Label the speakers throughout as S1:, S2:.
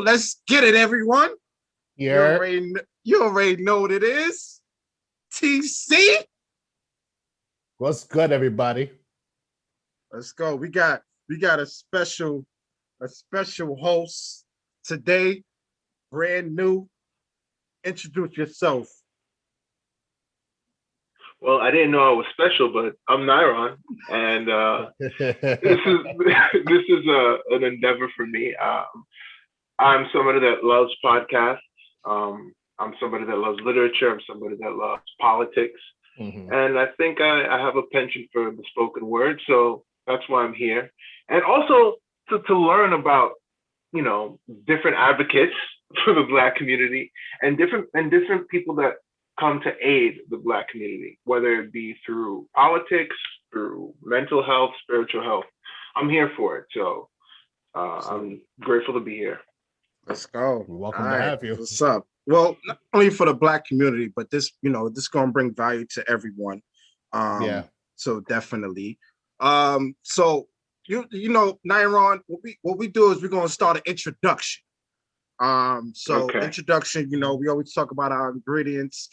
S1: let's get it, everyone.
S2: Yeah.
S1: You already know what it is. TC.
S2: What's good, everybody?
S1: Let's go. We got a special host today. Brand new. Introduce yourself.
S3: Well, I didn't know I was special, but I'm Nyron, and this is an endeavor for me. I'm somebody that loves podcasts. I'm somebody that loves literature. I'm somebody that loves politics, and I think I have a penchant for the spoken word, so that's why I'm here, and also to learn about different advocates for the Black community and different people that come to aid the Black community, whether it be through politics, through mental health, spiritual health. I'm here for it. So I'm grateful to be here.
S1: Let's go.
S2: We're welcome to have you.
S1: What's up? Well, not only for the Black community, but this going to bring value to everyone. So definitely. So Nyron, what we do is we're going to start an introduction. Introduction, we always talk about our ingredients,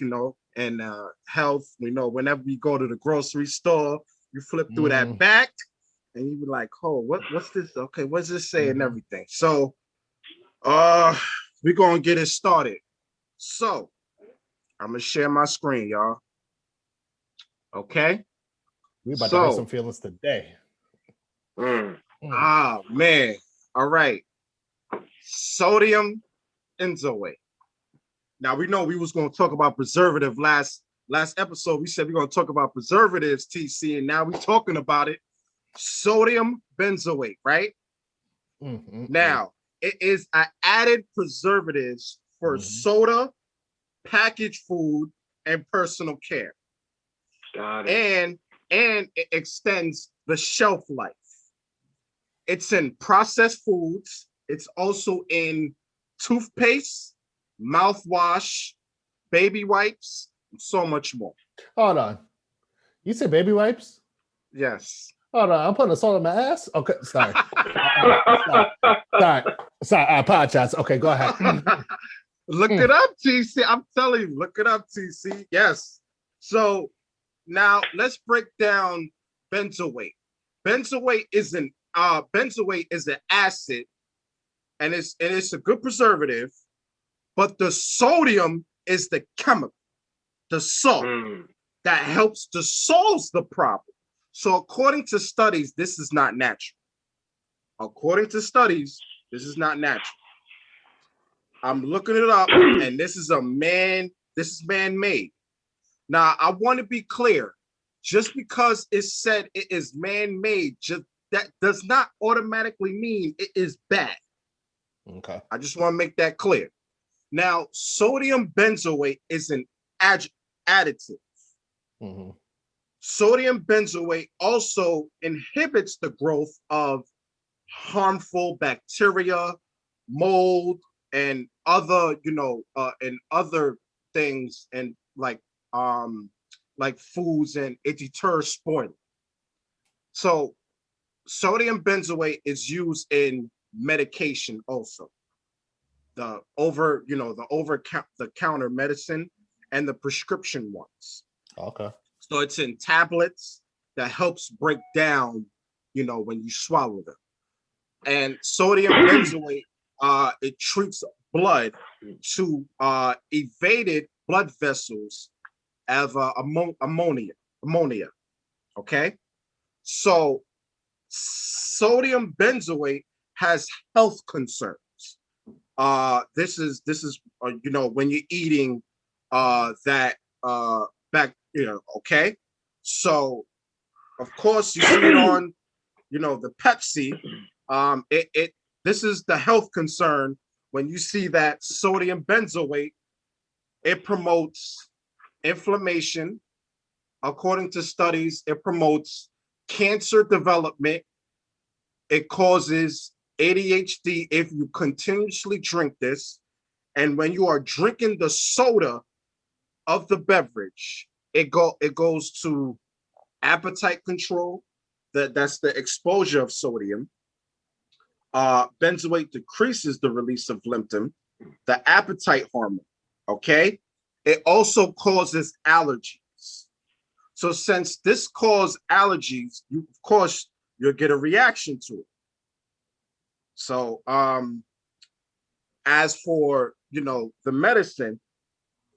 S1: and health. Whenever we go to the grocery store, you flip through that back and you be like, oh, what's this? Okay, what's this say and everything? So we're gonna get it started. So I'm gonna share my screen, y'all. Okay.
S2: We about to hurt some feelings today.
S1: Man. All right. Sodium benzoate. Now we know we was going to talk about preservative last episode. We said we're going to talk about preservatives, TC, and now we're talking about it. Sodium benzoate, right? Now it is an added preservatives for soda, packaged food, and personal care.
S3: Got it.
S1: And it extends the shelf life. It's in processed foods. It's also in toothpaste, mouthwash, baby wipes, and so much more.
S2: Hold on. You said baby wipes?
S1: Yes.
S2: Hold on. I'm putting a salt in my ass? Okay, sorry. Sorry. I apologize. Okay, go ahead.
S1: Look it up, TC. I'm telling you, look it up, TC. Yes. So now let's break down benzoate. Benzoate is an acid. And it's a good preservative, but the sodium is the chemical, the salt that helps to solve the problem. So according to studies, this is not natural. I'm looking it up, and this is man-made. Now I want to be clear, just because it said it is man-made, that does not automatically mean it is bad.
S2: Okay.
S1: I just want to make that clear. Now, sodium benzoate is an additive. Sodium benzoate also inhibits the growth of harmful bacteria, mold, and other, and other things, and like foods, and it deters spoiling. So, sodium benzoate is used in medication also, the counter medicine and the prescription ones.
S2: Okay.
S1: So it's in tablets that helps break down, when you swallow them. And sodium benzoate, it treats blood to evaded blood vessels of ammonia. Okay. So sodium benzoate has health concerns. This is when you're eating that okay. So of course you see it on the Pepsi. This is the health concern when you see that sodium benzoate. It promotes inflammation. According to studies, it promotes cancer development. It causes ADHD if you continuously drink this. And when you are drinking the soda of the beverage, it goes to appetite control. That's the exposure of sodium. Benzoate decreases the release of leptin, the appetite hormone. Okay, it also causes allergies. So since this causes allergies, you of course you'll get a reaction to it. So as for the medicine,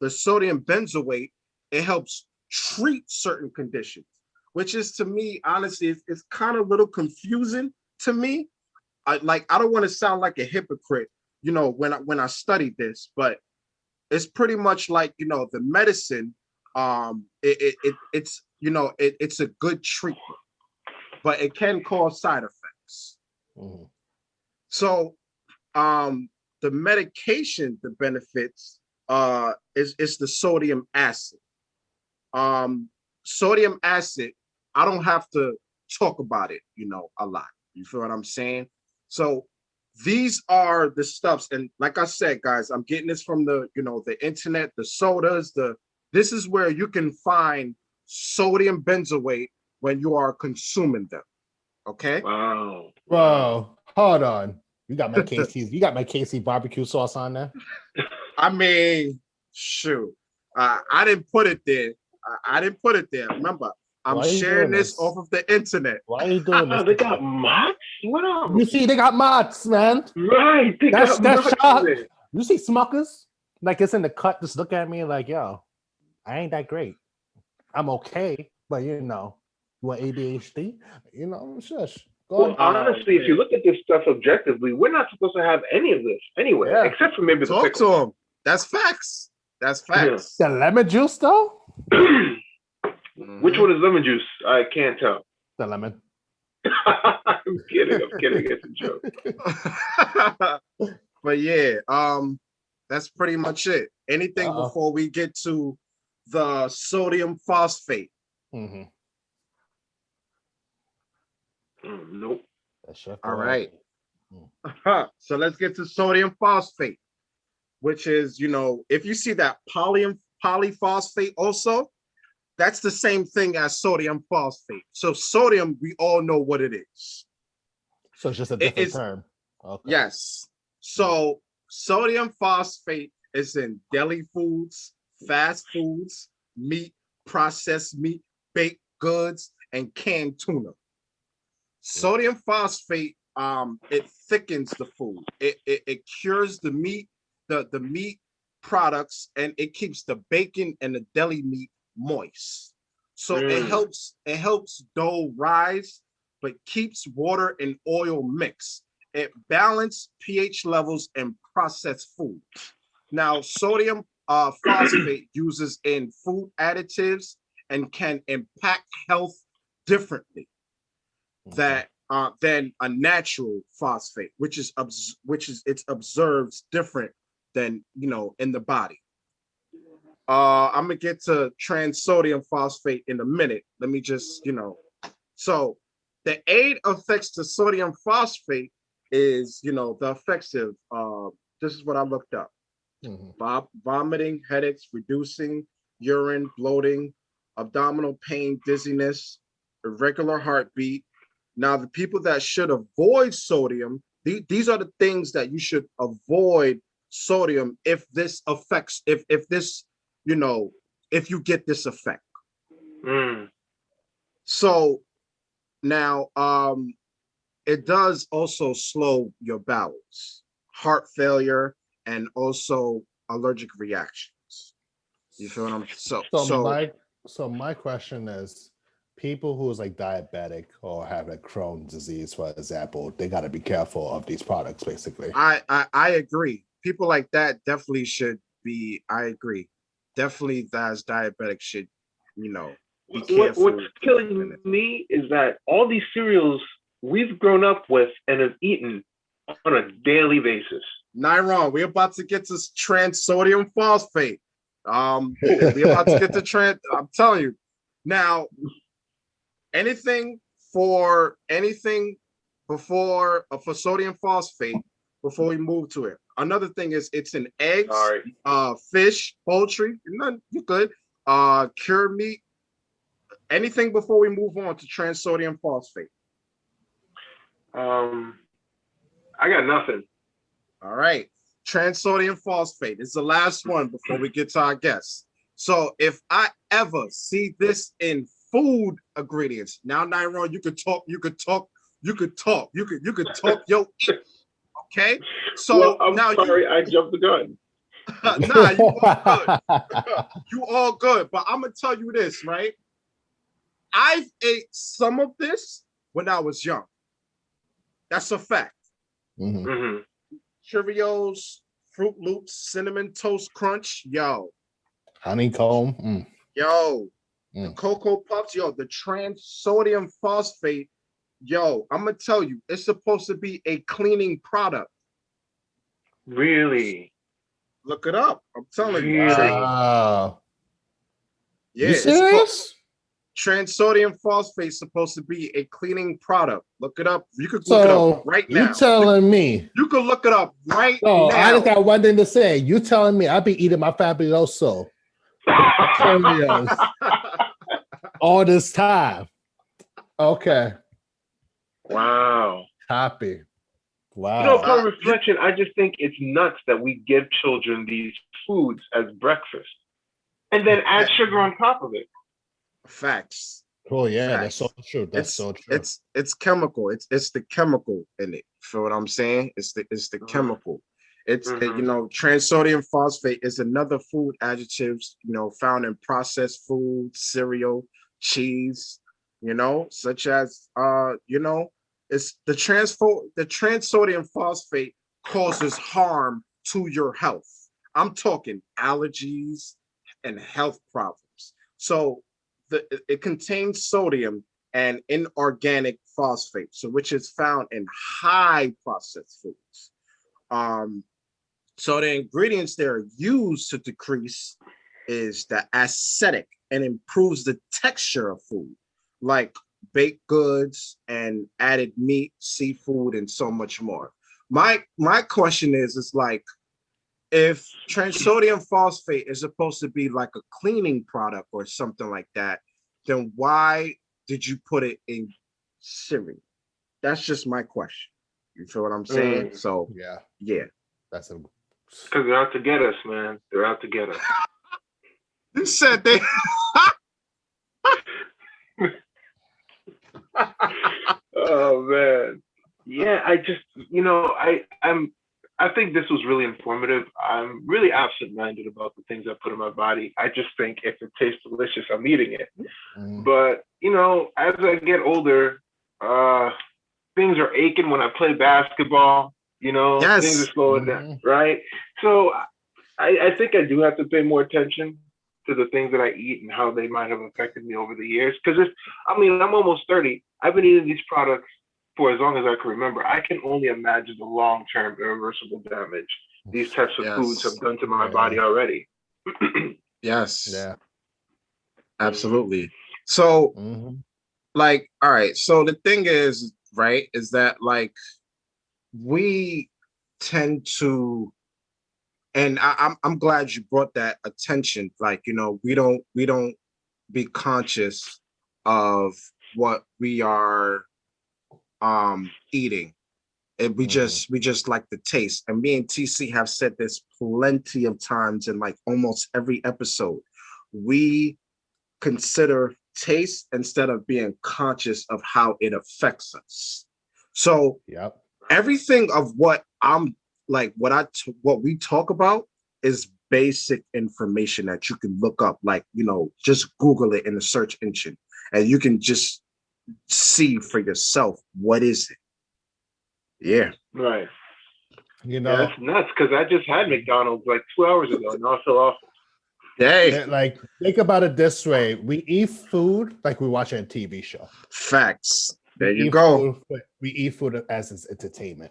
S1: the sodium benzoate, it helps treat certain conditions, which is to me, honestly, it's kind of a little confusing to me. I don't want to sound like a hypocrite, when I studied this, but it's pretty much like the medicine. It's a good treatment, but it can cause side effects.
S2: Mhm.
S1: So the medication, the benefits is the sodium acid. Sodium acid, I don't have to talk about it, a lot. You feel what I'm saying? So these are the stuffs, and like I said, guys, I'm getting this from the internet, the sodas, this is where you can find sodium benzoate when you are consuming them. Okay.
S3: Wow.
S2: Bro, hold on. You got my KC barbecue sauce on there.
S1: I mean, shoot, I didn't put it there. I didn't put it there. Remember, I'm sharing this off of the internet.
S2: Why are you doing this?
S3: They got mods? What up?
S2: You see, they got mods, man.
S3: Right.
S2: That's
S3: mods.
S2: You see Smuckers? Like it's in the cut. Just look at me like, yo, I ain't that great. I'm okay, but you want ADHD? Shush.
S3: Well, honestly, if you look at this stuff objectively, we're not supposed to have any of this anyway, except for maybe the
S1: talk
S3: pickle.
S1: to them. That's facts. That's facts.
S2: The lemon juice, though.
S3: Which one is lemon juice? I can't tell.
S2: The lemon.
S3: I'm kidding. It's a joke.
S1: But yeah, that's pretty much it. Anything before we get to the sodium phosphate?
S2: Mm-hmm.
S3: Nope.
S1: All right. So let's get to sodium phosphate, which is, if you see that polyphosphate also, that's the same thing as sodium phosphate. So sodium, we all know what it is.
S2: So it's just a different term. Okay.
S1: Yes. So sodium phosphate is in deli foods, fast foods, meat, processed meat, baked goods, and canned tuna. Sodium phosphate, it thickens the food. It cures the meat, the meat products, and it keeps the bacon and the deli meat moist. So it helps dough rise, but keeps water and oil mixed. It balances pH levels in processed foods. Now, sodium phosphate uses in food additives and can impact health differently than a natural phosphate, which is it's observed different than in the body. I'm gonna get to transodium phosphate in a minute. Let me just so the aid effects to sodium phosphate is the effects of this is what I looked up. Vomiting, headaches, reducing urine, bloating, abdominal pain, dizziness, irregular heartbeat. Now, the people that should avoid sodium, these are the things that you should avoid sodium if this affects, if this, if you get this effect. So now, it does also slow your bowels, heart failure, and also allergic reactions. You feel what I'm
S2: So my question is, people who is like diabetic or have like Crohn's disease, for example, they got to be careful of these products, basically.
S1: I agree. People like that definitely should be. I agree. Definitely, that's diabetic should, be careful.
S3: What's killing me is that all these cereals we've grown up with and have eaten on a daily basis.
S1: Not wrong. We're about to get to transodium phosphate. We're about to get to I'm telling you now. Anything for sodium phosphate before we move to it. Another thing is it's in eggs, fish, poultry. You're good. Cured meat. Anything before we move on to transodium phosphate.
S3: I got nothing.
S1: All right. Trisodium phosphate is the last one before we get to our guests. So if I ever see this in food ingredients, now Nyron, you could talk your okay. So
S3: Well, I'm
S1: now
S3: sorry, I jumped the gun.
S1: nah, you all good. You all good. But I'm gonna tell you this, right? I've ate some of this when I was young. That's a fact.
S2: Mhm.
S3: Mm-hmm.
S1: Cheerios, Fruit Loops, Cinnamon Toast Crunch,
S2: Honeycomb.
S1: the
S2: Mm.
S1: Cocoa Puffs, the Trisodium Phosphate, I'm gonna tell you, it's supposed to be a cleaning product.
S3: Really?
S1: Look it up. I'm telling you.
S3: Really?
S2: Wow.
S1: Yeah,
S2: You
S1: it's
S2: serious?
S1: Trisodium Phosphate is supposed to be a cleaning product. Look it up. You could look it up
S2: So
S1: right
S2: you
S1: now.
S2: telling me?
S1: You could look it up right
S2: No,
S1: now.
S2: I just got one thing to say. You telling me I be eating my fabuloso Cheerios all this time? Okay,
S3: Wow.
S2: copy. Wow.
S3: You know, upon reflection, I just think it's nuts that we give children these foods as breakfast and then add sugar on top of it.
S1: Facts.
S2: Oh yeah,
S1: Facts.
S2: that's so true. That's so true.
S1: It's chemical. It's the chemical in it. Feel what I'm saying? It's the chemical. It's Trisodium phosphate is another food additives found in processed food, cereal, cheese, such as it's the Trisodium phosphate causes harm to your health. I'm talking allergies and health problems. So it contains sodium and inorganic phosphate, so which is found in high processed foods. So the ingredients that are used to decrease is the acidic and improves the texture of food, like baked goods and added meat, seafood, and so much more. My question is like, if Trisodium phosphate is supposed to be like a cleaning product or something like that, then why did you put it in cereal? That's just my question. You feel what I'm saying? So yeah.
S2: That's a
S3: Because they're out to get us, man. They're out to get us.
S1: You said they
S3: Oh man. Yeah, I just I think this was really informative. I'm really absent-minded about the things I put in my body. I just think if it tastes delicious, I'm eating it. But as I get older, things are aching when I play basketball.
S1: Yes.
S3: Things are slowing down, right? So I think I do have to pay more attention to the things that I eat and how they might have affected me over the years. Because I'm almost 30. I've been eating these products for as long as I can remember. I can only imagine the long-term irreversible damage these types of foods have done to my body already.
S1: Yes.
S2: Yeah.
S1: Absolutely. So, like, all right. So the thing is, right, is that like we tend to, and I'm glad you brought that attention. Like, we don't be conscious of what we are eating. And we just like the taste. And me and TC have said this plenty of times in like almost every episode. We consider taste instead of being conscious of how it affects us. So everything of what I'm like, what we talk about is basic information that you can look up, like, just Google it in the search engine and you can just see for yourself, what is it? Yeah.
S3: Right. That's nuts because I just had McDonald's like 2 hours ago and I feel awful.
S1: Hey.
S2: Like, think about it this way. We eat food like we watch a TV show.
S1: Facts. There you go.
S2: We eat food as its entertainment.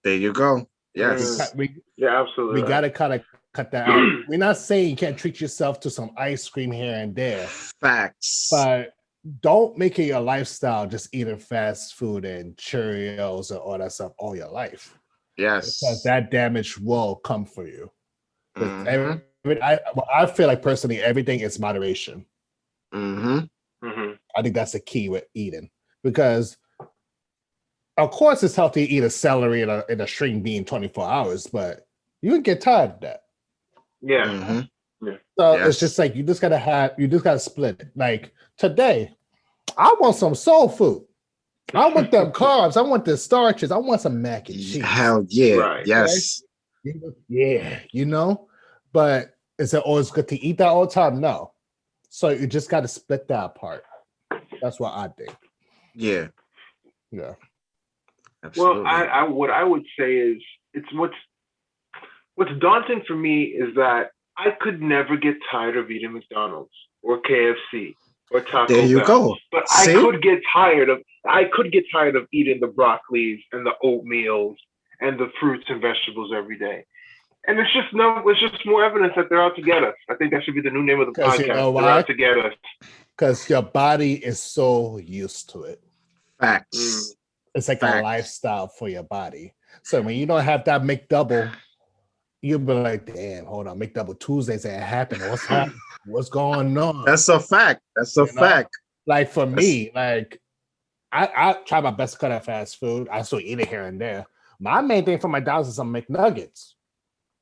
S1: There you go. Yes.
S3: Yeah, absolutely.
S2: We got to kind of cut that out. We're not saying you can't treat yourself to some ice cream here and there.
S1: Facts.
S2: But don't make it your lifestyle just eating fast food and Cheerios and all that stuff all your life.
S1: Yes.
S2: Because that damage will come for you. I feel like personally, everything is moderation. I think that's the key with eating, because of course, it's healthy to eat a celery and a string bean 24 hours, but you would get tired of that.
S3: Yeah.
S1: Mm-hmm.
S2: So
S1: Yes.
S2: it's just like you just gotta split it. Like today, I want some soul food. I want them carbs. I want the starches. I want some mac and cheese.
S1: Hell yeah.
S3: Right.
S1: Yes.
S2: Yeah, But is it always good to eat that all the time? No. So you just got to split that apart. That's what I think.
S1: Yeah.
S2: Yeah.
S1: Absolutely.
S3: Well, I what I would say is it's what's daunting for me is that I could never get tired of eating McDonald's or KFC or Taco
S1: There you
S3: Bell.
S1: go.
S3: But
S1: See?
S3: I could get tired of eating the broccolis and the oatmeals and the fruits and vegetables every day. And it's just more evidence that they're out to get us. I think that should be the new name of the
S2: 'Cause
S3: podcast.
S2: you know
S3: They're
S2: why?
S3: out to get us.
S2: Because your body is so used to it.
S1: Facts.
S2: It's like
S1: Facts.
S2: a lifestyle for your body. So when you don't have that McDouble, you'll be like, damn, hold on, McDouble Tuesdays ain't happening. What's happening? What's going on?
S1: That's a fact. That's a fact.
S2: Like for me, like I try my best to cut out fast food. I still eat it here and there. My main thing for my dogs is some McNuggets.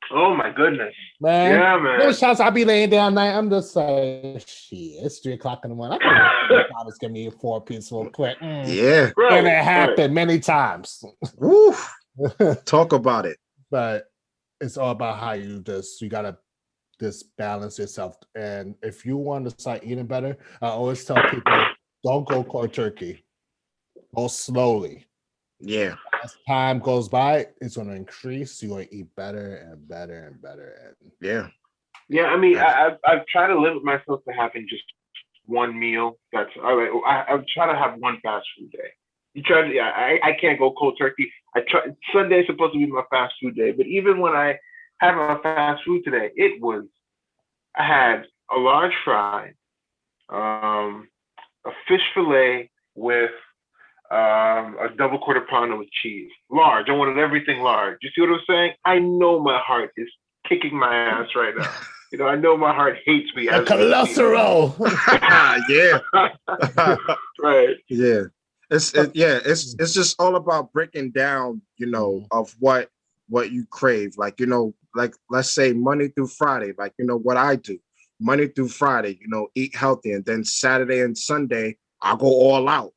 S3: Oh my goodness.
S2: Man.
S3: Yeah, man.
S2: Those shots I be laying down night. I'm just like, shit, it's 3:00 in the morning. I can McDonald's give me a 4-piece real quick.
S1: Yeah.
S3: Right.
S2: And it happened many times.
S1: Woo. Talk about it.
S2: But it's all about how you gotta just balance yourself. And if you want to start eating better, I always tell people don't go cold turkey. Go slowly.
S1: Yeah.
S2: As time goes by, it's going to increase. You're going to eat better and better and better. And
S1: Yeah.
S3: Yeah, I mean, I've tried to limit myself to having just one meal. I've tried to have one fast food day. I can't go cold turkey. Sunday is supposed to be my fast food day, but even when I had my fast food today, I had a large fry, a fish fillet with a double quarter pounder with cheese. Large. I wanted everything large. You see what I'm saying? I know my heart is kicking my ass right now. I know my heart hates me.
S2: the cholesterol.
S1: Yeah.
S3: Right.
S1: Yeah. It's just all about breaking down, of what you crave. Like, like let's say Monday through Friday, like, what I do. Monday through Friday, eat healthy. And then Saturday and Sunday, I'll go all out.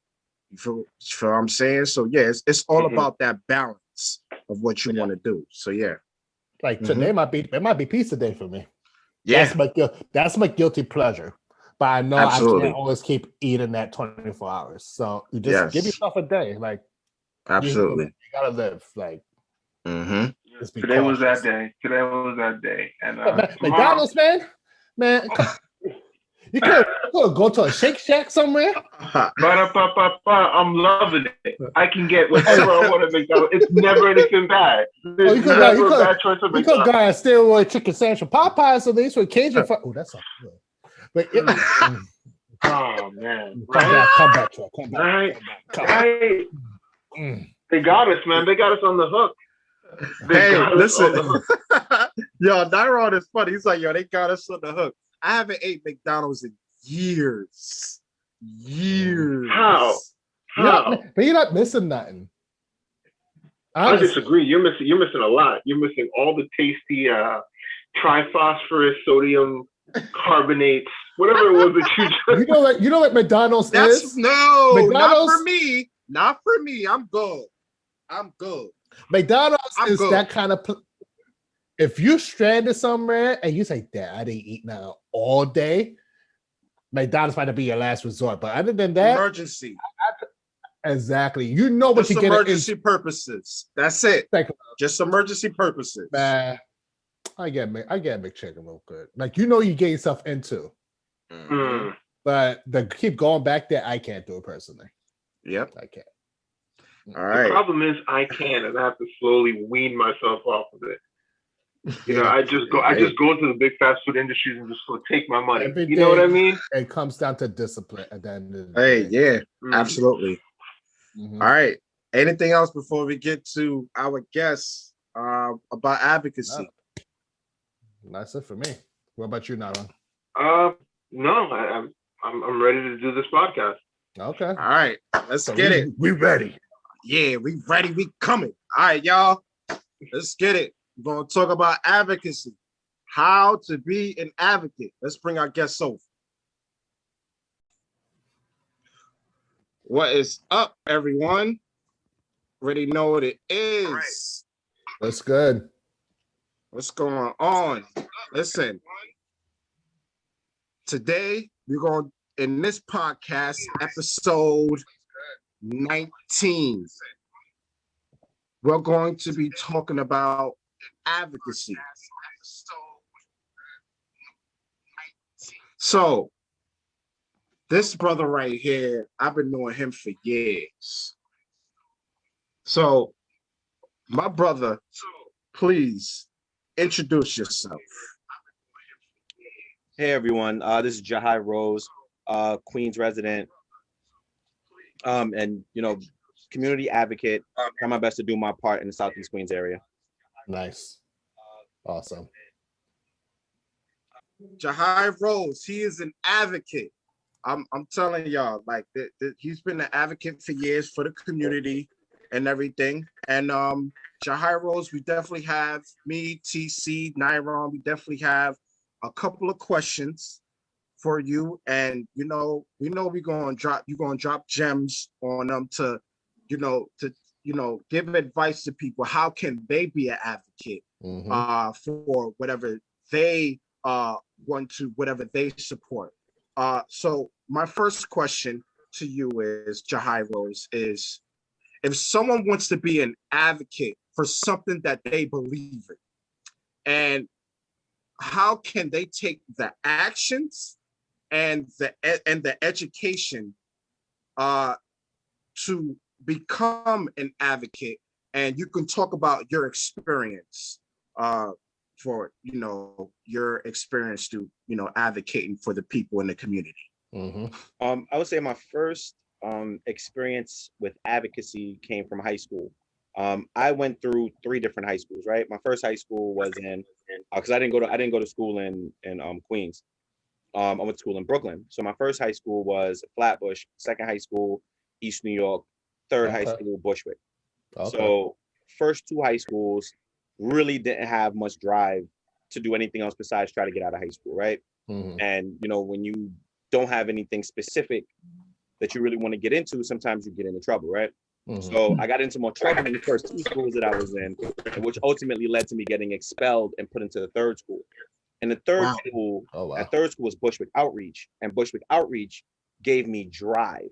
S1: You feel what I'm saying? So yeah, it's all about that balance of what you want to do. So yeah.
S2: Like today it might be pizza day for me.
S1: Yeah.
S2: That's my guilty pleasure. But I know
S1: Absolutely.
S2: I can't always keep eating that 24 hours. So you just give yourself a day. Like
S1: absolutely.
S2: You gotta live. Like
S3: Today was that day. And
S2: McDonald's, man. You could go to a Shake Shack somewhere.
S3: I'm loving it. I can get whatever I want at McDonald's. It's never anything bad.
S2: You could go and steal a chicken sandwich from Popeyes, so they used to Cajun. Oh, that's so good. But
S3: oh man,
S2: come back.
S3: Right. They got us, man. They got us on the hook.
S1: Hey, listen. Yo, Nyron is funny. He's like, they got us on the hook. I haven't ate McDonald's in years.
S3: How?
S2: But you're not missing nothing.
S3: Honestly. I disagree. You're missing a lot. You're missing all the tasty triphosphorus, sodium carbonates, whatever it was that you just.
S2: You know what McDonald's is?
S1: No,
S2: McDonald's,
S1: not for me. I'm good.
S2: McDonald's is
S1: good.
S2: that kind of. If you're stranded somewhere and you say, "Dad, I didn't eat now all day," McDonald's might be your last resort. But other than that,
S1: emergency.
S2: Exactly. You know what you get.
S1: Emergency purposes. That's it. Just emergency purposes.
S2: Man, I get McChicken real good. Like you get yourself into.
S1: Mm-hmm.
S2: But keep going back there, I can't do it personally.
S1: Yep.
S2: I can't.
S1: All right.
S3: The problem is I can, and I have to slowly wean myself off of it. I just go into the big fast food industries and just go take my money. You know what I mean?
S2: It comes down to discipline at the end of the
S1: day.
S2: Yeah.
S1: Mm-hmm. Absolutely. Mm-hmm. All right. Anything else before we get to our guests about advocacy?
S2: That's it for me. What about you, Nara?
S3: No, I'm ready to do this podcast.
S2: Okay.
S1: All right. Let's get it.
S2: We're ready.
S1: Yeah, we ready. We coming. All right, y'all. Let's get it. We're going to talk about advocacy. How to be an advocate. Let's bring our guests over. What is up, everyone? Already know what it is.
S2: That's good.
S1: What's going on? Listen, today we're going in this podcast, episode 19. We're going to be talking about advocacy. So, this brother right here, I've been knowing him for years. So, my brother, please introduce yourself.
S4: Hey everyone, this is Jahi Rose, Queens resident, and community advocate. Try my best to do my part in the Southeast Queens area.
S2: Nice. Awesome.
S1: Jahi Rose, he is an advocate. I'm telling y'all, like he's been an advocate for years for the community and everything. And Jahi Rose, we definitely have me, TC, Nyron. We definitely have a couple of questions for you, and we know we're gonna drop gems on them to give advice to people. How can they be an advocate for whatever they want to, whatever they support? So my first question to you is, Jahi Rose, is if someone wants to be an advocate for something that they believe in, and how can they take the actions and the education to become an advocate? And you can talk about your experience for your experience to advocating for the people in the community.
S4: I would say my first experience with advocacy came from high school. I went through 3 different high schools, right? My first high school was in because I didn't go to school in Queens. I went to school in Brooklyn. So my first high school was Flatbush, second high school, East New York, third high school, Bushwick. So first 2 high schools really didn't have much drive to do anything else besides try to get out of high school, right? And when you don't have anything specific that you really want to get into, sometimes you get into trouble, right? So I got into more trouble in the first 2 schools that I was in, which ultimately led to me getting expelled and put into the third school. And the third school, that third school was Bushwick Outreach, and Bushwick Outreach gave me drive.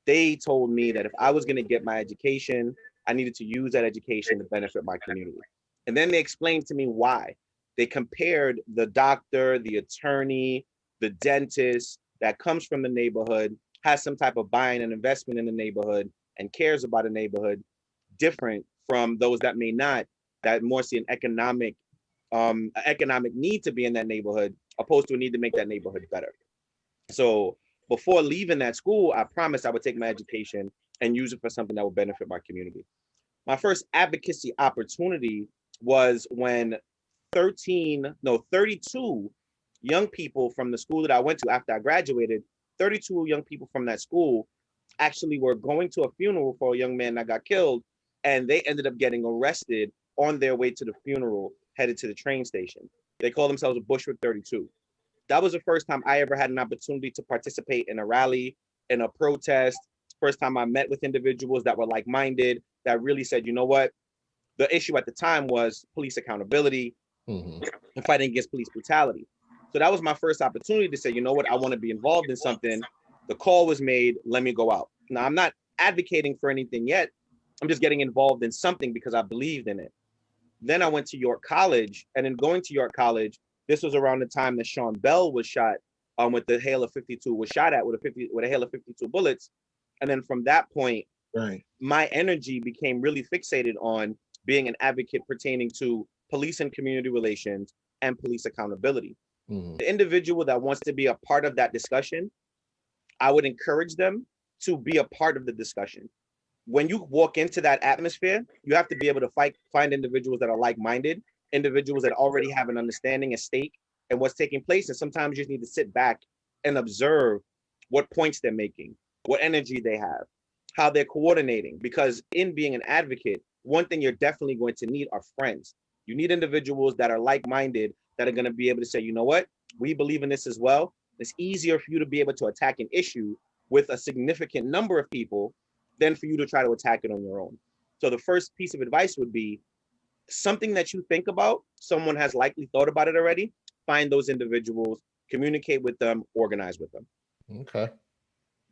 S4: They told me that if I was going to get my education, I needed to use that education to benefit my community. And then they explained to me why. They compared the doctor, the attorney, the dentist that comes from the neighborhood, has some type of buying and investment in the neighborhood and cares about a neighborhood, different from those that may not, that more see an economic need to be in that neighborhood, opposed to a need to make that neighborhood better. So before leaving that school, I promised I would take my education and use it for something that would benefit my community. My first advocacy opportunity was when 32 young people from the school that I went to after I graduated, 32 young people from that school actually were going to a funeral for a young man that got killed, and they ended up getting arrested on their way to the funeral, headed to the train station. They call themselves a Bushwick 32. That was the first time I ever had an opportunity to participate in a rally, in a protest. First time I met with individuals that were like-minded, that really said, you know what? The issue at the time was police accountability and fighting against police brutality. So that was my first opportunity to say, you know what? I want to be involved in something. The call was made, let me go out. Now, I'm not advocating for anything yet. I'm just getting involved in something because I believed in it. Then I went to York College, and in going to York College, this was around the time that Sean Bell was shot with the hail of 52, was shot at with a hail of 52 bullets. And then from that point, my energy became really fixated on being an advocate pertaining to police and community relations and police accountability. The individual that wants to be a part of that discussion, I would encourage them to be a part of the discussion. When you walk into that atmosphere, you have to be able to find individuals that are like-minded, individuals that already have an understanding at stake and what's taking place. And sometimes you just need to sit back and observe what points they're making, what energy they have, how they're coordinating. Because in being an advocate, one thing you're definitely going to need are friends. You need individuals that are like-minded, that are going to be able to say, you know what, we believe in this as well. It's easier for you to be able to attack an issue with a significant number of people than for you to try to attack it on your own. So the first piece of advice would be something that you think about, someone has likely thought about it already, find those individuals, communicate with them, organize with them.
S2: Okay.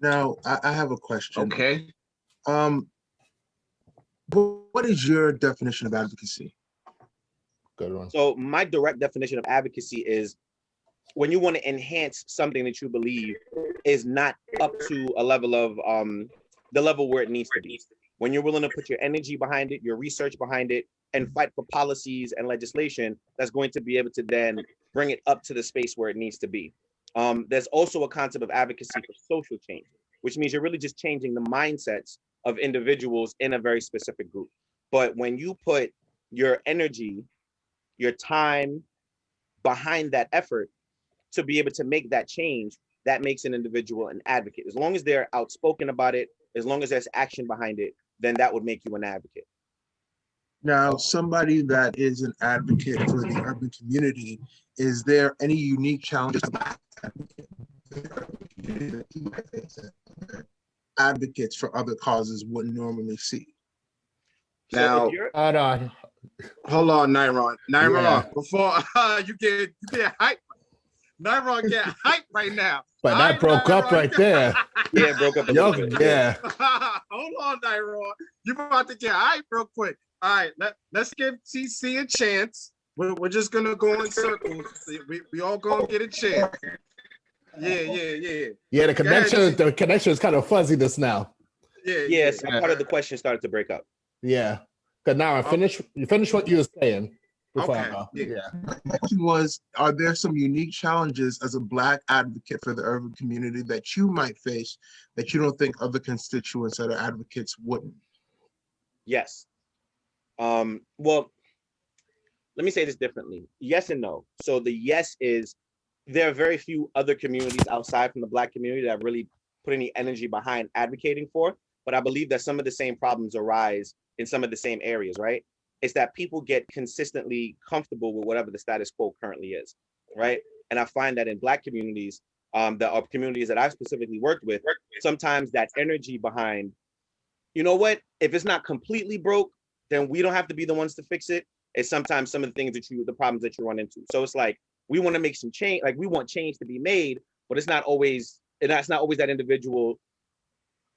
S5: Now, I have a question.
S1: Okay.
S5: What is your definition of advocacy?
S2: Good one.
S4: So my direct definition of advocacy is when you want to enhance something that you believe is not up to a level of the level where it needs to be. When you're willing to put your energy behind it, your research behind it, and fight for policies and legislation that's going to be able to then bring it up to the space where it needs to be. There's also a concept of advocacy for social change, which means you're really just changing the mindsets of individuals in a very specific group. But when you put your energy, your time behind that effort to be able to make that change, that makes an individual an advocate. As long as they're outspoken about it, as long as there's action behind it, then that would make you an advocate.
S5: Now, somebody that is an advocate for the urban community, is there any unique challenges to Black advocates for other causes wouldn't normally see?
S4: So
S1: Now-
S4: if you're,
S2: Hold on.
S1: Hold on, Nyron. Nyron,
S2: Yeah.
S1: before you get hype. Nyron get hype right now.
S2: But
S1: All
S2: that
S1: right,
S2: broke up
S1: Nyron.
S2: right there.
S4: yeah, it broke up a
S2: Yo,
S4: little bit.
S2: yeah.
S1: Hold on, Nyron. You about to get hype real quick. All right, let's give TC a chance. We're just gonna go in circles. We all gonna get a chance. Yeah.
S2: Yeah, the
S1: ahead,
S2: connection is kind of fuzzy this now.
S4: Yeah, so part of the question started to break up.
S2: Yeah. Because now you finish what you were saying before
S1: Okay,
S2: I go.
S1: yeah.
S2: Yeah.
S5: My question was, are there some unique challenges as a Black advocate for the urban community that you might face that you don't think other constituents that are advocates wouldn't?
S4: Yes. Well, let me say this differently. Yes and no. So the yes is there are very few other communities outside from the Black community that really put any energy behind advocating for, but I believe that some of the same problems arise in some of the same areas, right? It's that people get consistently comfortable with whatever the status quo currently is, right? And I find that in Black communities, that are communities that I've specifically worked with, sometimes that energy behind, you know what, if it's not completely broke, then we don't have to be the ones to fix it. It's sometimes some of the things the problems that you run into. So it's like, we want to make some change, like we want change to be made, but it's not always that individual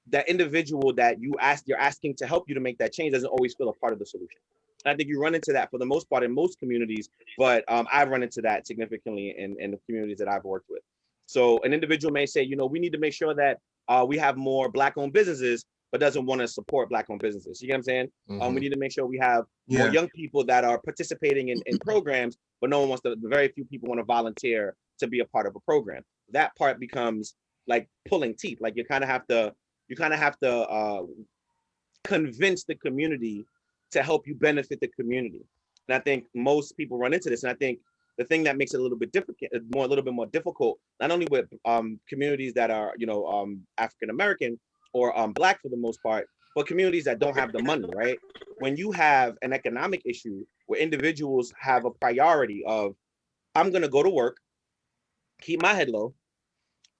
S4: that you're asking to help you to make that change doesn't always feel a part of the solution. And I think you run into that for the most part in most communities, but I've run into that significantly in the communities that I've worked with. So an individual may say, we need to make sure that we have more Black-owned businesses, but doesn't want to support Black-owned businesses. You get what I'm saying?
S2: Mhm.
S4: We need to make sure we have more young people that are participating in programs, but no one wants to. Very few people want to volunteer to be a part of a program. That part becomes like pulling teeth. Like you kind of have to convince the community to help you benefit the community. And I think most people run into this. And I think the thing that makes it a little bit more difficult, not only with communities that are African American or Black for the most part, but communities that don't have the money, right? When you have an economic issue where individuals have a priority of, I'm gonna go to work, keep my head low,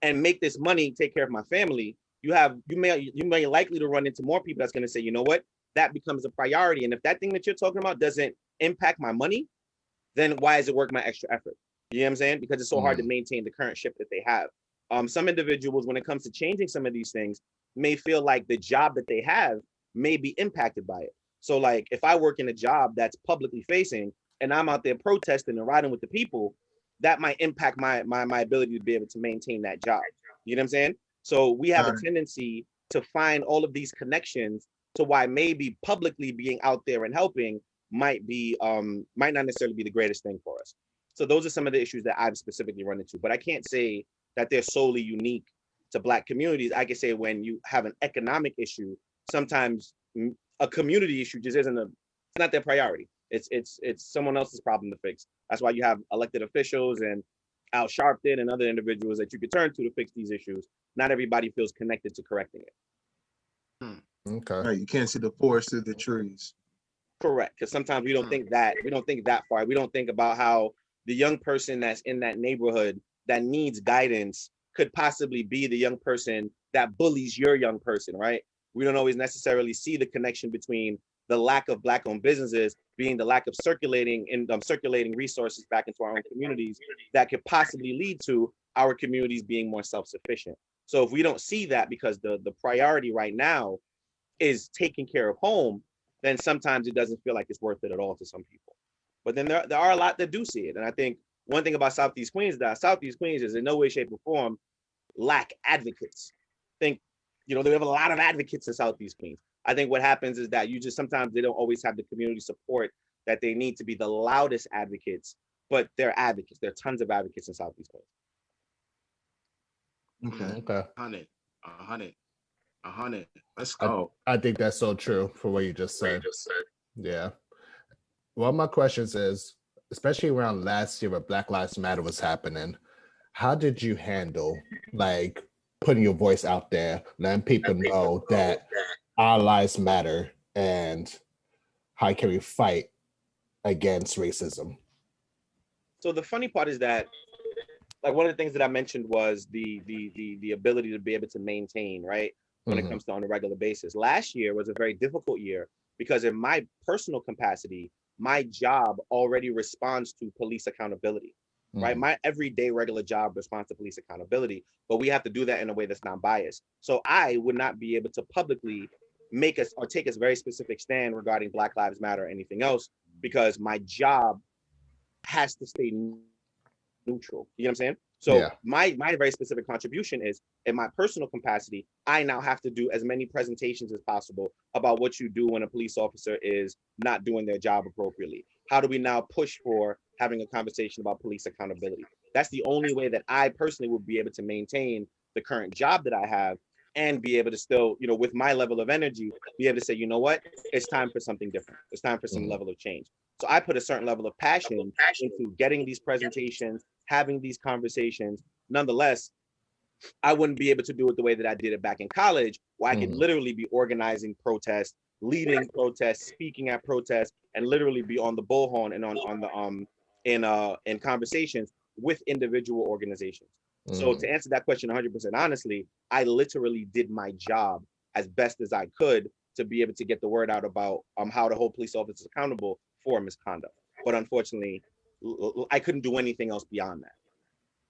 S4: and make this money, take care of my family, you may likely to run into more people that's gonna say, you know what, that becomes a priority. And if that thing that you're talking about doesn't impact my money, then why is it worth my extra effort? You know what I'm saying? Because it's so hard to maintain the current ship that they have. Some individuals, when it comes to changing some of these things, may feel like the job that they have may be impacted by it. So like if I work in a job that's publicly facing and I'm out there protesting and riding with the people, that might impact my ability to be able to maintain that job. You know what I'm saying? So we have a tendency to find all of these connections to why maybe publicly being out there and helping might not necessarily be the greatest thing for us. So those are some of the issues that I've specifically run into, but I can't say that they're solely unique to Black communities. I can say when you have an economic issue, sometimes a community issue just it's not their priority. It's someone else's problem to fix. That's why you have elected officials and Al Sharpton and other individuals that you could turn to fix these issues. Not everybody feels connected to correcting it.
S2: Okay.
S5: Right, you can't see the forest through the trees.
S4: Correct, because sometimes we don't think that far. We don't think about how the young person that's in that neighborhood that needs guidance could possibly be the young person that bullies your young person, right? We don't always necessarily see the connection between the lack of Black-owned businesses being the lack of circulating resources back into our own communities that could possibly lead to our communities being more self-sufficient. So if we don't see that, because the priority right now is taking care of home, then sometimes it doesn't feel like it's worth it at all to some people. But then there are a lot that do see it. And I think one thing about Southeast Queens is in no way, shape, or form lack advocates. I think, they have a lot of advocates in Southeast Queens. I think what happens is that sometimes they don't always have the community support that they need to be the loudest advocates, but they're advocates. There are tons of advocates in Southeast Queens.
S5: Okay.
S2: Okay.
S1: 100. Let's go.
S2: I think that's so true for what you just said. Yeah. One of my questions is, especially around last year where Black Lives Matter was happening, how did you handle like putting your voice out there, letting people know that our lives matter and how can we fight against racism?
S4: So the funny part is that, like, one of the things that I mentioned was the ability to be able to maintain, right, when it comes to on a regular basis. Last year was a very difficult year because in my personal capacity, my job already responds to police accountability, right? My everyday regular job responds to police accountability, but we have to do that in a way that's non-biased. So I would not be able to publicly make us or take a very specific stand regarding Black Lives Matter or anything else, because my job has to stay neutral. You know what I'm saying? So
S2: Yeah.
S4: my very specific contribution is, in my personal capacity, I now have to do as many presentations as possible about what you do when a police officer is not doing their job appropriately. How do we now push for having a conversation about police accountability? That's the only way that I personally would be able to maintain the current job that I have and be able to still, with my level of energy, be able to say, you know what, it's time for something different. It's time for some level of change. So I put a certain level of passion into getting these presentations, having these conversations. Nonetheless, I wouldn't be able to do it the way that I did it back in college, where I could literally be organizing protests, leading protests, speaking at protests, and literally be on the bullhorn and in conversations with individual organizations. So to answer that question 100% honestly, I literally did my job as best as I could to be able to get the word out about how to hold police officers accountable for misconduct. But unfortunately, I couldn't do anything else beyond that.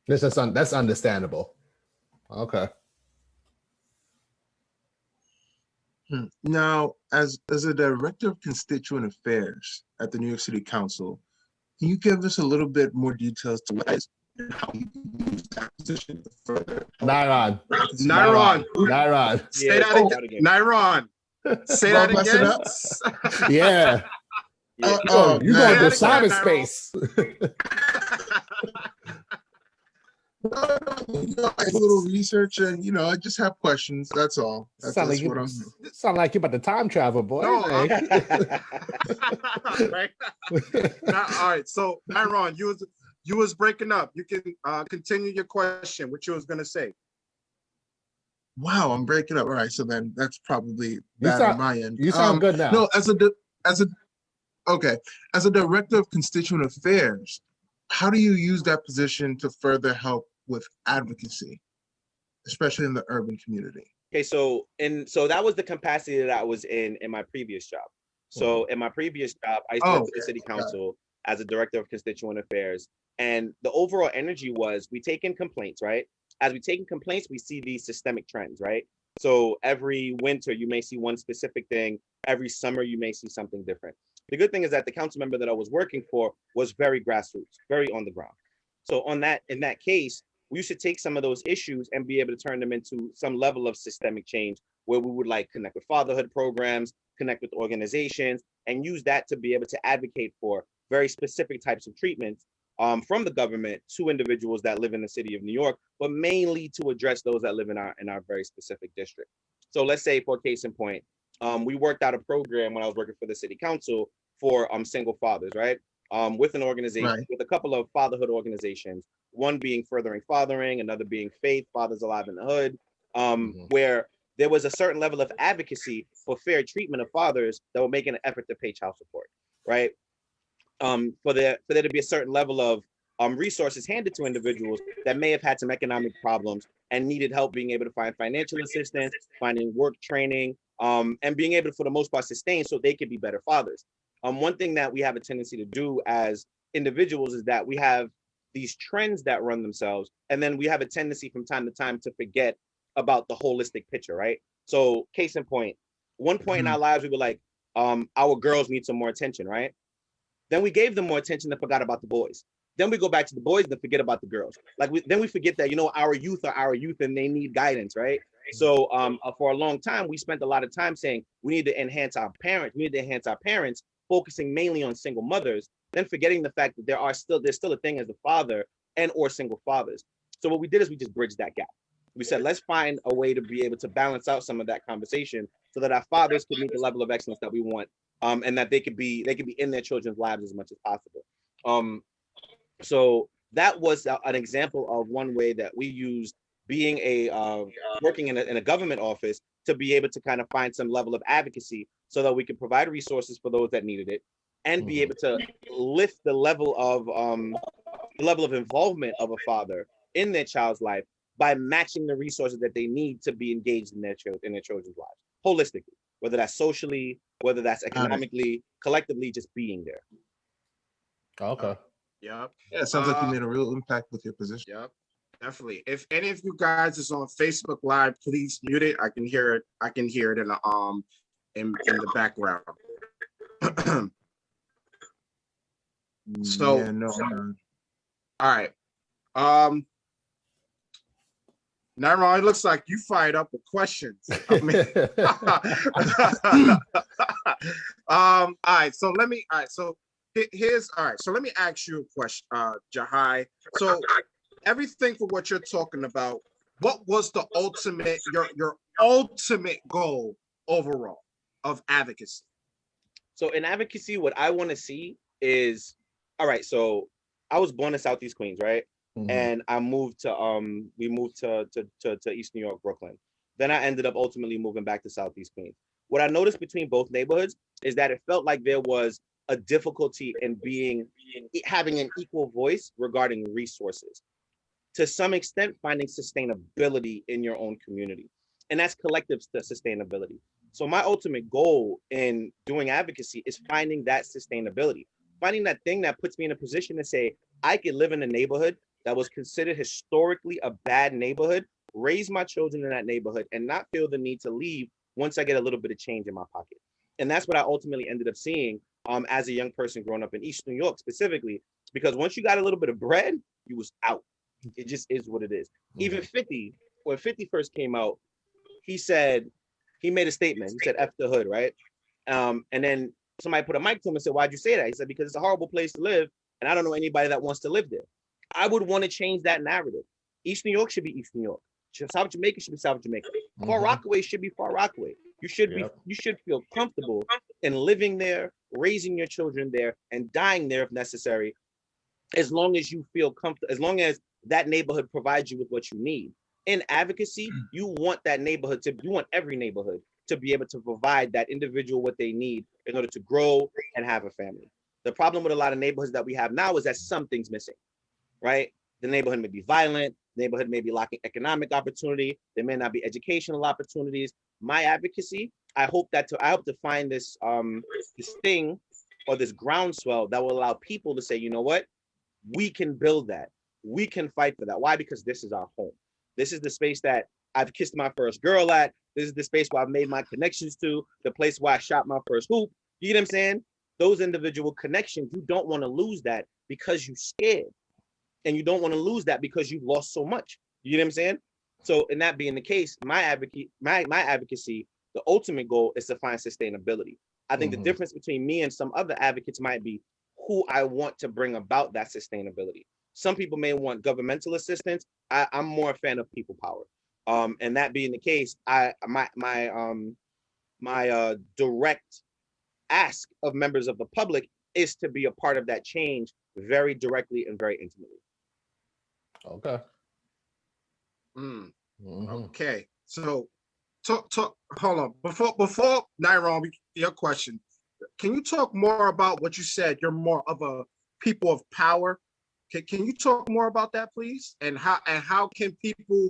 S2: That's understandable. Okay.
S5: Now, as a director of constituent affairs at the New York City Council, can you give us a little bit more details to what is and how you use that position to further?
S1: Nyron.
S2: Say
S1: that again. Nyron. Say that again.
S2: Yeah. You going to cyberspace.
S5: I do a little research and I just have questions. That's all.
S2: Sound like you about to time travel, boy.
S1: No, right. All right. So Nyron, you was breaking up. You can continue your question, what you was gonna say.
S5: Wow, I'm breaking up. All right, so then that's probably bad on my end.
S2: You sound good now.
S5: No, as a director of constituent affairs, how do you use that position to further help with advocacy, especially in the urban community?
S4: Okay, so that was the capacity that I was in my previous job. So in my previous job, I worked for the city council as a director of constituent affairs, and the overall energy was we take in complaints, right? As we take in complaints, we see these systemic trends, right? So every winter you may see one specific thing. Every summer you may see something different. The good thing is that the council member that I was working for was very grassroots, very on the ground. So in that case, we should take some of those issues and be able to turn them into some level of systemic change, where we would connect with fatherhood programs, connect with organizations, and use that to be able to advocate for very specific types of treatments from the government to individuals that live in the city of New York, but mainly to address those that live in our very specific district. So let's say, for case in point, we worked out a program when I was working for the city council for single fathers, right? With an organization, with a couple of fatherhood organizations, one being Furthering Fathering, another being Faith, Fathers Alive in the Hood, where there was a certain level of advocacy for fair treatment of fathers that were making an effort to pay child support, right? For there to be a certain level of resources handed to individuals that may have had some economic problems and needed help being able to find financial assistance, finding work training, and being able to, for the most part, sustain so they could be better fathers. One thing that we have a tendency to do as individuals is that we have these trends that run themselves, and then we have a tendency from time to time to forget about the holistic picture, right? So case in point, one point in our lives, we were like, our girls need some more attention, right? Then we gave them more attention and forgot about the boys. Then we go back to the boys and forget about the girls. Like then we forget that, you know, our youth are our youth and they need guidance, right? So for a long time, we spent a lot of time saying we need to enhance our parents. We need to enhance our parents, focusing mainly on single mothers, then forgetting the fact that there's still a thing as a father and or single fathers. So what we did is we just bridged that gap. We said, let's find a way to be able to balance out some of that conversation so that our fathers could meet the level of excellence that we want, and that they could be in their children's lives as much as possible. So that was an example of one way that we used being working in a government office to be able to kind of find some level of advocacy so that we could provide resources for those that needed it and be able to lift the level of involvement of a father in their child's life by matching the resources that they need to be engaged in their children's lives holistically, whether that's socially, whether that's economically, collectively, just being there.
S2: Okay.
S1: Yep.
S5: Yeah, it sounds like you made a real impact with your position.
S1: Yep. Definitely. If any of you guys is on Facebook Live, please mute it. I can hear it. I can hear it in the background. So
S5: yeah, no.
S1: all right. Naron, it looks like you fired up with questions. I mean, all right. So let me ask you a question, Jahi. So everything for what you're talking about, what was the ultimate, your ultimate goal overall of advocacy?
S4: So in advocacy, what I want to see is, all right, so I was born in Southeast Queens, right? And I moved to we moved to East New York, Brooklyn. Then I ended up ultimately moving back to Southeast Queens. What I noticed between both neighborhoods is that it felt like there was a difficulty in having an equal voice regarding resources. To some extent, finding sustainability in your own community. And that's collective sustainability. So my ultimate goal in doing advocacy is finding that sustainability, finding that thing that puts me in a position to say, I could live in a neighborhood that was considered historically a bad neighborhood, raise my children in that neighborhood, and not feel the need to leave once I get a little bit of change in my pocket. And that's what I ultimately ended up seeing as a young person growing up in East New York specifically, because once you got a little bit of bread, you was out. It just is what it is. Even 50, when 50 first came out, he made a statement. He said, F the hood, right? And then somebody put a mic to him and said, why'd you say that? He said, because it's a horrible place to live, and I don't know anybody that wants to live there. I would want to change that narrative. East New York should be East New York. South Jamaica should be South Jamaica. Far Rockaway should be Far Rockaway. You should feel comfortable in living there, raising your children there, and dying there if necessary, as long as you feel comfortable, as long as that neighborhood provides you with what you need. In advocacy, you want every neighborhood to be able to provide that individual what they need in order to grow and have a family. The problem with a lot of neighborhoods that we have now is that something's missing, right? The neighborhood may be violent, the neighborhood may be lacking economic opportunity, there may not be educational opportunities. My advocacy, I hope to find this thing or this groundswell that will allow people to say, you know what, we can build that. We can fight for that. Why? Because this is our home. This is the space that I've kissed my first girl at. This is the space where I've made my connections to, the place where I shot my first hoop. You get what I'm saying? Those individual connections, you don't want to lose that because you're scared. And you don't want to lose that because you've lost so much. You know what I'm saying? So in that being the case, my advocacy, the ultimate goal is to find sustainability. I think the difference between me and some other advocates might be who I want to bring about that sustainability. Some people may want governmental assistance. I'm more a fan of people power. And that being the case, my direct ask of members of the public is to be a part of that change very directly and very intimately.
S2: Okay.
S1: Okay. So hold on. Before Nairon, your question. Can you talk more about what you said? You're more of a people of power. Can you talk more about that, please? And how can people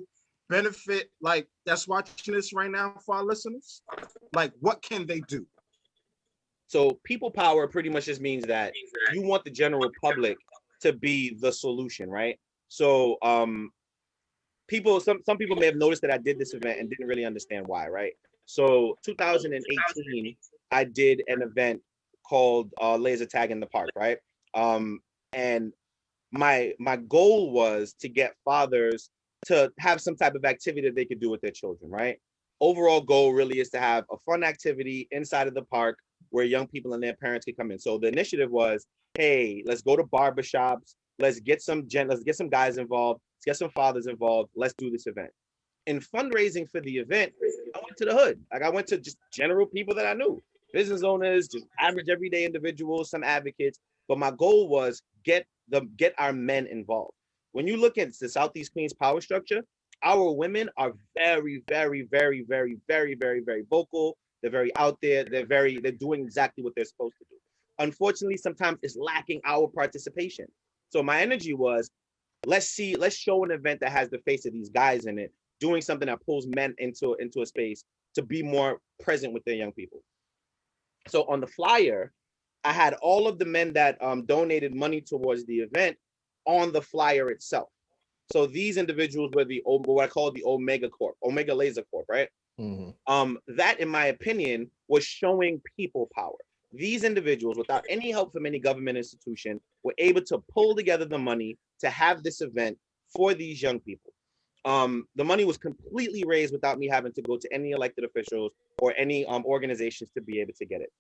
S1: benefit, like, that's watching this right now for our listeners? Like, what can they do?
S4: So people power pretty much just means that you want the general public to be the solution, right? So some people may have noticed that I did this event and didn't really understand why, right? So 2018, I did an event called Laser Tag in the Park, right? And my goal was to get fathers to have some type of activity that they could do with their children, right? Overall goal really is to have a fun activity inside of the park where young people and their parents can come in. So the initiative was, hey, let's go to barbershops, let's get some guys involved, let's get some fathers involved, let's do this event. In fundraising for the event, I went to the hood. Like, I went to just general people that I knew, business owners, just average everyday individuals, some advocates. But my goal was get our men involved. When you look at the Southeast Queens power structure, our women are very, very, very, very, very, very, very vocal. They're very out there. They're doing exactly what they're supposed to do. Unfortunately, sometimes it's lacking our participation. So my energy was, let's show an event that has the face of these guys in it, doing something that pulls men into a space to be more present with their young people. So on the flyer, I had all of the men that donated money towards the event on the flyer itself. So these individuals were what I call the Omega Laser Corp, right? Mm-hmm. That, in my opinion, was showing people power. These individuals, without any help from any government institution, were able to pull together the money to have this event for these young people. The money was completely raised without me having to go to any elected officials or any organizations to be able to get it.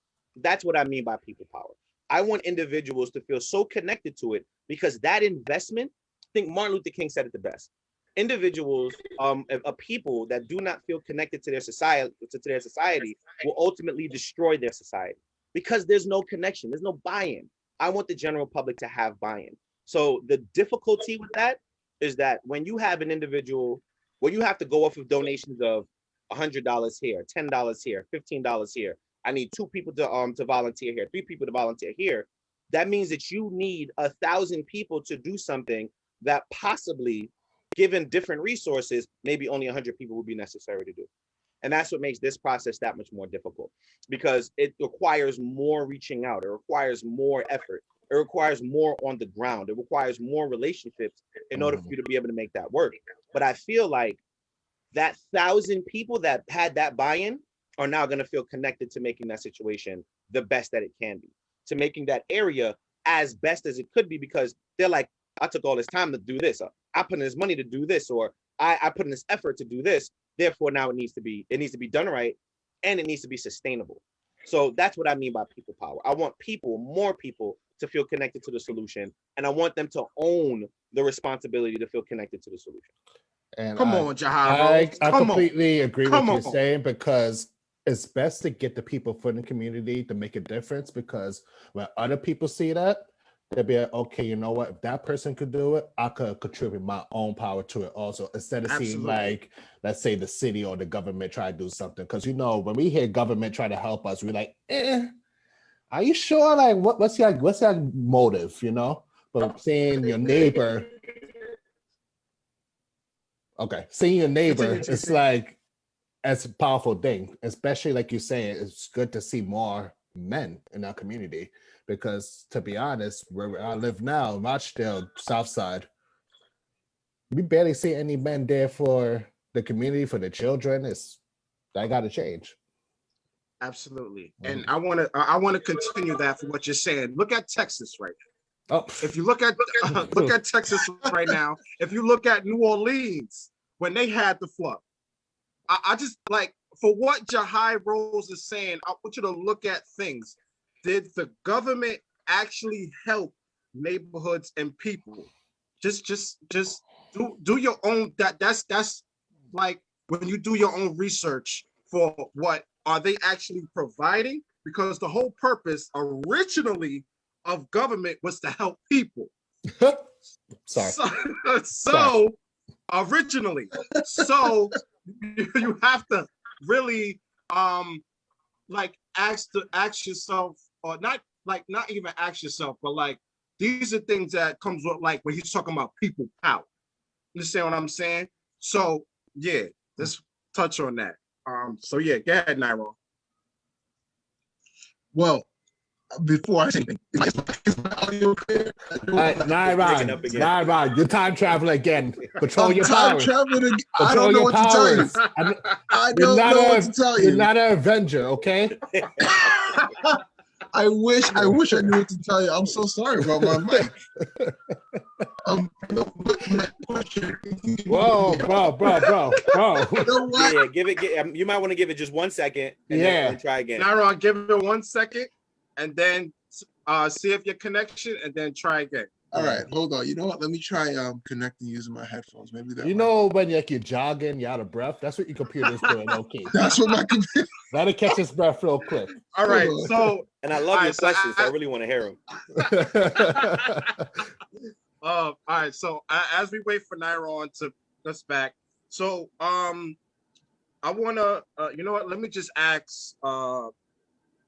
S4: That's what I mean by people power. I want individuals to feel so connected to it, because that investment, I think Martin Luther King said it the best. Individuals, people that do not feel connected to their society will ultimately destroy their society, because there's no connection, there's no buy-in. I want the general public to have buy-in. So the difficulty with that is that when you have an individual, where you have to go off of donations of $100 here, $10 here, $15 here, I need 2 people to volunteer here, 3 people to volunteer here. That means that you need 1,000 people to do something that possibly, given different resources, maybe only 100 people would be necessary to do. And that's what makes this process that much more difficult, because it requires more reaching out. It requires more effort. It requires more on the ground. It requires more relationships in order for you to be able to make that work. But I feel like that 1,000 people that had that buy-in are now going to feel connected to making that situation the best that it can be, to making that area as best as it could be, because they're like, I took all this time to do this, or I put in this money to do this, or I put in this effort to do this. Therefore, now it needs to be done right, and it needs to be sustainable. So that's what I mean by people power. I want more people to feel connected to the solution, and I want them to own the responsibility to feel connected to the solution.
S2: And
S1: Come on, Jahi Rose.
S2: I completely agree with you saying, because it's best to get the people from the community to make a difference, because when other people see that, they'll be like, okay, you know what? If that person could do it, I could contribute my own power to it also, instead of seeing like, let's say the city or the government try to do something. Because, you know, when we hear government try to help us, we're like, are you sure? Like, what's your motive, you know? But seeing your neighbor, it's like, it's a powerful thing, especially like you're saying, it's good to see more men in our community, because to be honest, where I live now, Rochdale, South Side, we barely see any men there for the community, for the children. That got to change.
S1: Absolutely. And I want to continue that for what you're saying. Look at Texas right now. Oh. If you look at Texas right now, if you look at New Orleans when they had the flood, I just, like, for what Jahi Rose is saying, I want you to look at things. Did the government actually help neighborhoods and people? Just do your own. That's like when you do your own research for what are they actually providing? Because the whole purpose originally of government was to help people.
S2: Sorry.
S1: So originally, so you have to really like ask yourself, or not even ask yourself, but like these are things that comes with like when he's talking about people power. You understand what I'm saying? So yeah, let's touch on that. So yeah, go ahead, Nairo.
S5: Well, before I say anything, is my audio clear?
S2: Naira, you're time traveling again. Control your
S5: time
S2: powers.
S5: traveling again. I
S2: Control
S5: don't know
S2: your
S5: what to tell you.
S2: powers.
S5: I don't know what to tell
S2: You're
S5: you.
S2: not an Avenger, okay?
S5: I wish I knew what to tell you. I'm so sorry about my mic. My question.
S2: Whoa, bro.
S5: You know what?
S4: Yeah, give it. You might want to give it just 1 second and then try again.
S1: Nairo, give it 1 second, and then see if your connection, and then try again.
S5: All right, hold on. You know what? Let me try connecting using my headphones. Maybe that.
S2: When you're jogging, you're out of breath. That's what your computer's doing. Okay.
S5: That's what my computer.
S2: That'll catch his breath real quick.
S1: All right, so
S4: and I love your questions. So I really want to hear them.
S1: all right, so as we wait for Nairon to us back, so I wanna you know what? Let me just ask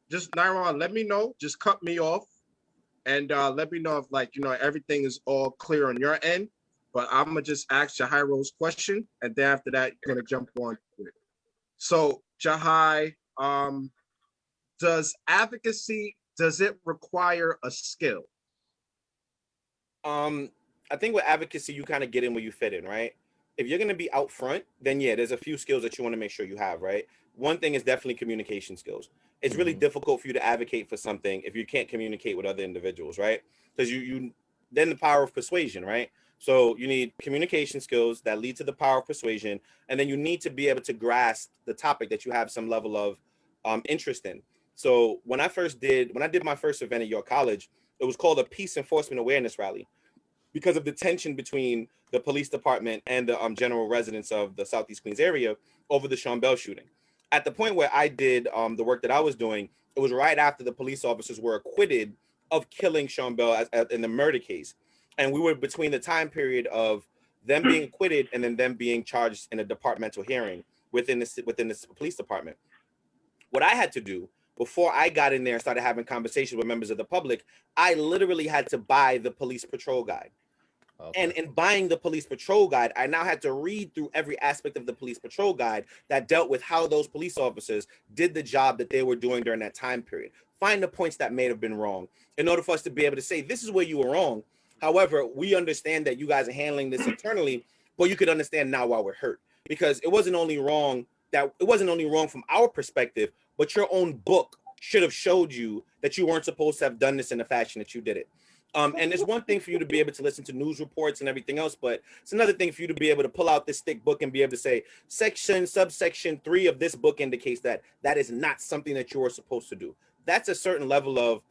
S1: just Nairon. Let me know. Just cut me off. And let me know if everything is all clear on your end. But I'm gonna just ask Jahi Rose question, and then after that, you're gonna jump on to it. So Jahi, does advocacy require a skill?
S4: I think with advocacy, you kind of get in where you fit in, right? If you're gonna be out front, then yeah, there's a few skills that you want to make sure you have, right? One thing is definitely communication skills. It's really difficult for you to advocate for something if you can't communicate with other individuals, right? Because you then the power of persuasion, right? So you need communication skills that lead to the power of persuasion, and then you need to be able to grasp the topic that you have some level of interest in. So when I did my first event at York College, it was called a Peace Enforcement Awareness Rally because of the tension between the police department and the general residents of the Southeast Queens area over the Sean Bell shooting. At the point where I did the work that I was doing, it was right after the police officers were acquitted of killing Sean Bell in the murder case. And we were between the time period of them being acquitted and then them being charged in a departmental hearing within this police department. What I had to do before I got in there and started having conversations with members of the public, I literally had to buy the police patrol guide. Okay. And in buying the police patrol guide, I now had to read through every aspect of the police patrol guide that dealt with how those police officers did the job that they were doing during that time period. Find the points that may have been wrong in order for us to be able to say, this is where you were wrong. However, we understand that you guys are handling this internally, but you could understand now why we're hurt. Because it wasn't only wrong from our perspective, but your own book should have showed you that you weren't supposed to have done this in the fashion that you did it. And it's one thing for you to be able to listen to news reports and everything else, but it's another thing for you to be able to pull out this thick book and be able to say, subsection 3 of this book indicates that is not something that you are supposed to do. That's a certain level of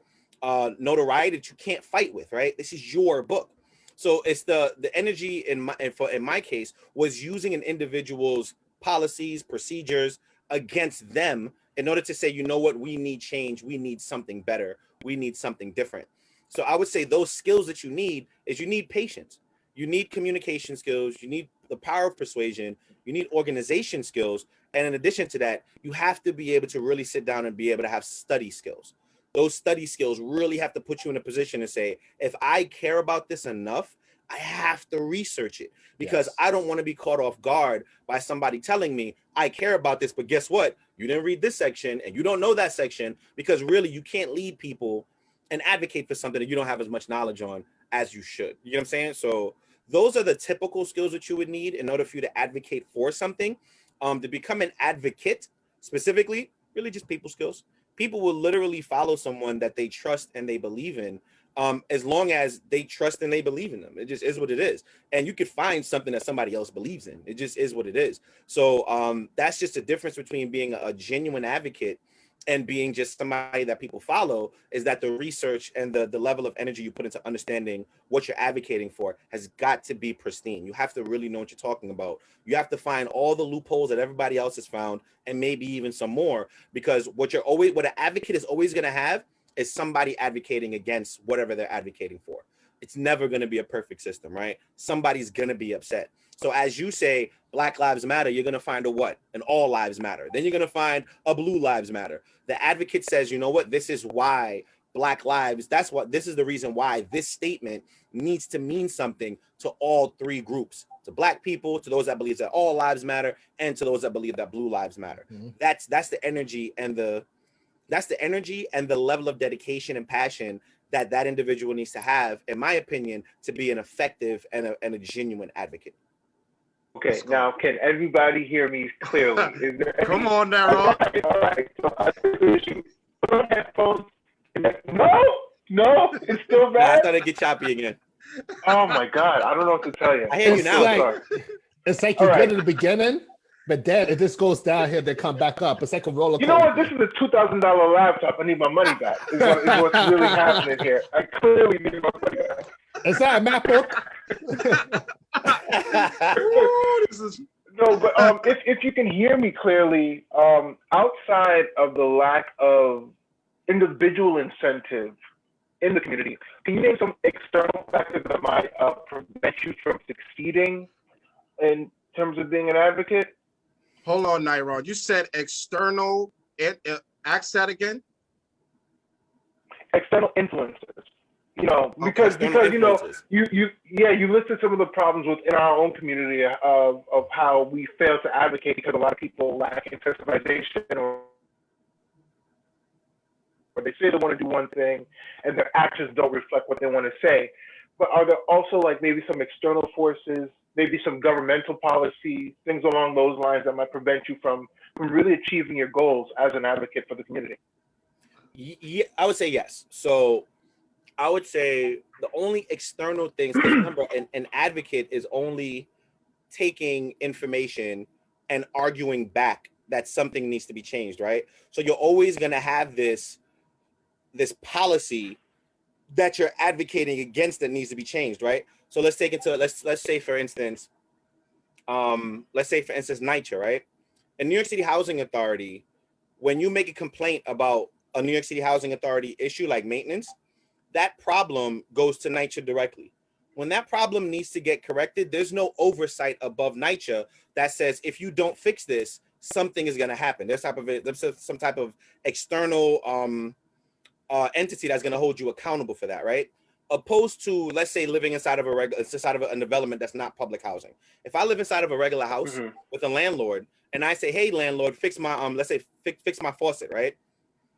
S4: notoriety that you can't fight with, right? This is your book. So it's the energy in my case was using an individual's policies, procedures against them in order to say, you know what, we need change, we need something better, we need something different. So I would say those skills that you need is you need patience, you need communication skills, you need the power of persuasion, you need organization skills. And in addition to that, you have to be able to really sit down and be able to have study skills. Those study skills really have to put you in a position to say, if I care about this enough, I have to research it because I don't want to be caught off guard by somebody telling me I care about this, but guess what? You didn't read this section and you don't know that section, because really you can't lead people and advocate for something that you don't have as much knowledge on as you should. You know what I'm saying? So those are the typical skills that you would need in order for you to advocate for something. To become an advocate specifically, really just people skills. People will literally follow someone that they trust and they believe in, as long as they trust and they believe in them. It just is what it is. And you could find something that somebody else believes in. It just is what it is. So that's just a difference between being a genuine advocate and being just somebody that people follow, is that the research and the level of energy you put into understanding what you're advocating for has got to be pristine. You have to really know what you're talking about. You have to find all the loopholes that everybody else has found, and maybe even some more, because what an advocate is always going to have is somebody advocating against whatever they're advocating for. it's never going to be a perfect system, right? Somebody's going to be upset. So as you say, Black Lives Matter, you're going to find a what? An All Lives Matter. Then you're going to find a Blue Lives Matter. The advocate says, you know what? This is why Black lives, this is the reason why this statement needs to mean something to all three groups, to Black people, to those that believe that all lives matter, and to those that believe that blue lives matter. That's the energy and the level of dedication and passion that individual needs to have, in my opinion, to be an effective and a genuine advocate.
S3: Okay, now can everybody hear me clearly? Is there
S1: Come on, Nero.
S3: All right. So I put on headphones. No, it's still
S4: Nah, I
S3: bad.
S4: thought I'd get choppy again.
S3: Oh my God, I don't know what to tell you.
S4: I hear you now.
S2: It's like you
S3: All right.
S2: good at the beginning, but then it just goes down here, they come back up. It's like a roller coaster.
S3: You know what? This is a $2,000 laptop. I need my money back. Is what's really happening here. I clearly need my money back.
S2: Is that a MacBook?
S1: Ooh, this is
S3: No, but if you can hear me clearly, outside of the lack of individual incentive in the community, can you name some external factors that might prevent you from succeeding in terms of being an advocate?
S1: Hold on, Nairon. You said external. Ask that again.
S3: External influences. You know,
S1: Okay.
S3: because you know,
S4: Influences.
S3: you listed some of the problems within our own community of how we fail to advocate because a lot of people lack incentivization, or they say they want to do one thing and their actions don't reflect what they want to say. But are there also like maybe some external forces, maybe some governmental policy, things along those lines that might prevent you from really achieving your goals as an advocate for the community?
S4: Yeah, I would say yes. So I would say the only external things, because remember, an advocate is only taking information and arguing back that something needs to be changed, right? So you're always going to have this policy that you're advocating against that needs to be changed, right? So let's say for instance NYCHA, right? In New York City Housing Authority, when you make a complaint about a New York City Housing Authority issue like maintenance, that problem goes to NYCHA directly. When that problem needs to get corrected, there's no oversight above NYCHA that says if you don't fix this, something is going to happen. There's some type of external entity that's going to hold you accountable for that, right? Opposed to, let's say, living inside of a development that's not public housing. If I live inside of a regular house with a landlord and I say, hey, landlord, fix my let's say fix my faucet, right?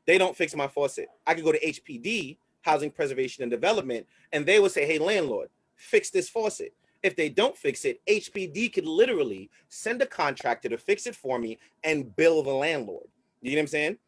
S4: They don't fix my faucet. I could go to HPD, Housing Preservation and Development, and they would say, hey, landlord, fix this faucet. If they don't fix it, HPD could literally send a contractor to fix it for me and bill the landlord. You know what I'm saying?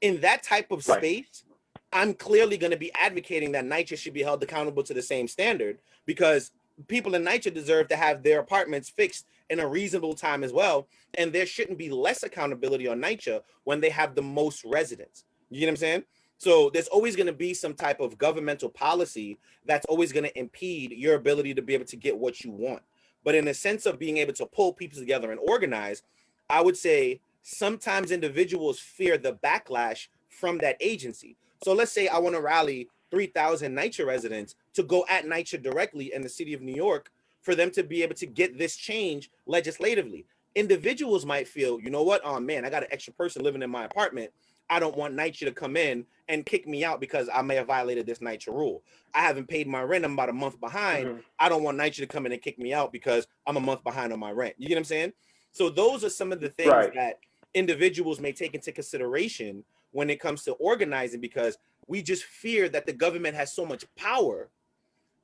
S4: In that type of space, I'm clearly going to be advocating that NYCHA should be held accountable to the same standard, because people in NYCHA deserve to have their apartments fixed in a reasonable time as well. And there shouldn't be less accountability on NYCHA when they have the most residents. You know what I'm saying? So there's always going to be some type of governmental policy that's always going to impede your ability to be able to get what you want. But in the sense of being able to pull people together and organize, I would say sometimes individuals fear the backlash from that agency. So let's say I want to rally 3,000 NYCHA residents to go at NYCHA directly in the city of New York for them to be able to get this change legislatively. Individuals might feel, you know what? Oh man, I got an extra person living in my apartment. I don't want NYCHA to come in and kick me out because I may have violated this NYCHA rule. I haven't paid my rent. I'm about a month behind. I don't want NYCHA to come in and kick me out because I'm a month behind on my rent. You get what I'm saying? So those are some of the things that individuals may take into consideration when it comes to organizing, because we just fear that the government has so much power,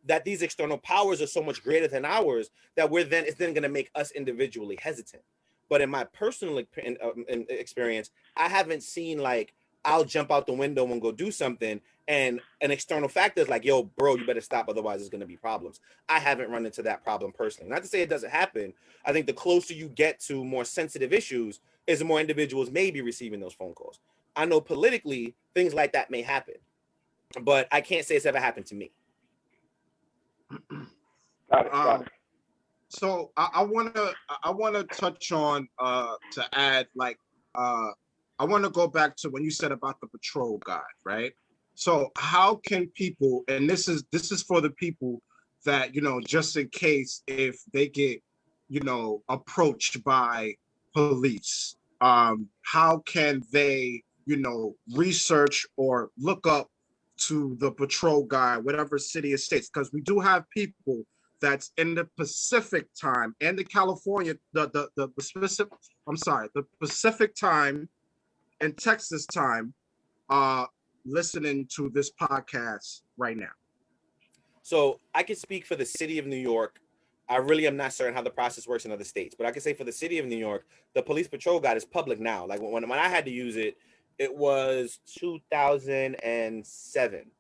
S4: that these external powers are so much greater than ours, that it's then going to make us individually hesitant. But in my personal experience, I haven't seen like I'll jump out the window and go do something, and an external factor is like, yo, bro, you better stop, otherwise there's going to be problems. I haven't run into that problem personally. Not to say it doesn't happen. I think the closer you get to more sensitive issues is the more individuals may be receiving those phone calls. I know politically things like that may happen, but I can't say it's ever happened to me.
S3: Got it.
S1: So I wanna touch on to add, like I want to go back to when you said about the patrol guide, right? So how can people, and this is for the people that, just in case if they get, approached by police, how can they, research or look up to the patrol guy, whatever city or states? Because we do have people that's in the Pacific time and the California, the specific, I'm sorry, the Pacific time and Texas time, listening to this podcast right now.
S4: So I can speak for the city of New York. I really am not certain how the process works in other states, but I can say for the city of New York, the police patrol guide is public now. Like when I had to use it, it was 2007,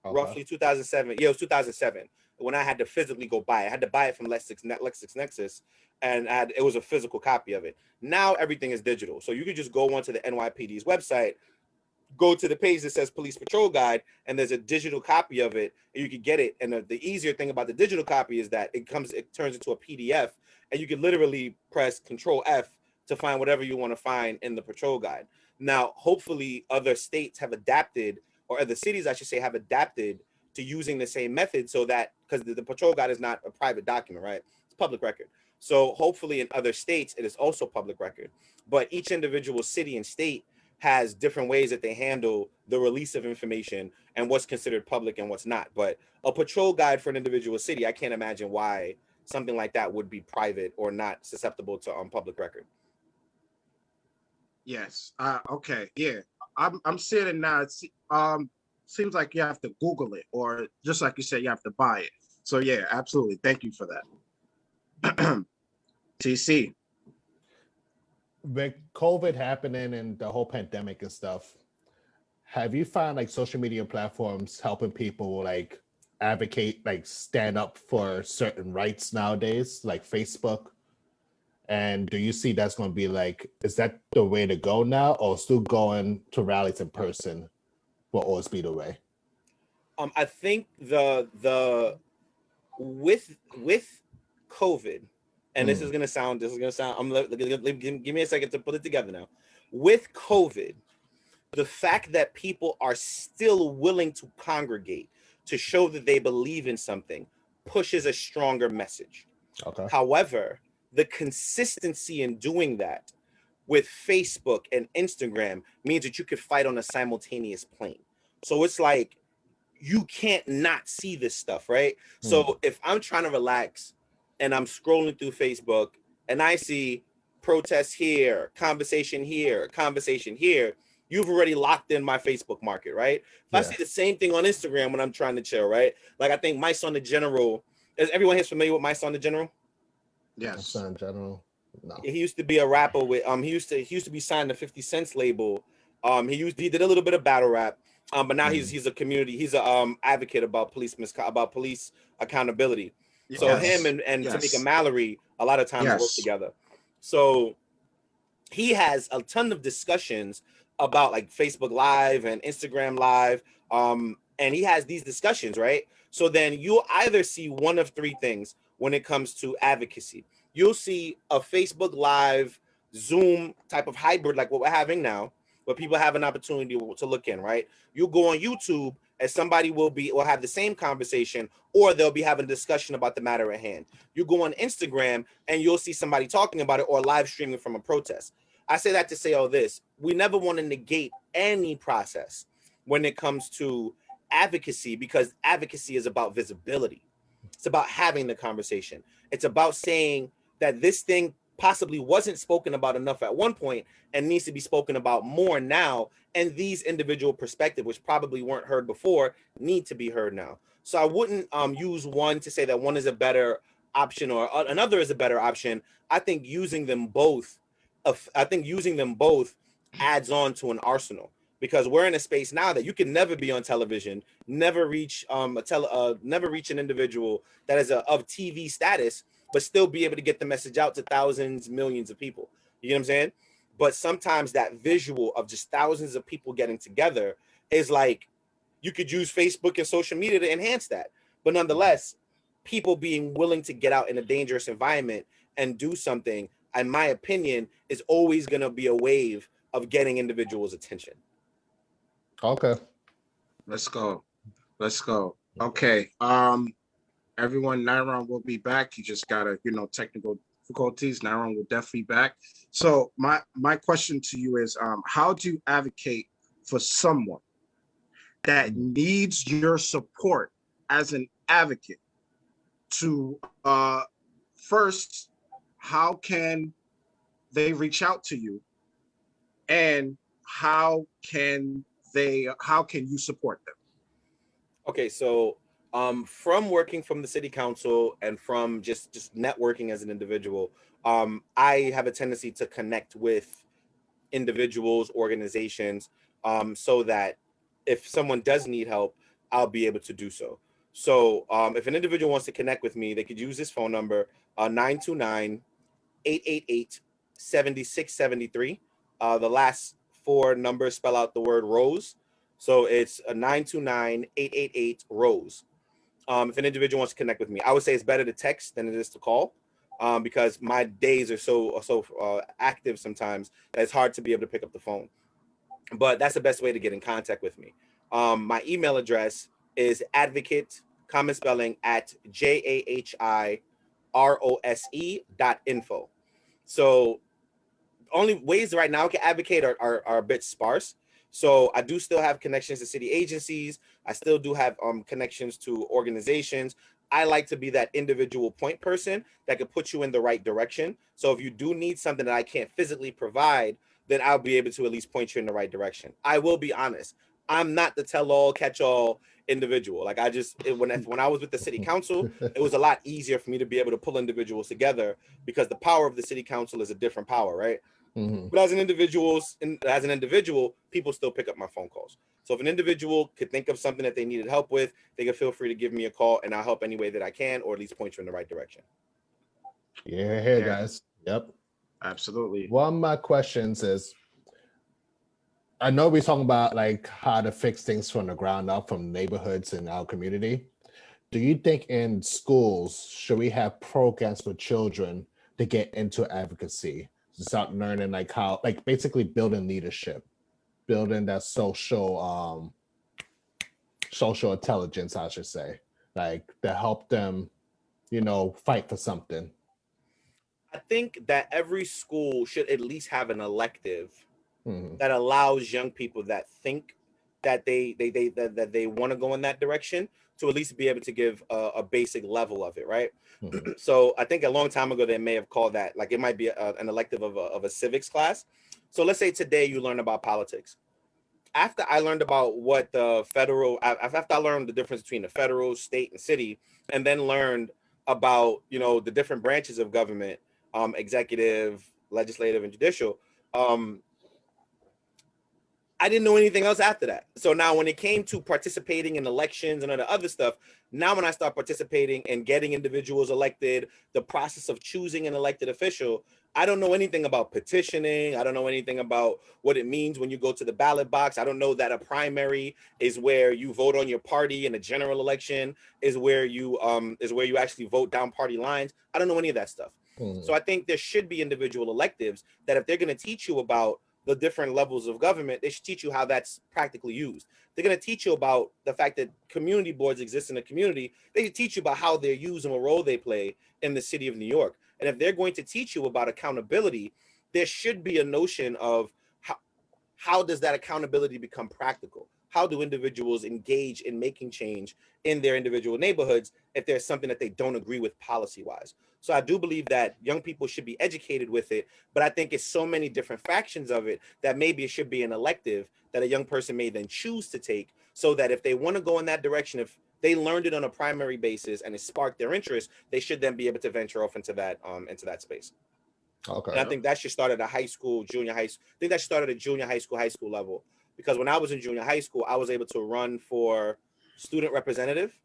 S4: roughly 2007. Yeah, it was 2007 when I had to physically go buy it. I had to buy it from LexisNexis, and it was a physical copy of it. Now everything is digital, so you could just go onto the NYPD's website, go to the page that says police patrol guide, and there's a digital copy of it, and you can get it. And the easier thing about the digital copy is that it turns into a PDF, and you can literally press Control F to find whatever you want to find in the patrol guide. Now, hopefully other states have adapted, or other cities, I should say, have adapted to using the same method, so that, because the patrol guide is not a private document, right? It's public record. So hopefully in other states, it is also public record. But each individual city and state has different ways that they handle the release of information and what's considered public and what's not. But a patrol guide for an individual city, I can't imagine why something like that would be private or not susceptible to public record.
S1: Yes. Okay. Yeah. I'm seeing it now. Seems like you have to Google it, or just like you said, you have to buy it. So yeah, absolutely. Thank you for that. TC.
S2: With COVID happening and the whole pandemic and stuff, have you found like social media platforms helping people like advocate, like stand up for certain rights nowadays, like Facebook? And do you see that's going to be like, is that the way to go now, or still going to rallies in person will always be the way?
S4: I think with COVID, and this is gonna sound. Give me a second to put it together now. With COVID, the fact that people are still willing to congregate to show that they believe in something pushes a stronger message.
S2: Okay.
S4: However, the consistency in doing that with Facebook and Instagram means that you could fight on a simultaneous plane. So it's like you can't not see this stuff, right? So if I'm trying to relax and I'm scrolling through Facebook and I see protests here, conversation here, you've already locked in my Facebook market, right? If I see the same thing on Instagram when I'm trying to chill, right? Like I think My Son the General, is everyone here familiar with My Son the General?
S1: Yes.
S2: Son in general. No.
S4: He used to be a rapper with he used to be signed to 50 Cent's label. He did a little bit of battle rap. But now he's a advocate about police accountability.
S1: Yes.
S4: So him and Tamika Mallory a lot of times work together. So he has a ton of discussions about like Facebook Live and Instagram Live. And he has these discussions, right? So then you'll either see one of three things when it comes to advocacy. You'll see a Facebook Live, Zoom type of hybrid like what we're having now, where people have an opportunity to look in, right? You'll go on YouTube and somebody will have the same conversation, or they'll be having a discussion about the matter at hand. You go on Instagram and you'll see somebody talking about it or live streaming from a protest. I say that to say all this. We never want to negate any process when it comes to advocacy, because advocacy is about visibility. It's about having the conversation. It's about saying that this thing possibly wasn't spoken about enough at one point and needs to be spoken about more now. And these individual perspectives, which probably weren't heard before, need to be heard now. So I wouldn't use one to say that one is a better option or another is a better option. I think using them both adds on to an arsenal, because we're in a space now that you can never be on television, never reach an individual that is of TV status, but still be able to get the message out to thousands, millions of people. You know what I'm saying? But sometimes that visual of just thousands of people getting together is like, you could use Facebook and social media to enhance that. But nonetheless, people being willing to get out in a dangerous environment and do something, in my opinion, is always going to be a wave of getting individuals' attention.
S2: Okay.
S1: Let's go. Let's go. Okay. Everyone, Nairon will be back. He just got technical difficulties. Nairon will definitely be back. So my question to you is, how do you advocate for someone that needs your support as an advocate to first, how can they reach out to you, and how can you support them?
S4: Okay, so from working from the city council and from just networking as an individual, I have a tendency to connect with individuals, organizations, so that if someone does need help, I'll be able to do so. So if an individual wants to connect with me, they could use this phone number, 929-888-7673. The last four numbers spell out the word Rose. So it's a 929-888-ROSE. If an individual wants to connect with me, I would say it's better to text than it is to call, because my days are so active sometimes that it's hard to be able to pick up the phone. But that's the best way to get in contact with me. My email address is advocate, common spelling, at JAHIROSE.info. So only ways right now I can advocate are a bit sparse. So I do still have connections to city agencies. I still do have connections to organizations. I like to be that individual point person that could put you in the right direction. So if you do need something that I can't physically provide, then I'll be able to at least point you in the right direction. I will be honest. I'm not the tell-all, catch-all individual. Like when I was with the city council, it was a lot easier for me to be able to pull individuals together because the power of the city council is a different power, right?
S2: Mm-hmm.
S4: But as an individual, people still pick up my phone calls. So if an individual could think of something that they needed help with, they can feel free to give me a call, and I'll help any way that I can, or at least point you in the right direction.
S2: Yeah, guys. Yep.
S1: Absolutely.
S2: One of my questions is, I know we're talking about like how to fix things from the ground up from neighborhoods in our community. Do you think in schools, should we have programs for children to get into advocacy, to start learning like how, like basically building leadership, building that social intelligence, I should say, like to help them, fight for something?
S4: I think that every school should at least have an elective
S2: Mm-hmm.
S4: that allows young people that think that they want to go in that direction to at least be able to give a basic level of it, right?
S2: Mm-hmm.
S4: So I think a long time ago they may have called that, like it might be an elective of a civics class. So let's say today you learn about politics. After I learned about what after I learned the difference between the federal, state, and city, and then learned about the different branches of government, executive, legislative, and judicial. I didn't know anything else after that. So now when it came to participating in elections and other stuff, now when I start participating and getting individuals elected, the process of choosing an elected official, I don't know anything about petitioning. I don't know anything about what it means when you go to the ballot box. I don't know that a primary is where you vote on your party, and a general election is where you actually vote down party lines. I don't know any of that stuff.
S2: Mm-hmm.
S4: So I think there should be individual electives that if they're going to teach you about the different levels of government, they should teach you how that's practically used. They're going to teach you about the fact that community boards exist in a community. They should teach you about how they're used and what role they play in the city of New York. And if they're going to teach you about accountability, there should be a notion of how does that accountability become practical? How do individuals engage in making change in their individual neighborhoods if there's something that they don't agree with policy-wise? So I do believe that young people should be educated with it, but I think it's so many different factions of it that maybe it should be an elective that a young person may then choose to take, so that if they want to go in that direction, if they learned it on a primary basis and it sparked their interest, they should then be able to venture off into that space.
S2: Okay.
S4: And I think that should start at a high school, junior high school. I think that should start at a junior high school level. Because when I was in junior high school, I was able to run for student representative.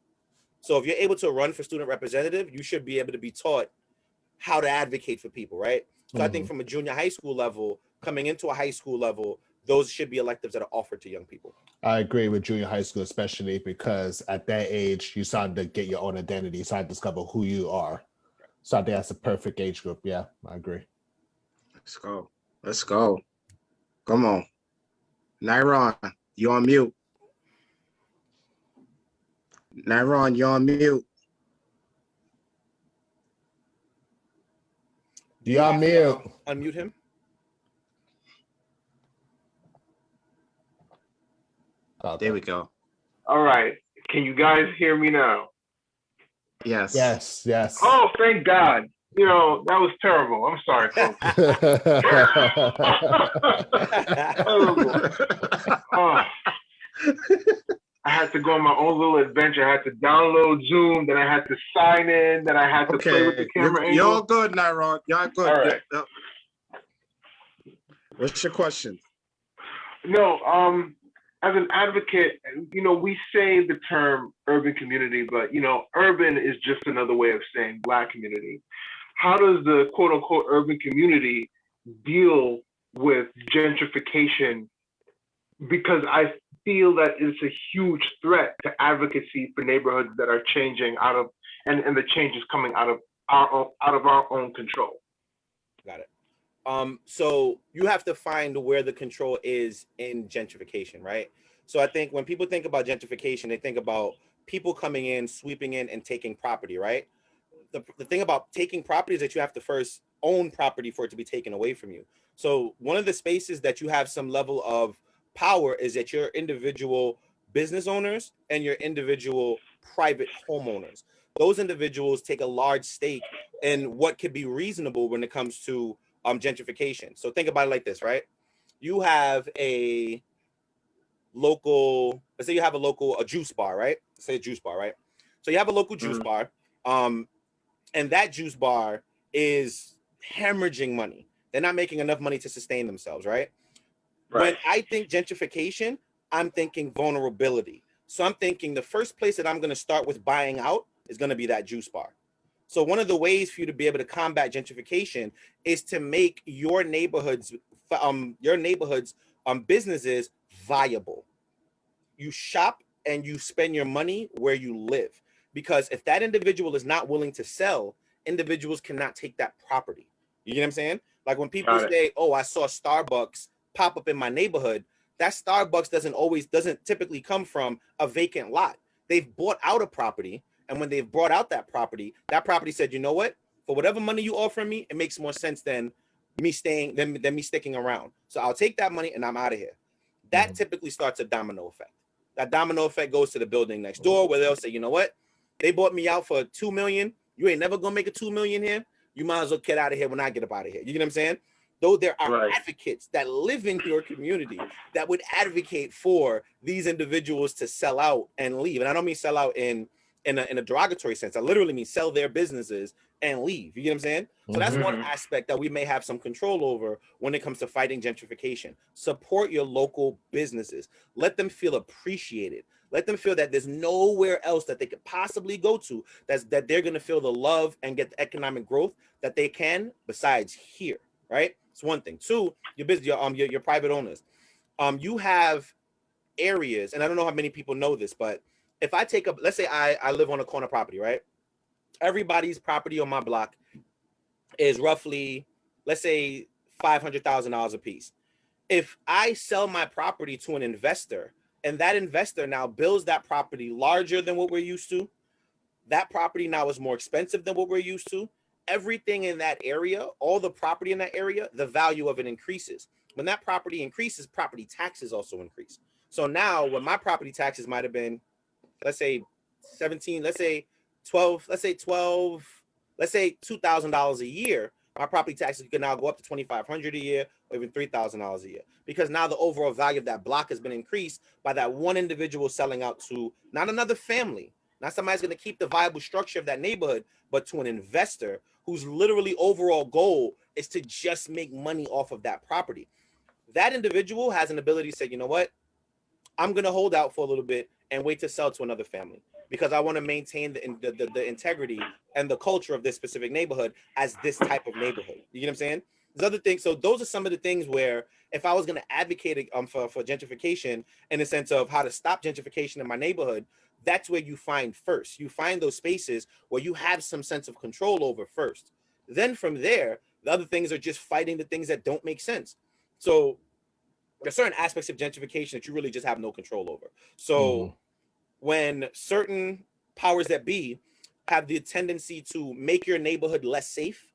S4: So if you're able to run for student representative, you should be able to be taught how to advocate for people, right? So I think from a junior high school level, coming into a high school level, those should be electives that are offered to young people.
S2: I agree with junior high school, especially because at that age, you start to get your own identity, you start to discover who you are. So I think that's a perfect age group. Yeah, I agree.
S1: Let's go. Let's go. Come on. Nairon, you on mute. Naron, you're on mute.
S2: You on mute.
S4: Unmute him.
S2: Okay.
S1: There we go.
S3: All right. Can you guys hear me now?
S1: Yes.
S2: Yes.
S3: Oh, thank God. You know, that was terrible. I'm sorry, folks. Terrible. Oh. I had to go on my own little adventure. I had to download Zoom, then I had to sign in, then I had to play with the camera
S1: You're all
S3: angle.
S1: good, Naron. You're good.
S3: All right.
S1: What's your question?
S3: No, as an advocate, you know, we say the term urban community, but, you know, urban is just another way of saying Black community. How does the quote unquote urban community deal with gentrification? Because I feel that it's a huge threat to advocacy for neighborhoods that are changing and the change is coming out of our own control.
S4: Got it. So you have to find where the control is in gentrification, right? So I think when people think about gentrification, they think about people coming in, sweeping in, and taking property, right? The thing about taking property is that you have to first own property for it to be taken away from you. So one of the spaces that you have some level of power is that your individual business owners and your individual private homeowners. Those individuals take a large stake in what could be reasonable when it comes to gentrification. So think about it like this, right? You have a local, let's say you have a juice bar, right? Let's say a juice bar, right? So you have a local juice bar, and that juice bar is hemorrhaging money. They're not making enough money to sustain themselves, right? When I think gentrification, I'm thinking vulnerability. So I'm thinking the first place that I'm going to start with buying out is going to be that juice bar. So one of the ways for you to be able to combat gentrification is to make your neighborhoods businesses viable. You shop and you spend your money where you live, because if that individual is not willing to sell, individuals cannot take that property. You get what I'm saying? Like when people say, "Oh, I saw Starbucks pop up in my neighborhood," that Starbucks doesn't typically come from a vacant lot. They've bought out a property, and when they've brought out that property said, "You know what? For whatever money you offer me, it makes more sense than me sticking around. So I'll take that money and I'm out of here." That typically starts a domino effect. That domino effect goes to the building next door, where they'll say, "You know what? They bought me out for $2 million. You ain't never gonna make a $2 million here. You might as well get out of here when I get up out of here." You get what I'm saying? Though there are advocates that live in your community that would advocate for these individuals to sell out and leave. And I don't mean sell out in a derogatory sense. I literally mean sell their businesses and leave. You get what I'm saying? So that's one aspect that we may have some control over when it comes to fighting gentrification. Support your local businesses. Let them feel appreciated. Let them feel that there's nowhere else that they could possibly go to that they're going to feel the love and get the economic growth that they can besides here, right? It's one thing. Two, your business, your private owners. You have areas, and I don't know how many people know this, but if I take up, let's say I live on a corner property, right? Everybody's property on my block is roughly, let's say, $500,000 a piece. If I sell my property to an investor, and that investor now builds that property larger than what we're used to, that property now is more expensive than what we're used to. Everything in that area, all the property in that area, the value of it increases. When that property increases, property taxes also increase. So now when my property taxes might have been, let's say 17, let's say 12, let's say $2,000 a year, my property taxes can now go up to $2,500 a year or even $3,000 a year, because now the overall value of that block has been increased by that one individual selling out to not another family, not somebody's going to keep the viable structure of that neighborhood, but to an investor whose literally overall goal is to just make money off of that property. That individual has an ability to say, "You know what? I'm going to hold out for a little bit and wait to sell to another family, because I want to maintain the integrity and the culture of this specific neighborhood as this type of neighborhood." You get what I'm saying? There's other things. So those are some of the things where if I was going to advocate for gentrification in the sense of how to stop gentrification in my neighborhood, that's where you find first. You find those spaces where you have some sense of control over first. Then from there, the other things are just fighting the things that don't make sense. So there's certain aspects of gentrification that you really just have no control over. So when certain powers that be have the tendency to make your neighborhood less safe,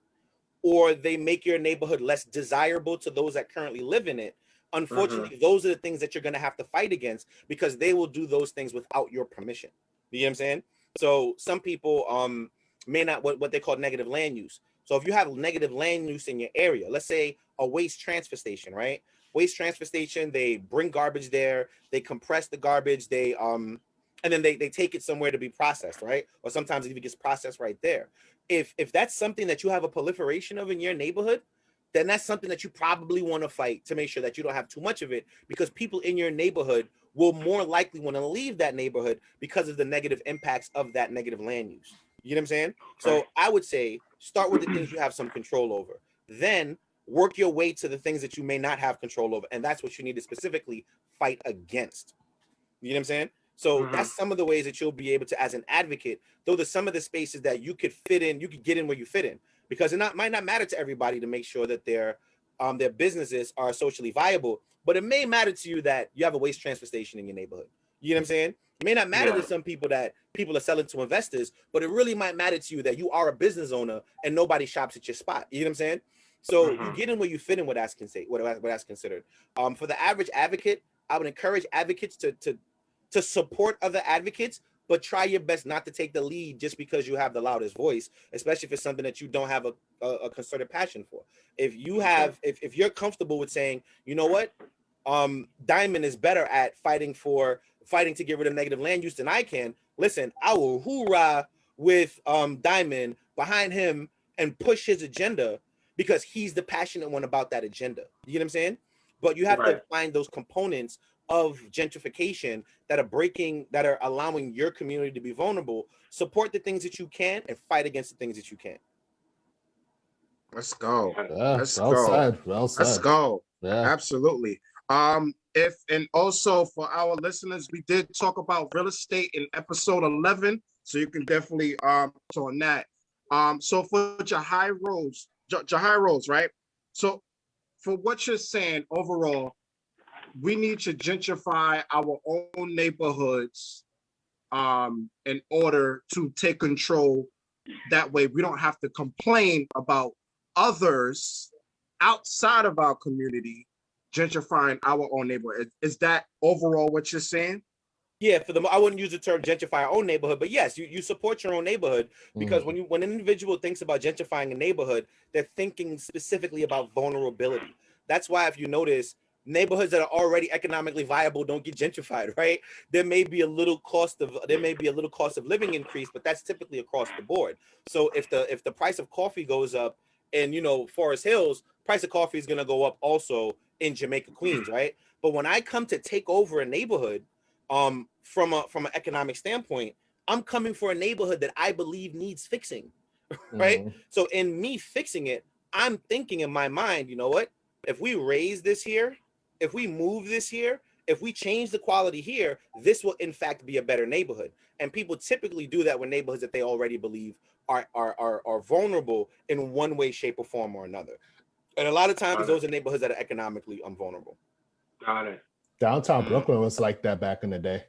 S4: or they make your neighborhood less desirable to those that currently live in it. Unfortunately, those are the things that you're going to have to fight against, because they will do those things without your permission. You know what I'm saying? So some people may not, what they call negative land use. So if you have negative land use in your area, let's say a waste transfer station, right? Waste transfer station, they bring garbage there, they compress the garbage, they and then they take it somewhere to be processed, right? Or sometimes it even gets processed right there. If that's something that you have a proliferation of in your neighborhood, then that's something that you probably want to fight to make sure that you don't have too much of it, because people in your neighborhood will more likely want to leave that neighborhood because of the negative impacts of that negative land use. You know what I'm saying? So I would say start with the things you have some control over, then work your way to the things that you may not have control over, and that's what you need to specifically fight against. You know what I'm saying? So that's some of the ways that you'll be able to, as an advocate, those are some of the spaces that you could fit in, you could get in where you fit in, because it might not matter to everybody to make sure that their businesses are socially viable, but it may matter to you that you have a waste transfer station in your neighborhood. You know what I'm saying? It may not matter to some people that people are selling to investors, but it really might matter to you that you are a business owner and nobody shops at your spot. You know what I'm saying? So you get in where you fit in, what that's considered. For the average advocate, I would encourage advocates to support other advocates, but try your best not to take the lead just because you have the loudest voice, especially if it's something that you don't have a concerted passion for. If you have, if you're comfortable with saying, you know what, Diamond is better at fighting to get rid of negative land use than I can. Listen, I will hoorah with Diamond behind him and push his agenda, because he's the passionate one about that agenda. You know what I'm saying? But you have to find those components of gentrification that are allowing your community to be vulnerable. Support the things that you can and fight against the things that you can't.
S1: Let's go.
S2: Yeah,
S1: Let's
S2: well
S1: go.
S2: said. Well said.
S1: Let's go.
S2: Yeah.
S1: Absolutely. And also for our listeners, we did talk about real estate in episode 11, so you can definitely on that. So for Jahi Rose, right? So for what you're saying overall, we need to gentrify our own neighborhoods in order to take control. That way we don't have to complain about others outside of our community gentrifying our own neighborhood. Is that overall what you're saying?
S4: Yeah, I wouldn't use the term gentrify our own neighborhood, but yes, you support your own neighborhood, because when an individual thinks about gentrifying a neighborhood, they're thinking specifically about vulnerability. That's why, if you notice, neighborhoods that are already economically viable don't get gentrified, right? There may be a little cost of living increase, but that's typically across the board. So if the price of coffee goes up in Forest Hills, price of coffee is going to go up also in Jamaica, Queens, right? But when I come to take over a neighborhood, from an economic standpoint, I'm coming for a neighborhood that I believe needs fixing, right? So in me fixing it, I'm thinking in my mind, you know what? If we raise this here, if we move this here, if we change the quality here, this will in fact be a better neighborhood. And people typically do that with neighborhoods that they already believe are vulnerable in one way, shape, or form or another. And a lot of times those are neighborhoods that are economically vulnerable.
S3: Got it.
S2: Downtown Brooklyn was like that back in the day.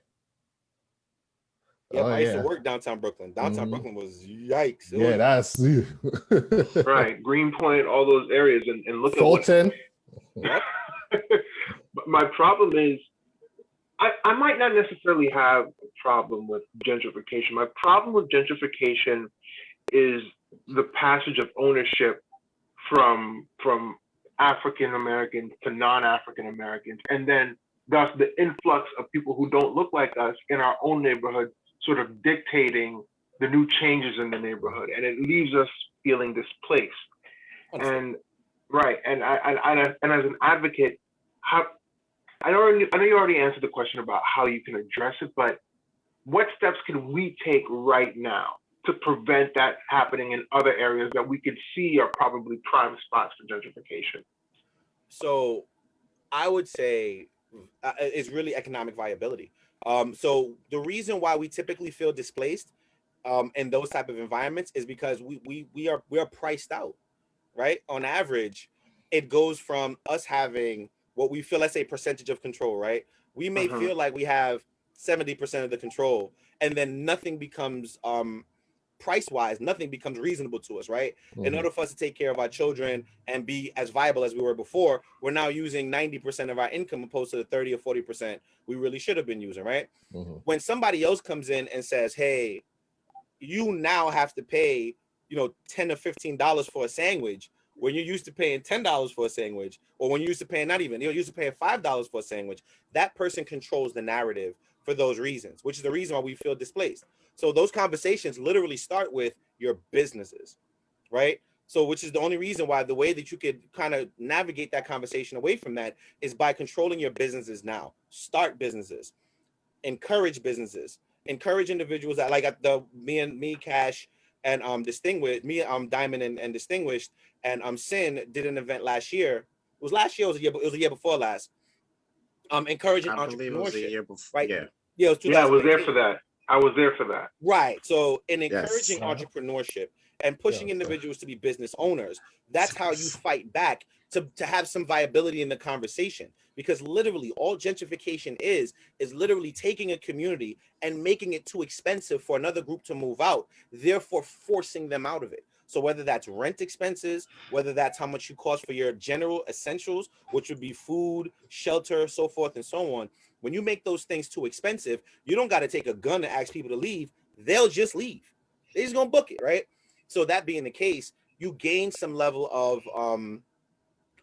S4: Yeah, I used to work downtown Brooklyn. Downtown Brooklyn was yikes.
S2: That's
S3: right. Greenpoint, all those areas, and look
S2: Fulton.
S3: But my problem is, I might not necessarily have a problem with gentrification. My problem with gentrification is the passage of ownership from African Americans to non-African Americans, and then thus the influx of people who don't look like us in our own neighborhood, sort of dictating the new changes in the neighborhood, and it leaves us feeling displaced. And as an advocate, I know you already answered the question about how you can address it, but what steps can we take right now to prevent that happening in other areas that we could see are probably prime spots for gentrification?
S4: So I would say it's really economic viability. So the reason why we typically feel displaced in those type of environments is because we are priced out, right? On average, it goes from us having what we feel, let's say, percentage of control, right? We may feel like we have 70% of the control, and then nothing becomes price-wise, nothing becomes reasonable to us, right? In order for us to take care of our children and be as viable as we were before, we're now using 90% of our income opposed to the 30 or 40% we really should have been using, right? When somebody else comes in and says, hey, you now have to pay, $10 or $15 for a sandwich, when you're used to paying $10 for a sandwich, or when you're used to paying you're used to paying $5 for a sandwich, that person controls the narrative for those reasons, which is the reason why we feel displaced. So those conversations literally start with your businesses, right? So which is the only reason why the way that you could kind of navigate that conversation away from that is by controlling your businesses now. Start businesses, encourage businesses, encourage individuals that like me, Cash, and Diamond and Distinguished, and Sin did an event last year. It was last year, it was a year before last. Encouraging
S1: I believe it was the
S4: entrepreneurship,
S1: year before.
S4: right?
S1: Yeah.
S4: Yeah, it was 2018.
S3: Yeah, I was there for that. I was there for that.
S4: Right. So in
S1: Yes.
S4: encouraging entrepreneurship and pushing individuals to be business owners, that's how you fight back to have some viability in the conversation. Because literally all gentrification is literally taking a community and making it too expensive for another group to move out, therefore forcing them out of it. So whether that's rent expenses, whether that's how much you cost for your general essentials, which would be food, shelter, so forth and so on. When you make those things too expensive, you don't got to take a gun to ask people to leave. They'll just leave. They're just gonna book it, right? So that being the case, you gain some level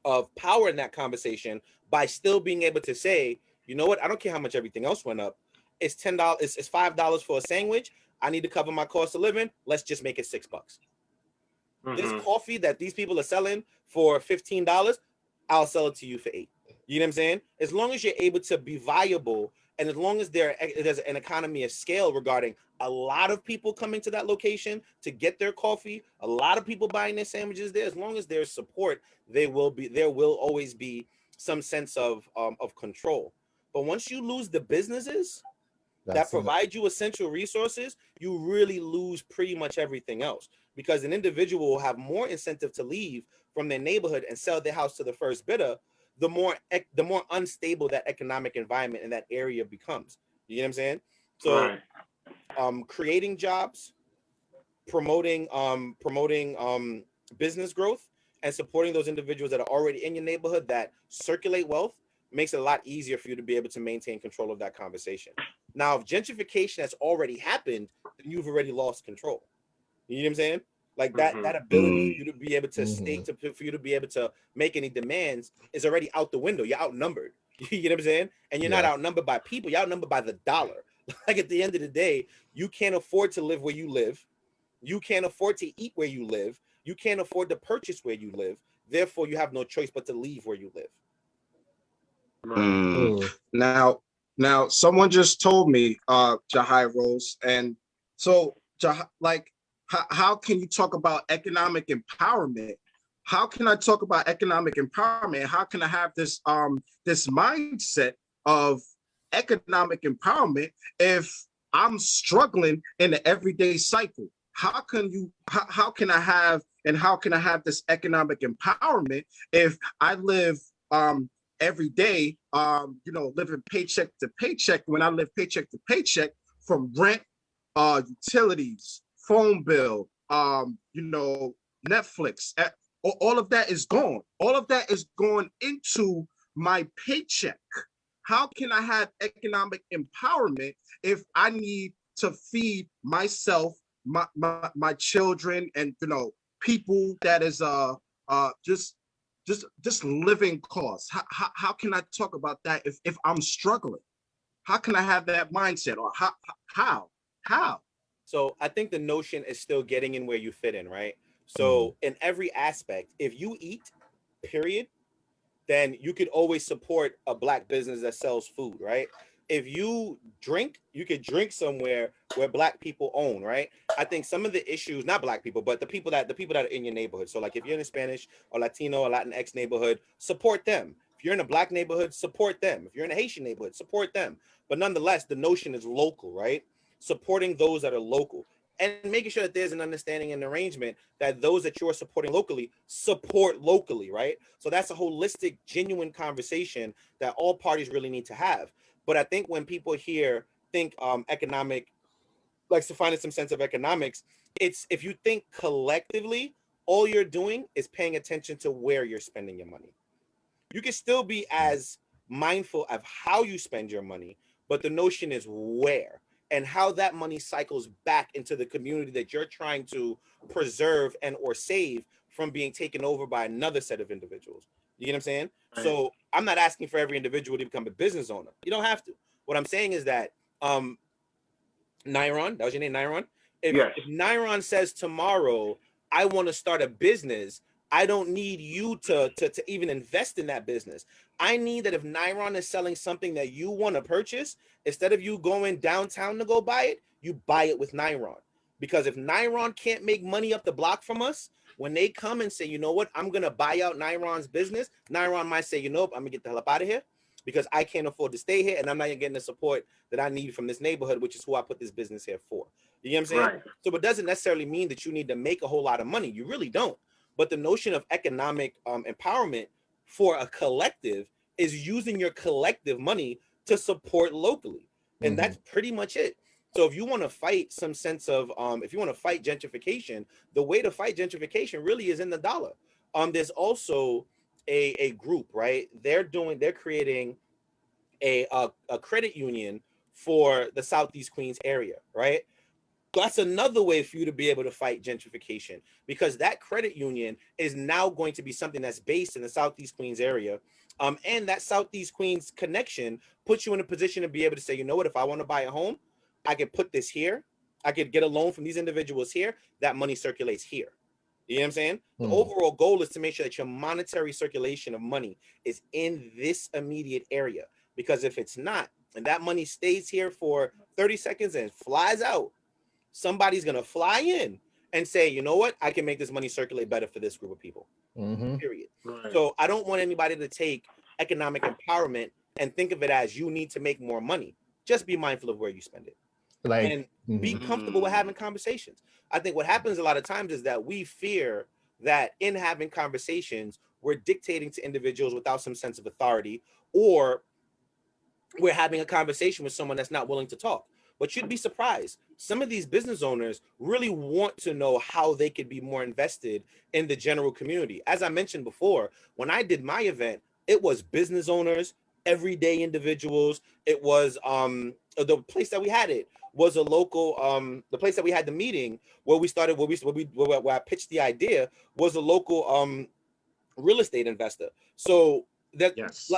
S4: of power in that conversation by still being able to say, you know what? I don't care how much everything else went up. It's $10. It's $5 for a sandwich. I need to cover my cost of living. Let's just make it $6. This coffee that these people are selling for $15, I'll sell it to you for $8. You know what I'm saying? As long as you're able to be viable, and as long as there's an economy of scale regarding a lot of people coming to that location to get their coffee, a lot of people buying their sandwiches there, as long as there's support, there will always be some sense of control. But once you lose the businesses that provide you essential resources, you really lose pretty much everything else, because an individual will have more incentive to leave from their neighborhood and sell their house to the first bidder, the more unstable that economic environment in that area becomes. You know what I'm saying? So creating jobs, promoting business growth, and supporting those individuals that are already in your neighborhood that circulate wealth makes it a lot easier for you to be able to maintain control of that conversation. Now, if gentrification has already happened, then you've already lost control. You know what I'm saying? Like that ability for you to be able to for you to be able to make any demands is already out the window. You're outnumbered. You know what I'm saying? And you're not outnumbered by people. You're outnumbered by the dollar. Like at the end of the day, you can't afford to live where you live. You can't afford to eat where you live. You can't afford to purchase where you live. Therefore, you have no choice but to leave where you live.
S1: Now, someone just told me, Jahi Rose, and so how can you talk about economic empowerment? How can I talk about economic empowerment? How can I have this mindset of economic empowerment if I'm struggling in the everyday cycle? How can I have this economic empowerment if I live every day, living paycheck to paycheck, when I live paycheck to paycheck from rent, utilities, phone bill, Netflix, all of that is gone. All of that is going into my paycheck. How can I have economic empowerment if I need to feed myself, my children, and people that is just living costs? How can I talk about that if I'm struggling? How can I have that mindset? Or how?
S4: So I think the notion is still getting in where you fit in, right? So in every aspect, if you eat, period, then you could always support a Black business that sells food, right? If you drink, you could drink somewhere where Black people own, right? I think some of the issues, not Black people, but the people that are in your neighborhood. So like if you're in a Spanish or Latino or Latinx neighborhood, support them. If you're in a Black neighborhood, support them. If you're in a Haitian neighborhood, support them. But nonetheless, the notion is local, right? Supporting those that are local and making sure that there's an understanding and arrangement that those that you're supporting locally support locally, right? So that's a holistic, genuine conversation that all parties really need to have. But I think when people hear think economic, likes to find in some sense of economics, it's if you think collectively, all you're doing is paying attention to where you're spending your money. You can still be as mindful of how you spend your money, but the notion is where and how that money cycles back into the community that you're trying to preserve and or save from being taken over by another set of individuals. You get what I'm saying?
S3: Right.
S4: So I'm not asking for every individual to become a business owner. You don't have to. What I'm saying is that Nyron, that was your name, Nyron?
S3: Yes.
S4: If Nyron says tomorrow, I want to start a business, I don't need you to even invest in that business. I need that if Nyron is selling something that you want to purchase, instead of you going downtown to go buy it, you buy it with Nyron. Because if Nyron can't make money up the block from us, when they come and say, you know what, I'm going to buy out Nyron's business, Nyron might say, you know, I'm going to get the hell up out of here because I can't afford to stay here and I'm not getting the support that I need from this neighborhood, which is who I put this business here for. You know what I'm saying?
S3: Right.
S4: So it doesn't necessarily mean that you need to make a whole lot of money. You really don't. But the notion of economic empowerment for a collective is using your collective money to support locally. And that's pretty much it. So if you want to fight some sense of, if you want to fight gentrification, the way to fight gentrification really is in the dollar. There's also a group, right? They're creating a credit union for the Southeast Queens area, right? That's another way for you to be able to fight gentrification, because that credit union is now going to be something that's based in the Southeast Queens area. And that Southeast Queens connection puts you in a position to be able to say, you know what, if I want to buy a home, I could put this here. I could get a loan from these individuals here. That money circulates here. You know what I'm saying? The overall goal is to make sure that your monetary circulation of money is in this immediate area. Because if it's not, and that money stays here for 30 seconds and flies out, somebody's going to fly in and say, you know what, I can make this money circulate better for this group of people, period.
S3: Right.
S4: So I don't want anybody to take economic empowerment and think of it as you need to make more money. Just be mindful of where you spend it.
S2: Like,
S4: And be comfortable with having conversations. I think what happens a lot of times is that we fear that in having conversations, we're dictating to individuals without some sense of authority, or we're having a conversation with someone that's not willing to talk. But you'd be surprised. Some of these business owners really want to know how they could be more invested in the general community. As I mentioned before, when I did my event, it was business owners, everyday individuals. It was the place that we had it was a local the place that we had the meeting where we started where I pitched the idea was a local real estate investor. So that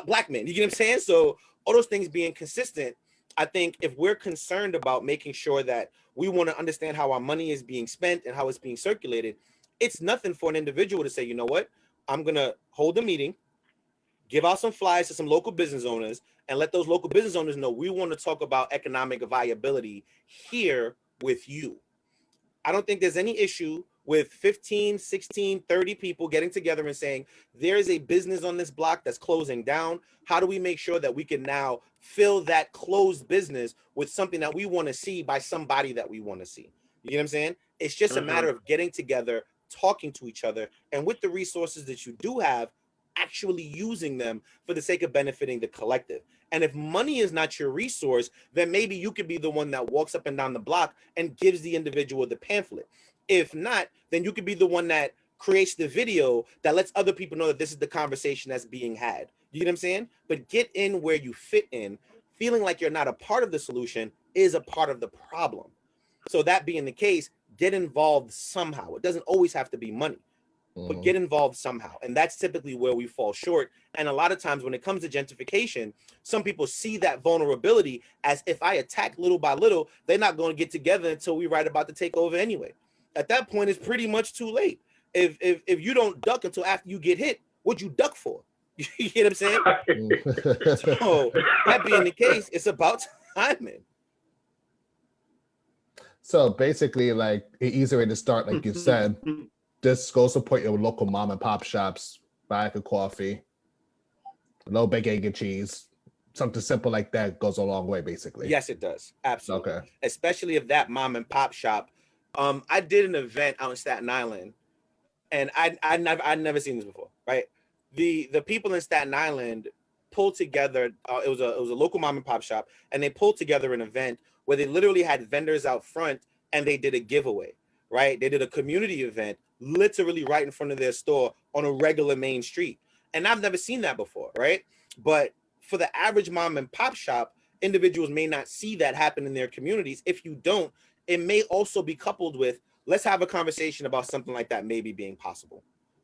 S4: black men, you get what I'm saying? So all those things being consistent, I think if we're concerned about making sure that we want to understand how our money is being spent and how it's being circulated, it's nothing for an individual to say, you know what, I'm going to hold a meeting, give out some flyers to some local business owners, and let those local business owners know we want to talk about economic viability here with you. I don't think there's any issue with 15, 16, 30 people getting together and saying, there's a business on this block that's closing down. How do we make sure that we can now fill that closed business with something that we want to see by somebody that we want to see? You know what I'm saying? It's just a matter of getting together, talking to each other, and with the resources that you do have, actually using them for the sake of benefiting the collective. And if money is not your resource, then maybe you could be the one that walks up and down the block and gives the individual the pamphlet. If not, then you could be the one that creates the video that lets other people know that this is the conversation that's being had. You get what I'm saying? But get in where you fit in. Feeling like you're not a part of the solution is a part of the problem. So that being the case, get involved somehow. It doesn't always have to be money, but get involved somehow. And that's typically where we fall short. And a lot of times when it comes to gentrification, some people see that vulnerability as if I attack little by little, they're not going to get together until we write about the takeover anyway. At that point, it's pretty much too late. If you don't duck until after you get hit, what'd you duck for? You get what I'm saying? So that being the case, it's about timing.
S2: So basically, like an easy way to start, like you said, just go support your local mom and pop shops, buy a coffee, a little bacon, egg, and cheese. Something simple like that goes a long way, basically.
S4: Yes, it does. Absolutely.
S2: Okay.
S4: Especially if that mom and pop shop. I did an event out in Staten Island, and I'd never seen this before, right? The people in Staten Island pulled together. It was a local mom and pop shop, and they pulled together an event where they literally had vendors out front and they did a giveaway. Right? They did a community event literally right in front of their store on a regular main street, and I've never seen that before. Right? But for the average mom and pop shop, individuals may not see that happen in their communities. If you don't, it may also be coupled with, let's have a conversation about something like that maybe being possible.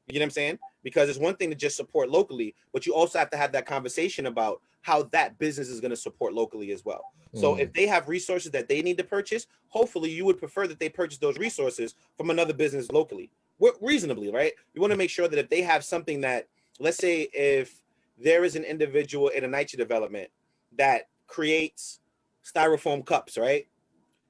S4: You know what I'm saying? Because it's one thing to just support locally, but you also have to have that conversation about how that business is going to support locally as well. So if they have resources that they need to purchase, hopefully you would prefer that they purchase those resources from another business locally. Reasonably, right? You want to make sure that if they have something that, let's say if there is an individual in a NYCHA development that creates styrofoam cups, right?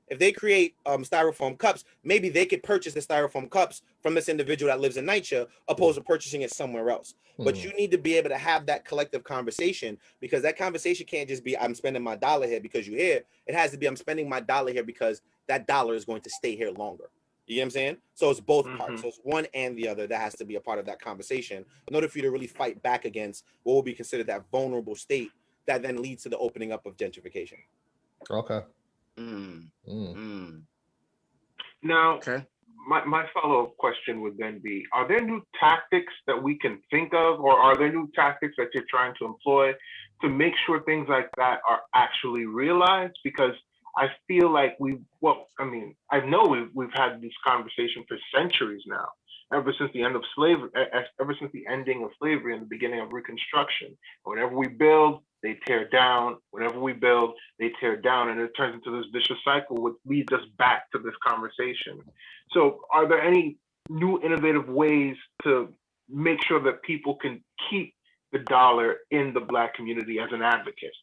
S4: If they create styrofoam cups, maybe they could purchase the styrofoam cups from this individual that lives in NYCHA, opposed to purchasing it somewhere else. But you need to be able to have that collective conversation, because that conversation can't just be, I'm spending my dollar here because you're here. It has to be, I'm spending my dollar here because that dollar is going to stay here longer. You know what I'm saying? So it's both parts. So it's one and the other that has to be a part of that conversation in order for you to really fight back against what will be considered that vulnerable state that then leads to the opening up of gentrification.
S2: Okay.
S3: Now,
S1: Okay.
S3: my follow-up question would then be, are there new tactics that we can think of, or are there new tactics that you're trying to employ to make sure things like that are actually realized? Because I feel like I know we've had this conversation for centuries now, ever since the end of slavery, ever since the ending of slavery and the beginning of Reconstruction. Whenever we build, they tear down. Whenever we build, they tear down, and it turns into this vicious cycle, which leads us back to this conversation. So, are there any new innovative ways to make sure that people can keep the dollar in the Black community as an advocate?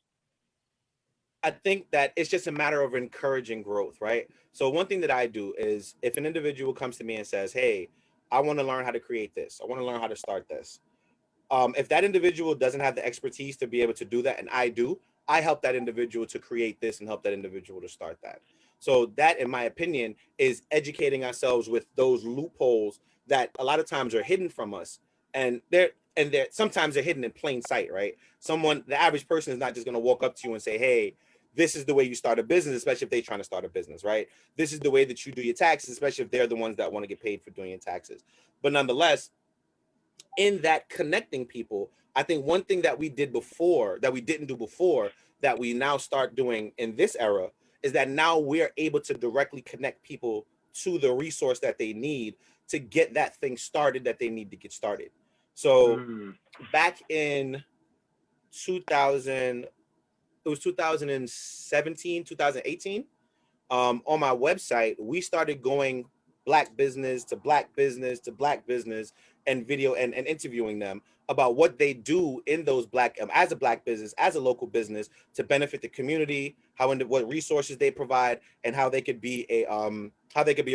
S4: I think that it's just a matter of encouraging growth, right? So one thing that I do is, if an individual comes to me and says, hey, I want to learn how to create this, I want to learn how to start this. If that individual doesn't have the expertise to be able to do that, and I do, I help that individual to create this and help that individual to start that. So that, in my opinion, is educating ourselves with those loopholes that a lot of times are hidden from us. And they're sometimes they're hidden in plain sight, right? The average person is not just going to walk up to you and say, hey, this is the way you start a business, especially if they're trying to start a business, right? This is the way that you do your taxes, especially if they're the ones that want to get paid for doing your taxes. But nonetheless, in that connecting people, I think one thing that we didn't do before, that we now start doing in this era, is that now we're able to directly connect people to the resource that they need to get that thing started that they need to get started. So back in 2017, 2018, on my website, we started going Black business to Black business to Black business, and video and interviewing them about what they do in those as a Black business, as a local business, to benefit the community, what resources they provide, and how they could be a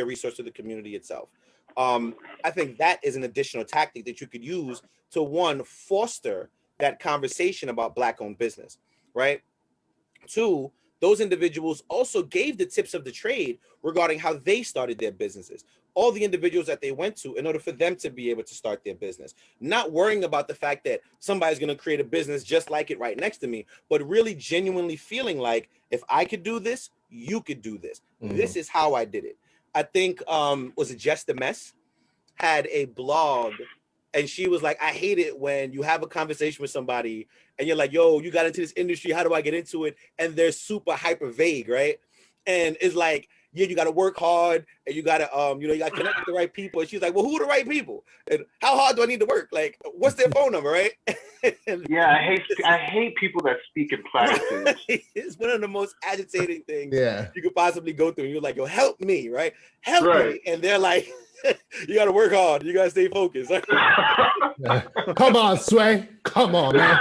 S4: resource to the community itself. I think that is an additional tactic that you could use to, one, foster that conversation about Black-owned business, right? Two, those individuals also gave the tips of the trade regarding how they started their businesses. All the individuals that they went to in order for them to be able to start their business. Not worrying about the fact that somebody's going to create a business just like it right next to me, but really genuinely feeling like, if I could do this, you could do this. This is how I did it. I think, was it Just the Mess? Had a blog, and she was like, I hate it when you have a conversation with somebody and you're like, yo, you got into this industry, how do I get into it? And they're super hyper vague, right? And it's like, yeah, you got to work hard, and you got to, you got to connect with the right people. And she's like, well, who are the right people? And how hard do I need to work? Like, what's their phone number, right?
S3: Yeah, I hate people that speak in platitudes.
S4: It's one of the most agitating things
S2: Yeah.
S4: you could possibly go through. And you're like, yo, help me, right? Help
S3: Right.
S4: me. And they're like, you got to work hard. You got to stay focused.
S2: Come on, Sway. Come on, man.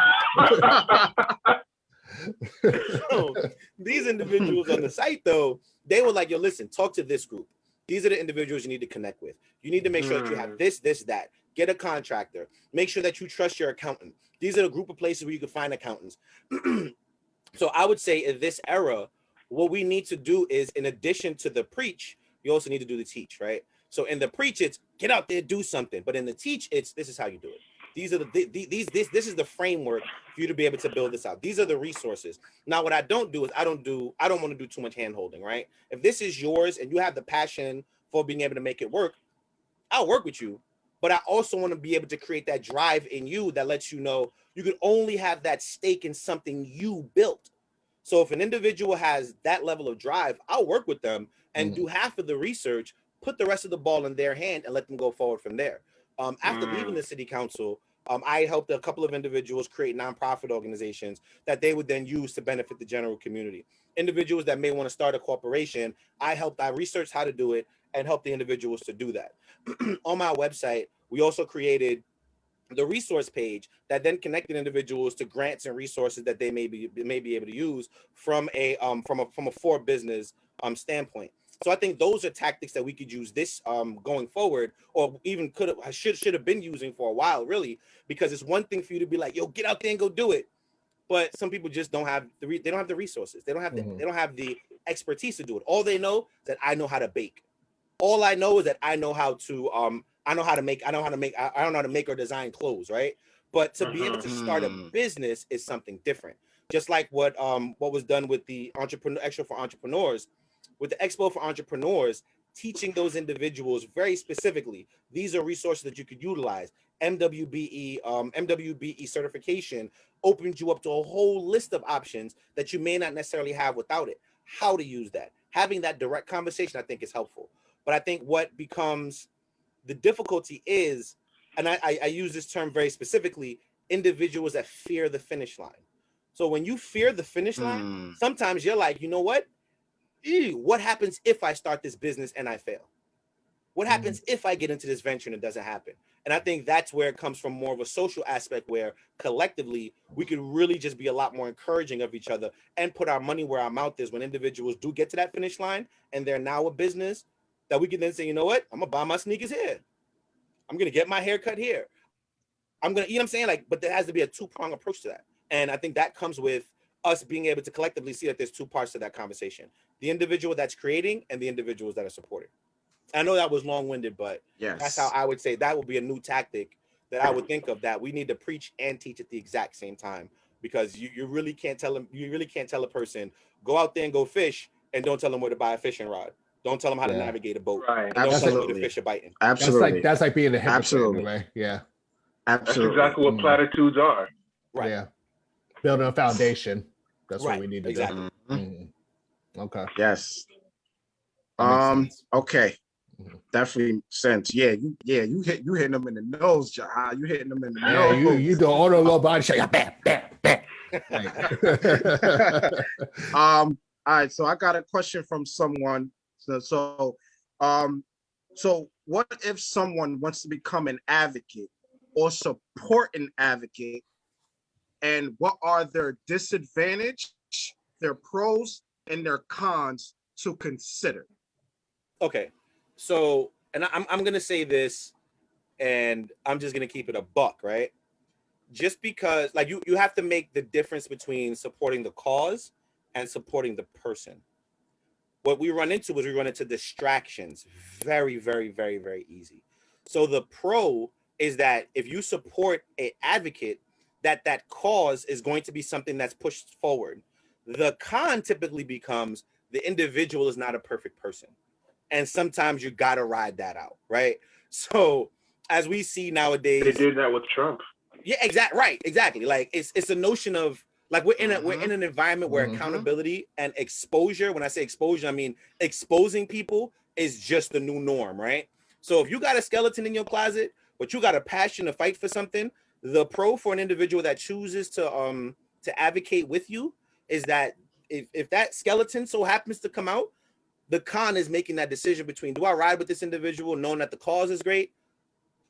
S4: So, these individuals on the site, though, they were like, yo, listen, talk to this group. These are the individuals you need to connect with. You need to make sure that you have this, that. Get a contractor. Make sure that you trust your accountant. These are the group of places where you can find accountants. So I would say in this era, what we need to do is, in addition to the preach, you also need to do the teach, right? So in the preach, it's get out there, do something. But in the teach, it's this is how you do it. These are this is the framework for you to be able to build this out. These are the resources. Now, what I don't do is I don't want to do too much hand holding, right? If this is yours and you have the passion for being able to make it work, I'll work with you. But I also want to be able to create that drive in you that lets you know you can only have that stake in something you built. So if an individual has that level of drive, I'll work with them and do half of the research, put the rest of the ball in their hand, and let them go forward from there. After leaving the city council, I helped a couple of individuals create nonprofit organizations that they would then use to benefit the general community. Individuals that may want to start a corporation, I researched how to do it and help the individuals to do that. On my website, we also created the resource page that then connected individuals to grants and resources that they may be able to use from a for business standpoint. So I think those are tactics that we could use this going forward, or even should have been using for a while, really, because it's one thing for you to be like, yo, get out there and go do it. But some people just don't have the resources. They don't have they don't have the expertise to do it. All they know is that I know how to bake. All I know is that I know how to make or design clothes, right? But to be able to start a business is something different. Just like what was done with the Expo for Entrepreneurs, with the Expo for Entrepreneurs, teaching those individuals very specifically, these are resources that you could utilize. MWBE certification opens you up to a whole list of options that you may not necessarily have without it. How to use that, having that direct conversation, I think is helpful. But I think what becomes the difficulty is, and I use this term very specifically, individuals that fear the finish line. So when you fear the finish line, sometimes you're like, you know what? What happens if I start this business and I fail? What happens if I get into this venture and it doesn't happen? And I think that's where it comes from, more of a social aspect where collectively we could really just be a lot more encouraging of each other and put our money where our mouth is when individuals do get to that finish line and they're now a business, that we can then say, you know what? I'm gonna buy my sneakers here. I'm gonna get my hair cut here. I'm gonna, you know what I'm saying? Like, but there has to be a two-pronged approach to that. And I think that comes with us being able to collectively see that there's two parts to that conversation: the individual that's creating and the individuals that are supporting. I know that was long-winded, but that's how I would say that would be a new tactic that I would think of, that we need to preach and teach at the exact same time, because you really can't tell them, you really can't tell a person, go out there and go fish, and don't tell them where to buy a fishing rod. Don't tell them how to navigate a boat.
S3: Right.
S4: And don't tell them where the fish are biting.
S1: Absolutely.
S2: That's like being a hypocrite.
S1: Absolutely.
S2: In a way. Yeah.
S1: Absolutely.
S3: That's exactly what platitudes are.
S4: Right.
S2: Yeah. Building a foundation. That's what we need to
S4: do.
S2: Okay.
S1: Yes.
S2: That makes sense.
S1: Okay. Definitely makes sense. Yeah, you hitting them in the nose, Jahi. You hitting them in the nose.
S2: You do all the little body shake. Bam, bam, bam.
S1: All right, so I got a question from someone. So what if someone wants to become an advocate or support an advocate, and what are their disadvantages, their pros, and their cons to consider?
S4: Okay, so, and I'm gonna say this, and I'm just gonna keep it a buck, right? Just because, like, you have to make the difference between supporting the cause and supporting the person. What we run into distractions very, very, very, very easy. So the pro is that if you support an advocate, that cause is going to be something that's pushed forward. The con typically becomes the individual is not a perfect person. And sometimes you got to ride that out, right? So as we see nowadays,
S3: They did that with Trump.
S4: Yeah, exactly. Like it's a notion of, like, we're in an environment where accountability and exposure, when I say exposure, I mean exposing people, is just the new norm, right? So if you got a skeleton in your closet, but you got a passion to fight for something, the pro for an individual that chooses to advocate with you is that if that skeleton so happens to come out, the con is making that decision between, do I ride with this individual knowing that the cause is great,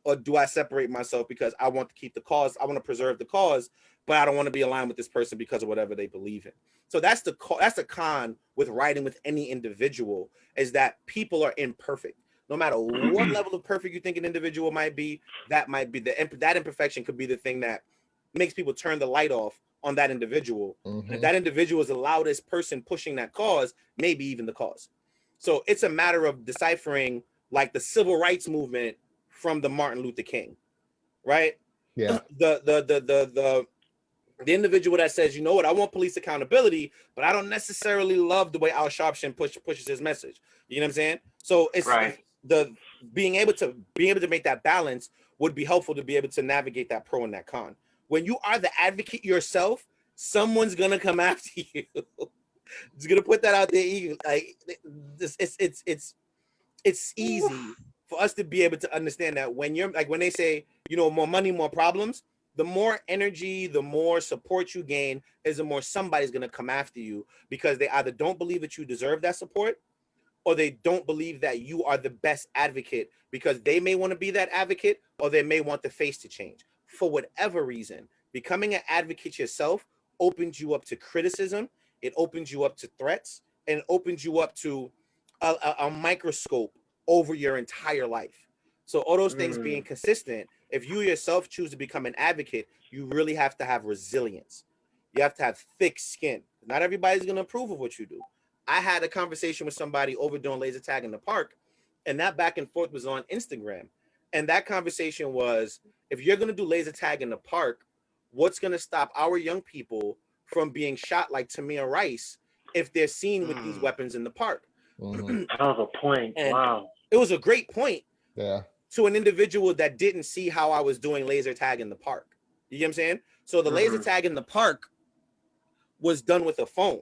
S4: or do I separate myself because I want to keep the cause, I want to preserve the cause, but I don't want to be aligned with this person because of whatever they believe in. So that's the con with riding with any individual, is that people are imperfect. No matter what level of perfect you think an individual might be, that imperfection could be the thing that makes people turn the light off on that individual. If that individual is the loudest person pushing that cause, maybe even the cause. So it's a matter of deciphering, like, the civil rights movement from the Martin Luther King, right?
S2: Yeah.
S6: The individual that says, you know what, I want police accountability, but I don't necessarily love the way Al Sharpton pushes his message. You know what I'm saying? So it's
S3: Right.
S6: the being able to make that balance would be helpful to be able to navigate that pro and that con. When you are the advocate yourself, someone's gonna come after you. It's gonna put that out there. Like it's easy for us to be able to understand that when you're like when they say, you know, more money, more problems. The more energy, the more support you gain, is the more somebody's gonna come after you because they either don't believe that you deserve that support, or they don't believe that you are the best advocate because they may want to be that advocate, or they may want the face to change. For whatever reason, becoming an advocate yourself opens you up to criticism, it opens you up to threats, and it opens you up to a microscope over your entire life. So all those things being consistent, if you yourself choose to become an advocate, you really have to have resilience. You have to have thick skin. Not everybody's going to approve of what you do. I had a conversation with somebody over doing laser tag in the park, and that back and forth was on Instagram. And that conversation was, if you're going to do laser tag in the park, what's going to stop our young people from being shot like Tamir Rice if they're seen with these weapons in the park?
S3: That was a point.
S6: And
S3: wow.
S6: It was a great point.
S2: Yeah.
S6: To an individual that didn't see how I was doing laser tag in the park. You get what I'm saying? So the laser tag in the park was done with a phone,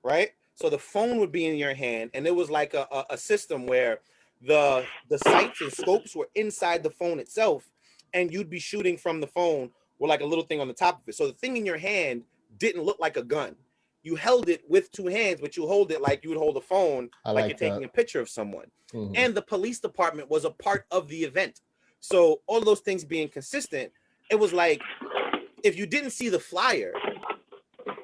S6: right? So the phone would be in your hand, and it was like a system where the sights and scopes were inside the phone itself, and you'd be shooting from the phone with like a little thing on the top of it. So the thing in your hand didn't look like a gun. You held it with two hands, but you hold it like you would hold a phone, like you're taking a picture of someone. And the police department was a part of the event. So all of those things being consistent, it was like, if you didn't see the flyer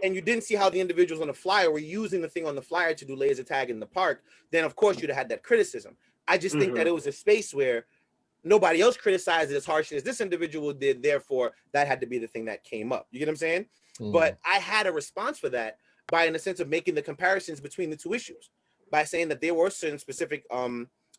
S6: and you didn't see how the individuals on the flyer were using the thing on the flyer to do laser tag in the park, then of course you'd have had that criticism. I just think that it was a space where nobody else criticized it as harshly as this individual did. Therefore, that had to be the thing that came up. You get what I'm saying? But I had a response for that by, in a sense of making the comparisons between the two issues, by saying that there were certain specific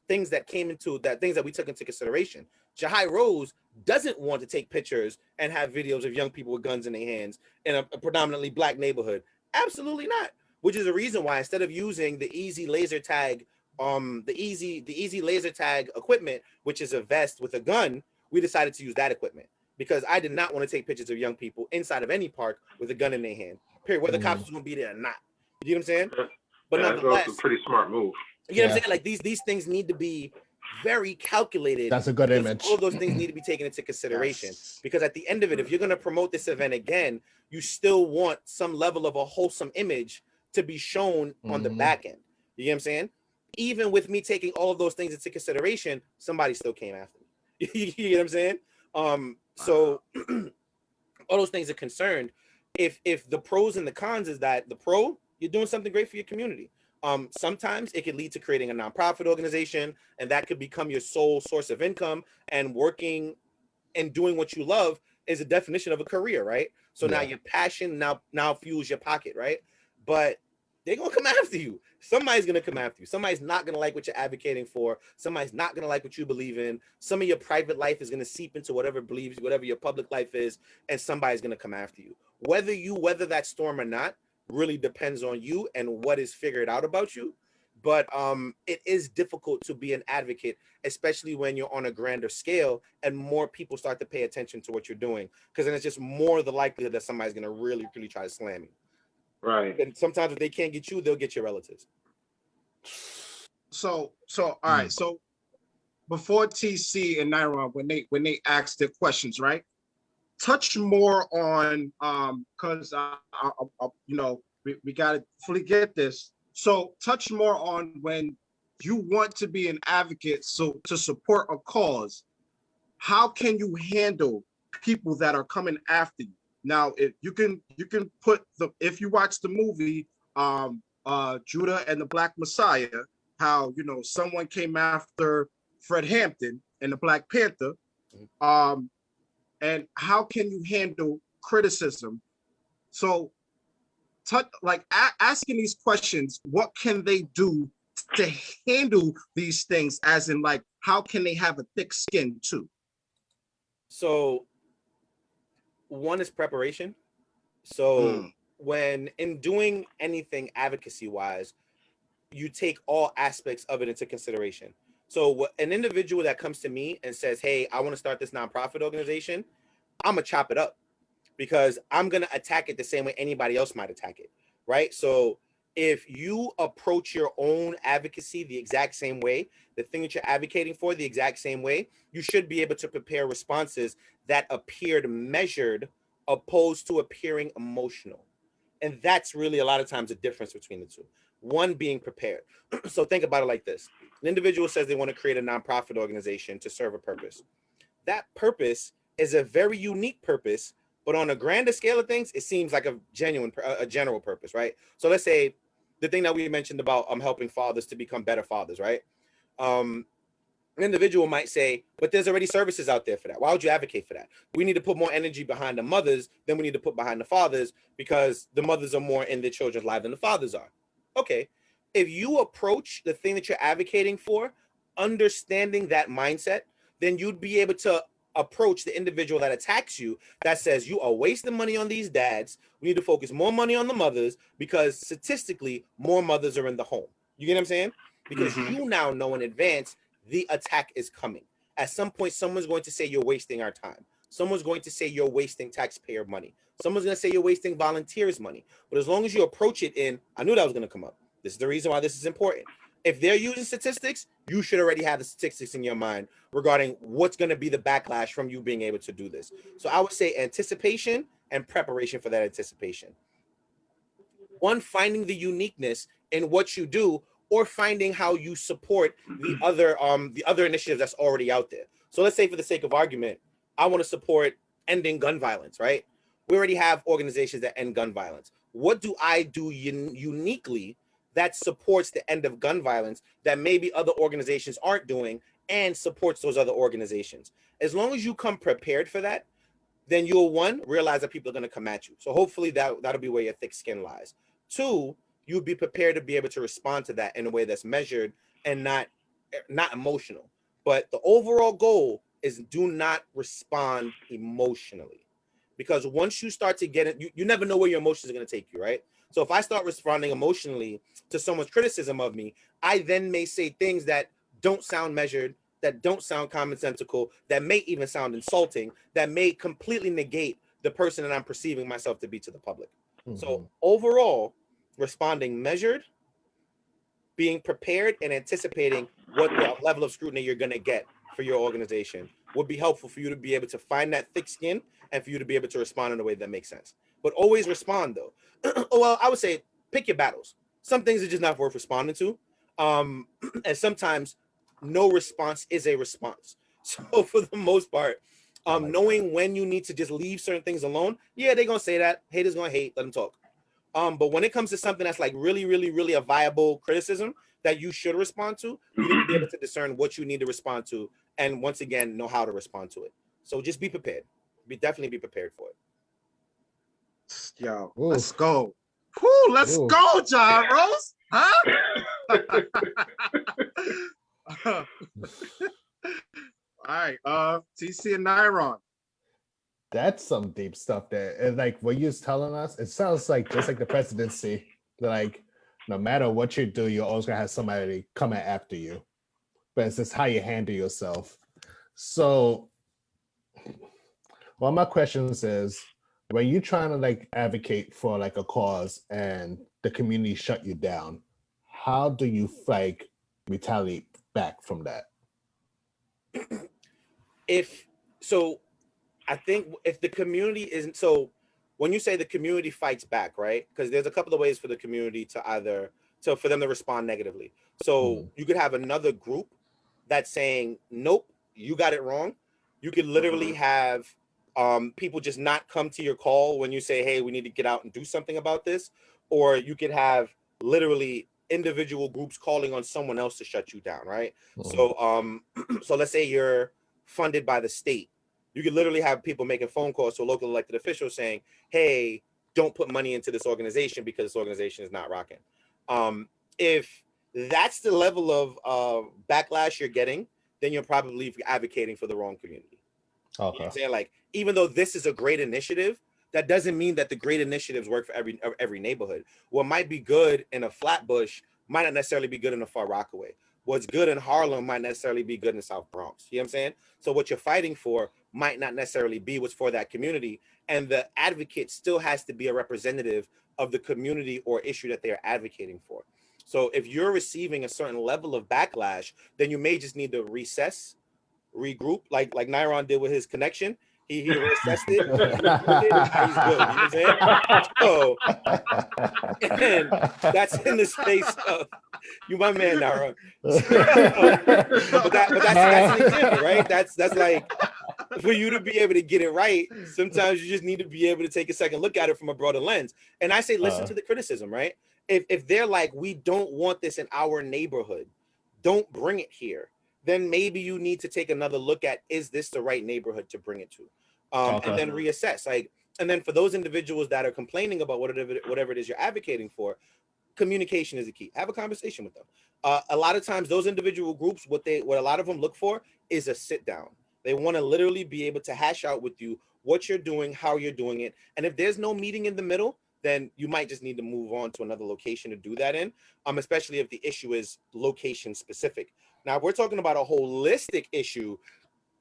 S6: things that came into that, things that we took into consideration. Jahi Rose doesn't want to take pictures and have videos of young people with guns in their hands in a predominantly black neighborhood. Absolutely not. Which is the reason why, instead of using the easy laser tag, the easy laser tag equipment, which is a vest with a gun, we decided to use that equipment because I did not want to take pictures of young people inside of any park with a gun in their hand. Period. Whether cops was gonna be there or not. You know what I'm saying? But nonetheless,
S3: that's a pretty smart move.
S6: You know what I'm saying? Like these things need to be very calculated.
S2: That's a good image.
S6: All of those things need to be taken into consideration because at the end of it, if you're going to promote this event again, you still want some level of a wholesome image to be shown on the back end. You know what I'm saying? Even with me taking all of those things into consideration, somebody still came after me. You know what I'm saying? So all those things are concerned. If the pros and the cons is that the pro, you're doing something great for your community. Sometimes it could lead to creating a nonprofit organization, and that could become your sole source of income. And working and doing what you love is a definition of a career, right? So now your passion now fuels your pocket, right? But they're gonna come after you. Somebody's gonna come after you. Somebody's not gonna like what you're advocating for. Somebody's not gonna like what you believe in. Some of your private life is gonna seep into whatever your public life is, and somebody's gonna come after you. Whether you weather that storm or not really depends on you and what is figured out about you. But it is difficult to be an advocate, especially when you're on a grander scale and more people start to pay attention to what you're doing, because then it's just more the likelihood that somebody's gonna really try to slam you.
S3: Right.
S6: And sometimes if they can't get you, they'll get your relatives.
S1: So all right. So before TC and Nairon, when they ask their questions, right? Touch more on because you know we gotta fully get this. So touch more on when you want to be an advocate, so to support a cause. How can you handle people that are coming after you? Now, if you can put if you watch the movie Judah and the Black Messiah, how someone came after Fred Hampton and the Black Panther, and how can you handle criticism? So, asking these questions, what can they do to handle these things? As in, how can they have a thick skin too?
S6: So one is preparation. So when in doing anything advocacy wise, you take all aspects of it into consideration. So an individual that comes to me and says, hey, I want to start this nonprofit organization, I'm gonna chop it up because I'm gonna attack it the same way anybody else might attack it, right? So if you approach your own advocacy the exact same way, the thing that you're advocating for the exact same way, you should be able to prepare responses that appeared measured opposed to appearing emotional. And that's really a lot of times the difference between the two. One being prepared. So think about it like this. An individual says they want to create a nonprofit organization to serve a purpose. That purpose is a very unique purpose, but on a grander scale of things, it seems like a general purpose, right? So let's say the thing that we mentioned about helping fathers to become better fathers, right? An individual might say, but there's already services out there for that. Why would you advocate for that? We need to put more energy behind the mothers than we need to put behind the fathers because the mothers are more in their children's lives than the fathers are. Okay. If you approach the thing that you're advocating for, understanding that mindset, then you'd be able to approach the individual that attacks you that says you are wasting money on these dads. We need to focus more money on the mothers because statistically more mothers are in the home. You get what I'm saying? Because you now know in advance the attack is coming. At some point, someone's going to say you're wasting our time. Someone's going to say you're wasting taxpayer money. Someone's going to say you're wasting volunteers' money. But as long as you approach it in, I knew that was going to come up. This is the reason why this is important. If they're using statistics, you should already have the statistics in your mind regarding what's going to be the backlash from you being able to do this. So I would say anticipation and preparation for that anticipation. One, finding the uniqueness in what you do or finding how you support the other initiatives that's already out there. So let's say for the sake of argument, I want to support ending gun violence, right? We already have organizations that end gun violence. What do I do uniquely that supports the end of gun violence that maybe other organizations aren't doing and supports those other organizations? As long as you come prepared for that, then you'll, one, realize that people are going to come at you. So hopefully that'll be where your thick skin lies. Two, you'll be prepared to be able to respond to that in a way that's measured and not emotional. But the overall goal is do not respond emotionally. Because once you start to get it, you never know where your emotions are going to take you, right? So if I start responding emotionally to someone's criticism of me, I then may say things that don't sound measured, that don't sound commonsensical, that may even sound insulting, that may completely negate the person that I'm perceiving myself to be to the public. So overall, responding measured, being prepared and anticipating what the level of scrutiny you're going to get for your organization would be helpful for you to be able to find that thick skin and for you to be able to respond in a way that makes sense. But always respond though. Well, I would say pick your battles. Some things are just not worth responding to. And sometimes no response is a response. So for the most part, knowing when you need to just leave certain things alone. Yeah, they're going to say that. Haters going to hate. Let them talk. But when it comes to something that's like really, really, really a viable criticism that you should respond to, you need to be able to discern what you need to respond to, and once again, know how to respond to it. So just be prepared. Definitely be prepared for it.
S1: Yo, let's go. Whoo, let's go, Jahi Rose. Huh? All right, TC and Nyron.
S2: That's some deep stuff there. And like what you're telling us, it sounds like just like the presidency, like no matter what you do, you're always gonna have somebody coming after you. But it's just how you handle yourself. So one of my questions is when you're trying to like advocate for like a cause and the community shut you down, how do you like retaliate back from that?
S6: I think if the community isn't, so when you say the community fights back, right? Because there's a couple of ways for the community for them to respond negatively. So you could have another group that's saying, nope, you got it wrong. You could literally have people just not come to your call when you say, hey, we need to get out and do something about this. Or you could have literally individual groups calling on someone else to shut you down, right? So let's say you're funded by the state. You could literally have people making phone calls to a local elected official saying, hey, don't put money into this organization because this organization is not rocking. If that's the level of backlash you're getting, then you're probably advocating for the wrong community. You know
S2: Okay.
S6: what I'm saying? Like, even though this is a great initiative, that doesn't mean that the great initiatives work for every neighborhood. What might be good in a Flatbush might not necessarily be good in a Far Rockaway. What's good in Harlem might necessarily be good in the South Bronx. You know what I'm saying? So what you're fighting for might not necessarily be what's for that community. And the advocate still has to be a representative of the community or issue that they're advocating for. So if you're receiving a certain level of backlash, then you may just need to recess, regroup, like Nyron did with his connection. He reassessed it, regrouped it, and now he's good. You know what I'm saying? So, and that's in the space of you, my man, Nyron. But that's an example, right? That's like, for you to be able to get it right, sometimes you just need to be able to take a second look at it from a broader lens. And I say, listen to the criticism, right? If they're like, we don't want this in our neighborhood, don't bring it here, then maybe you need to take another look at, is this the right neighborhood to bring it to? And then reassess. Like, and then for those individuals that are complaining about whatever it is you're advocating for, communication is the key. Have a conversation with them. A lot of times those individual groups, what a lot of them look for is a sit down. They want to literally be able to hash out with you what you're doing, how you're doing it. And if there's no meeting in the middle, then you might just need to move on to another location to do that in, especially if the issue is location specific. Now, if we're talking about a holistic issue,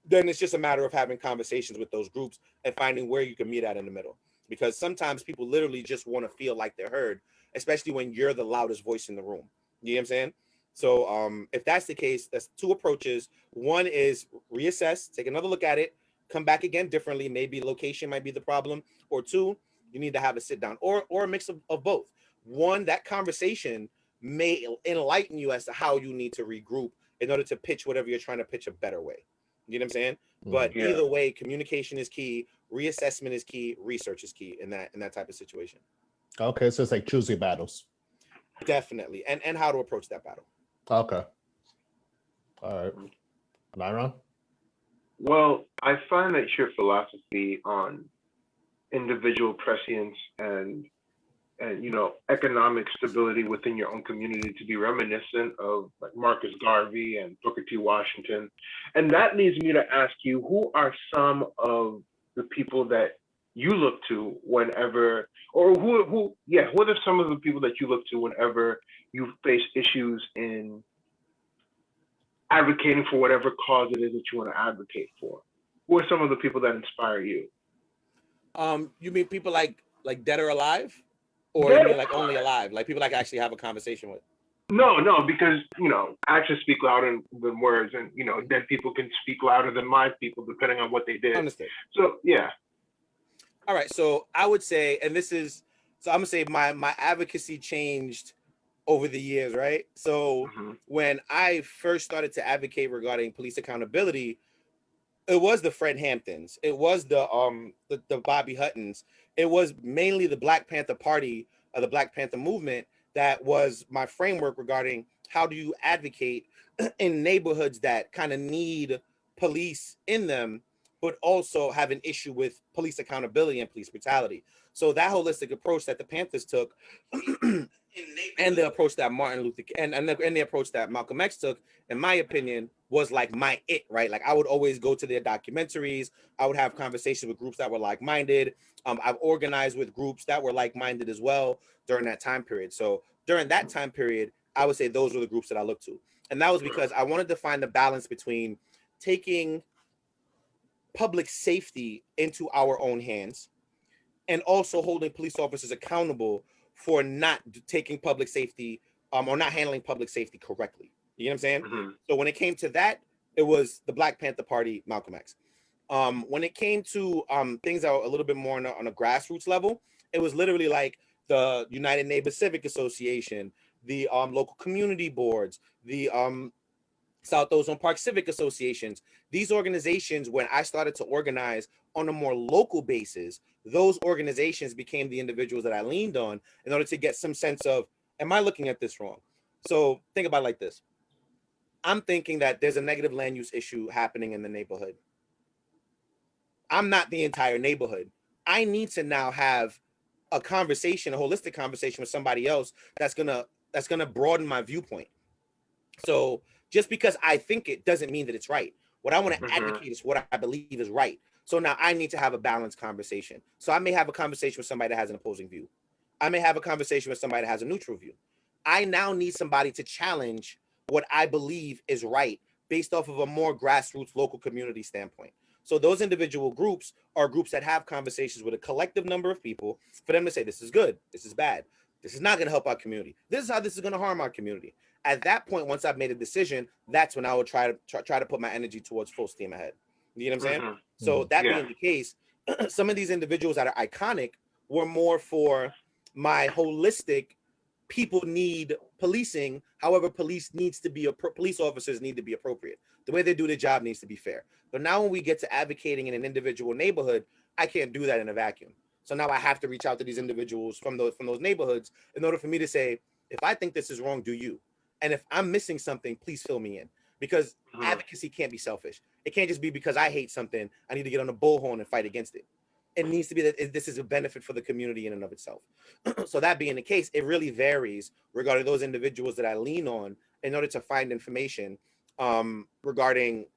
S6: then it's just a matter of having conversations with those groups and finding where you can meet at in the middle. Because sometimes people literally just want to feel like they're heard, especially when you're the loudest voice in the room. You know what I'm saying? So if that's the case, that's two approaches. One is reassess, take another look at it, come back again differently. Maybe location might be the problem. Or two, you need to have a sit down or a mix of both. One, that conversation may enlighten you as to how you need to regroup in order to pitch whatever you're trying to pitch a better way. You know what I'm saying? But either way, communication is key, reassessment is key, research is key in that type of situation.
S2: Okay, so it's like choosing battles.
S6: Definitely. And how to approach that battle.
S2: Okay. All right. Myron?
S3: Well, I find that your philosophy on individual prescience and economic stability within your own community to be reminiscent of like Marcus Garvey and Booker T. Washington. And that leads me to ask you, who are some of the people that you look to whenever, or who are some of the people that you look to whenever you face issues in advocating for whatever cause it is that you want to advocate for? Who are some of the people that inspire you?
S6: You mean people like dead or alive? Or you mean like only alive? Like people I can actually have a conversation with?
S3: No, because, actions speak louder than words, and, dead people can speak louder than live people depending on what they did.
S6: Understood.
S3: So, yeah.
S6: All right. So I would say, and I'm going to say my advocacy changed over the years, right? So when I first started to advocate regarding police accountability, it was the Fred Hamptons. It was the Bobby Huttons. It was mainly the Black Panther Party, or the Black Panther movement, that was my framework regarding how do you advocate in neighborhoods that kind of need police in them, but also have an issue with police accountability and police brutality. So that holistic approach that the Panthers took, and the approach that Martin Luther and the approach that Malcolm X took, in my opinion, was like my right? Like I would always go to their documentaries. I would have conversations with groups that were like-minded. I've organized with groups that were like-minded as well during that time period. So during that time period, I would say those were the groups that I looked to. And that was because I wanted to find the balance between taking public safety into our own hands and also holding police officers accountable for not taking public safety or not handling public safety correctly. You know what I'm saying? So when it came to that, it was the Black Panther Party, Malcolm X. When it came to things that were a little bit more on a grassroots level, it was literally like the United Neighbor Civic Association, the local community boards, the South Ozone Park Civic Associations. These organizations, when I started to organize on a more local basis, those organizations became the individuals that I leaned on in order to get some sense of, am I looking at this wrong? So think about it like this. I'm thinking that there's a negative land use issue happening in the neighborhood. I'm not the entire neighborhood. I need to now have a conversation, a holistic conversation with somebody else that's gonna broaden my viewpoint. So just because I think it doesn't mean that it's right. What I want to
S3: Mhm.
S6: advocate is what I believe is right. So now I need to have a balanced conversation. So I may have a conversation with somebody that has an opposing view. I may have a conversation with somebody that has a neutral view. I now need somebody to challenge what I believe is right based off of a more grassroots local community standpoint. So those individual groups are groups that have conversations with a collective number of people for them to say, this is good, this is bad, this is not going to help our community, this is how this is going to harm our community. At that point, once I've made a decision, that's when I would try to put my energy towards full steam ahead. You know what I'm saying?
S3: Mhm.
S6: So that
S3: Yeah.
S6: being the case, some of these individuals that are iconic were more for my holistic people need policing. However, police officers need to be appropriate. The way they do their job needs to be fair. But now when we get to advocating in an individual neighborhood, I can't do that in a vacuum. So now I have to reach out to these individuals from those neighborhoods in order for me to say, if I think this is wrong, do you? And if I'm missing something, please fill me in. Because
S3: Mhm.
S6: advocacy can't be selfish. It can't just be because I hate something, I need to get on the bullhorn and fight against it. It needs to be that this is a benefit for the community in and of itself. So that being the case, it really varies regarding those individuals that I lean on in order to find information regarding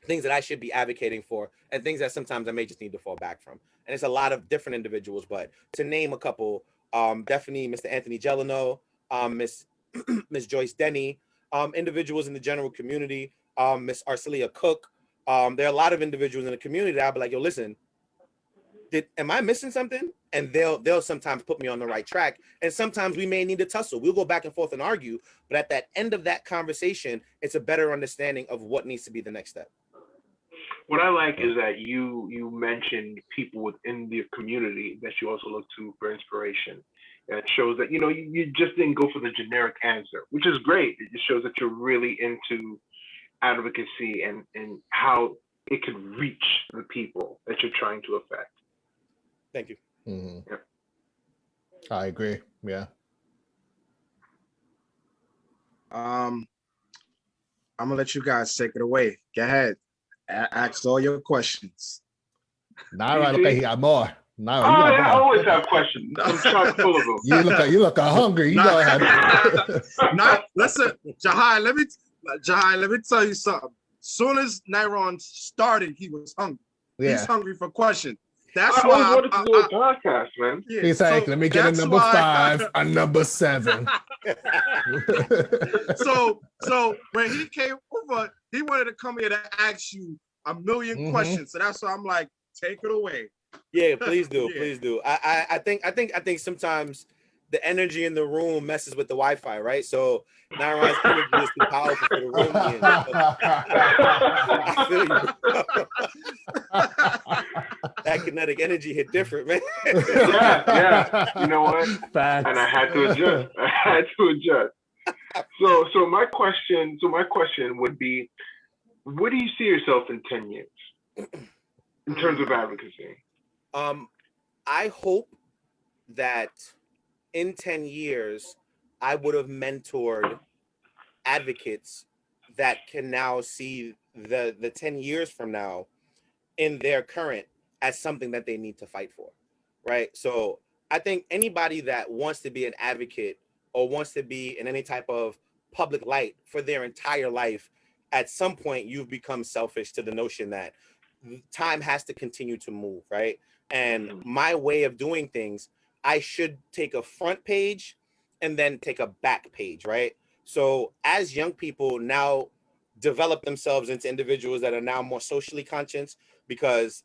S6: things that I should be advocating for and things that sometimes I may just need to fall back from. And it's a lot of different individuals, but to name a couple, definitely Mr. Anthony Gelano, Miss Miss Joyce Denny, individuals in the general community, Miss Arcelia Cook. There are a lot of individuals in the community that I'll be like, yo, listen, am I missing something? And they'll sometimes put me on the right track. And sometimes we may need to tussle. We'll go back and forth and argue, but at that end of that conversation, it's a better understanding of what needs to be the next step.
S3: What I like is that you mentioned people within the community that you also look to for inspiration. And it shows that you just didn't go for the generic answer, which is great. It just shows that you're really into advocacy and how it could reach the people that you're trying to affect.
S6: Thank you.
S2: Mhm.
S3: Yep.
S2: I agree. Yeah.
S1: I'm gonna let you guys take it away. Go ahead. Ask all your questions.
S2: Naira, look like he got more. Naira,
S3: Oh,
S2: you got
S3: yeah, I
S2: more.
S3: always have questions. I'm chock full of them.
S2: You look hungry. You go ahead.
S1: Not listen, Jahi. Let me tell you something. Soon as Nairon started, he was hungry.
S2: Yeah.
S1: He's hungry for questions. That's
S3: I
S1: why
S3: always wanted to do a podcast, man.
S1: yeah,
S2: He's like, let me get a
S1: that's
S2: number
S1: why-
S2: 5, a number 7.
S1: So when he came over, he wanted to come here to ask you a million questions. So that's why I'm like, take it away.
S6: Yeah, please do.
S1: Yeah.
S6: Please do. I think sometimes the energy in the room messes with the Wi-Fi, right? So Nairon's energy is too powerful for the room. I feel you. That kinetic energy hit different, man.
S3: Yeah. You know what?
S2: Facts.
S3: And I had to adjust. So my question would be, where do you see yourself in 10 years in terms of advocacy?
S6: I hope that in 10 years, I would have mentored advocates that can now see the 10 years from now in their current as something that they need to fight for, right? So I think anybody that wants to be an advocate or wants to be in any type of public light for their entire life, at some point you've become selfish to the notion that time has to continue to move, right? And my way of doing things, I should take a front page and then take a back page, right? So as young people now develop themselves into individuals that are now more socially conscious because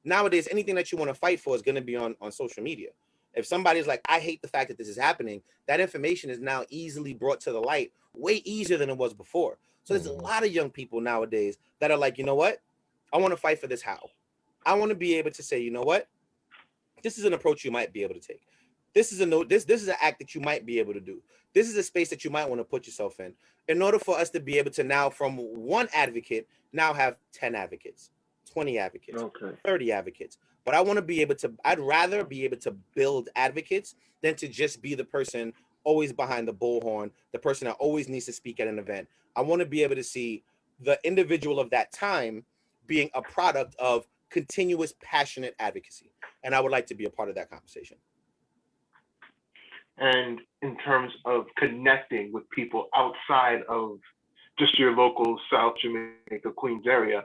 S6: nowadays anything that you want to fight for is going to be on social media. If somebody's like, I hate the fact that this is happening, that information is now easily brought to the light, way easier than it was before. So there's a lot of young people nowadays that are like, you know what? I want to fight for this how. I want to be able to say, you know what? This is an approach you might be able to take. This is an act that you might be able to do. This is a space that you might want to put yourself in order for us to be able to now, from one advocate, now have 10 advocates, 20 advocates, 30 advocates. But I want to be able to, I'd rather be able to build advocates than to just be the person always behind the bullhorn, the person that always needs to speak at an event. I want to be able to see the individual of that time being a product of continuous, passionate advocacy. And I would like to be a part of that conversation.
S3: And in terms of connecting with people outside of just your local South Jamaica, Queens area,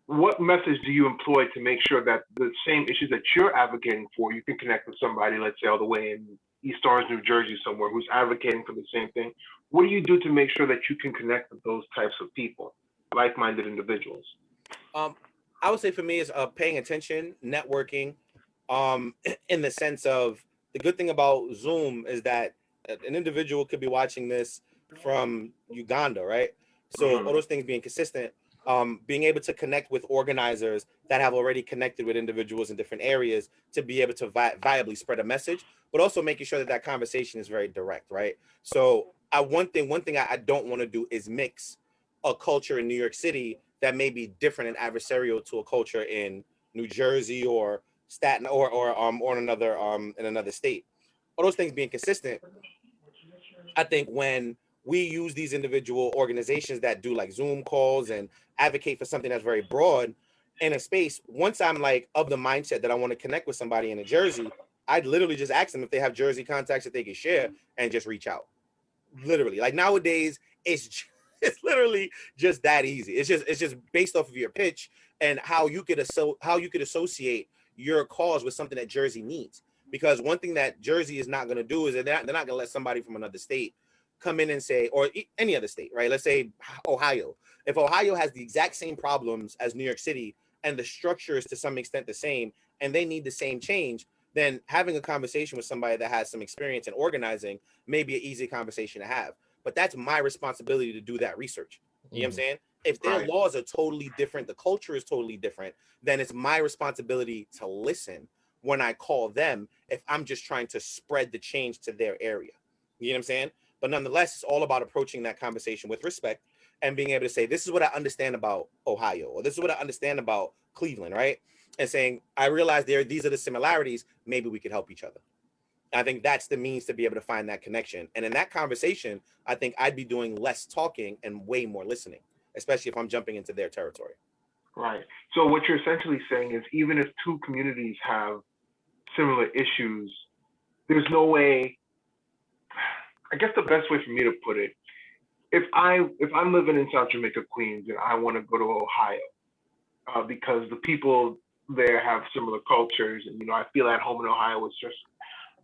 S3: what methods do you employ to make sure that the same issues that you're advocating for, you can connect with somebody, let's say all the way in East Orange, New Jersey somewhere, who's advocating for the same thing? What do you do to make sure that you can connect with those types of people, like-minded individuals?
S6: I would say for me is paying attention, networking, in the sense of the good thing about Zoom is that an individual could be watching this from Uganda, right? So all those things being consistent, being able to connect with organizers that have already connected with individuals in different areas to be able to viably spread a message, but also making sure that that conversation is very direct, right? So one thing I don't want to do is mix a culture in New York City that may be different and adversarial to a culture in New Jersey or Staten or in another state. All those things being consistent, I think when we use these individual organizations that do like Zoom calls and advocate for something that's very broad in a space, once I'm like of the mindset that I want to connect with somebody in a Jersey, I'd literally just ask them if they have Jersey contacts that they can share and just reach out. Literally, like nowadays, it's literally just that easy. It's just based off of your pitch and how you could associate your cause with something that Jersey needs. Because one thing that Jersey is not going to do is they're not going to let somebody from another state come in and say, or any other state, right? Let's say Ohio. If Ohio has the exact same problems as New York City and the structure is to some extent the same and they need the same change, then having a conversation with somebody that has some experience in organizing may be an easy conversation to have. But that's my responsibility to do that research. You know what I'm saying? If their laws are totally different, the culture is totally different, then it's my responsibility to listen when I call them if I'm just trying to spread the change to their area. You know what I'm saying? But nonetheless, it's all about approaching that conversation with respect and being able to say, this is what I understand about Ohio, or this is what I understand about Cleveland, right? And saying, I realize these are the similarities. Maybe we could help each other. I think that's the means to be able to find that connection. And in that conversation, I think I'd be doing less talking and way more listening, especially if I'm jumping into their territory.
S3: Right. So what you're essentially saying is even if two communities have similar issues, there's no way, I guess the best way for me to put it, if I'm living in South Jamaica, Queens, and I want to go to Ohio, because the people there have similar cultures, and I feel at home in Ohio. It's just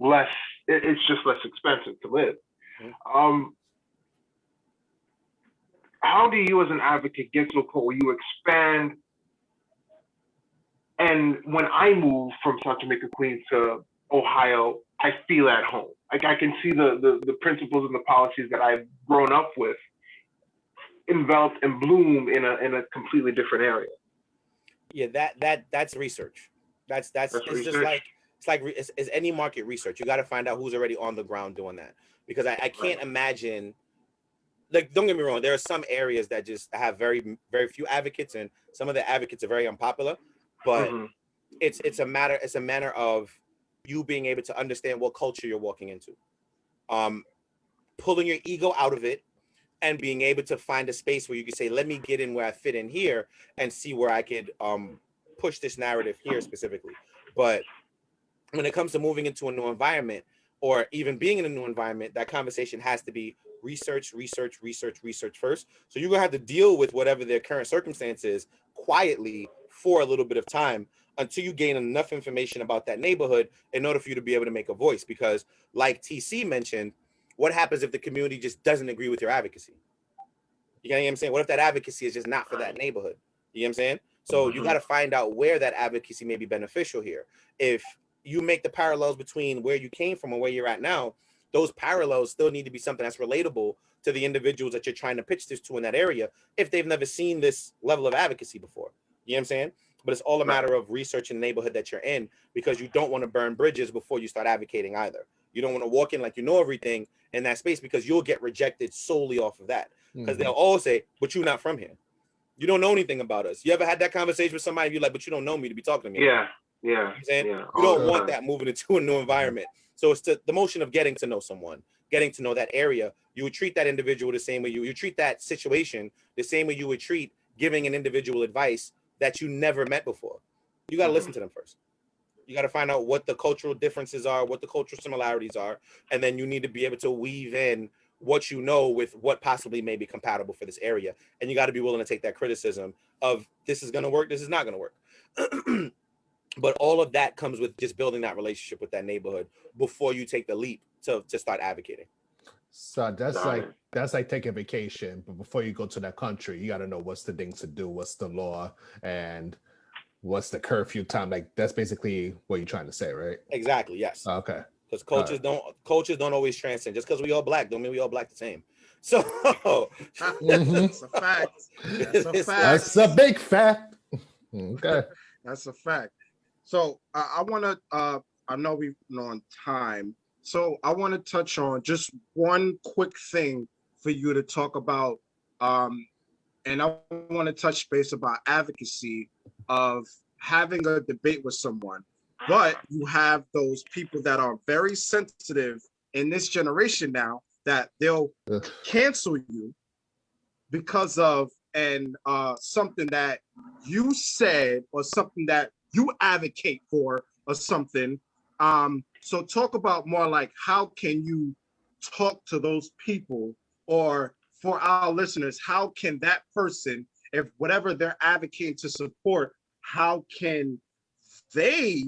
S3: less. It's just less expensive to live. How do you, as an advocate, get to a point where you expand? And when I move from South Jamaica, Queens to Ohio, I feel at home. Like I can see the principles and the policies that I've grown up with enveloped and bloom in a completely different area.
S6: Yeah, that's research. That's it's
S3: research.
S6: Just it's any market research. You got to find out who's already on the ground doing that, because I can't imagine. Like, don't get me wrong, there are some areas that just have very, very few advocates, and some of the advocates are very unpopular. But it's a matter of you being able to understand what culture you're walking into, pulling your ego out of it, and being able to find a space where you can say, let me get in where I fit in here and see where I could push this narrative here specifically. But when it comes to moving into a new environment or even being in a new environment, that conversation has to be research first. So you're gonna have to deal with whatever their current circumstance is quietly for a little bit of time until you gain enough information about that neighborhood in order for you to be able to make a voice. Because like TC mentioned, what happens if the community just doesn't agree with your advocacy? You know what I'm saying? What if that advocacy is just not for that neighborhood? You know what I'm saying? So you got to find out where that advocacy may be beneficial here. If you make the parallels between where you came from and where you're at now, those parallels still need to be something that's relatable to the individuals that you're trying to pitch this to in that area if they've never seen this level of advocacy before. You know what I'm saying? But it's all a matter of researching the neighborhood that you're in, because you don't want to burn bridges before you start advocating either. You don't want to walk in like you know everything in that space, because you'll get rejected solely off of that. Because they'll all say, but you're not from here. You don't know anything about us. You ever had that conversation with somebody, you're like, but you don't know me to be talking to me?
S3: Yeah.
S6: You know what I'm saying? You don't want that moving into a new environment. So it's the motion of getting to know someone, getting to know that area. You would treat that individual the same way you treat that situation the same way you would treat giving an individual advice that you never met before. You got to listen to them first. You got to find out what the cultural differences are, what the cultural similarities are, and then you need to be able to weave in what you know with what possibly may be compatible for this area. And you got to be willing to take that criticism of this is going to work, this is not going to work. But all of that comes with just building that relationship with that neighborhood before you take the leap to start advocating.
S2: So that's like taking vacation, but before you go to that country, you got to know what's the things to do, what's the law, and what's the curfew time. Like that's basically what you're trying to say, right?
S6: Exactly. Yes.
S2: Okay.
S6: Because cultures don't always transcend. Just because we all black don't mean we all black the same. So
S1: That's a fact. That's a fact.
S2: That's a big fact. Okay.
S1: That's a fact. So I want to. I know we're on time, so I want to touch on just one quick thing for you to talk about. And I want to touch base about advocacy of having a debate with someone, but you have those people that are very sensitive in this generation now that they'll cancel you because of something that you said or something that you advocate for or something. So talk about more like how can you talk to those people, or for our listeners, how can that person, if whatever they're advocating to support, how can they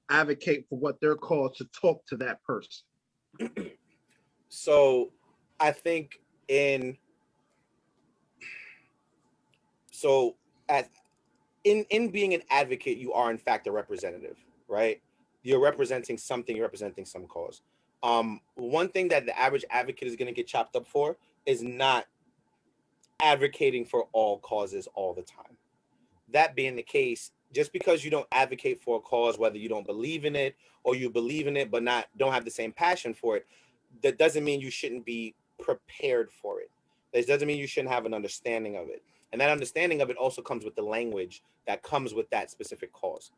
S1: advocate for what they're called to talk to that person?
S6: So I think in being an advocate, you are in fact a representative, right? You're representing something, you're representing some cause. One thing that the average advocate is going to get chopped up for is not advocating for all causes all the time. That being the case, just because you don't advocate for a cause, whether you don't believe in it or you believe in it but don't have the same passion for it, that doesn't mean you shouldn't be prepared for it. That doesn't mean you shouldn't have an understanding of it. And that understanding of it also comes with the language that comes with that specific cause.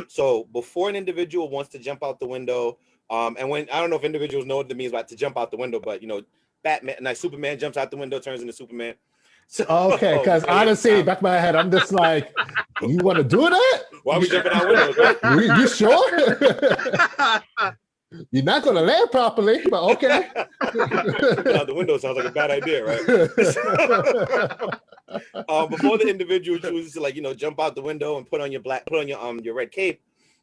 S6: So before an individual wants to jump out the window, and when I don't know if individuals know what it means by to jump out the window, but Batman, like Superman jumps out the window, turns into Superman. So,
S2: okay, because honestly, back of my head, I'm just like, you want to do that?
S6: Why are we jumping out windows, right?
S2: You sure? You're not going to land properly, but okay.
S6: Jumping out the window sounds like a bad idea, right? Before the individual chooses to jump out the window and put on your red cape,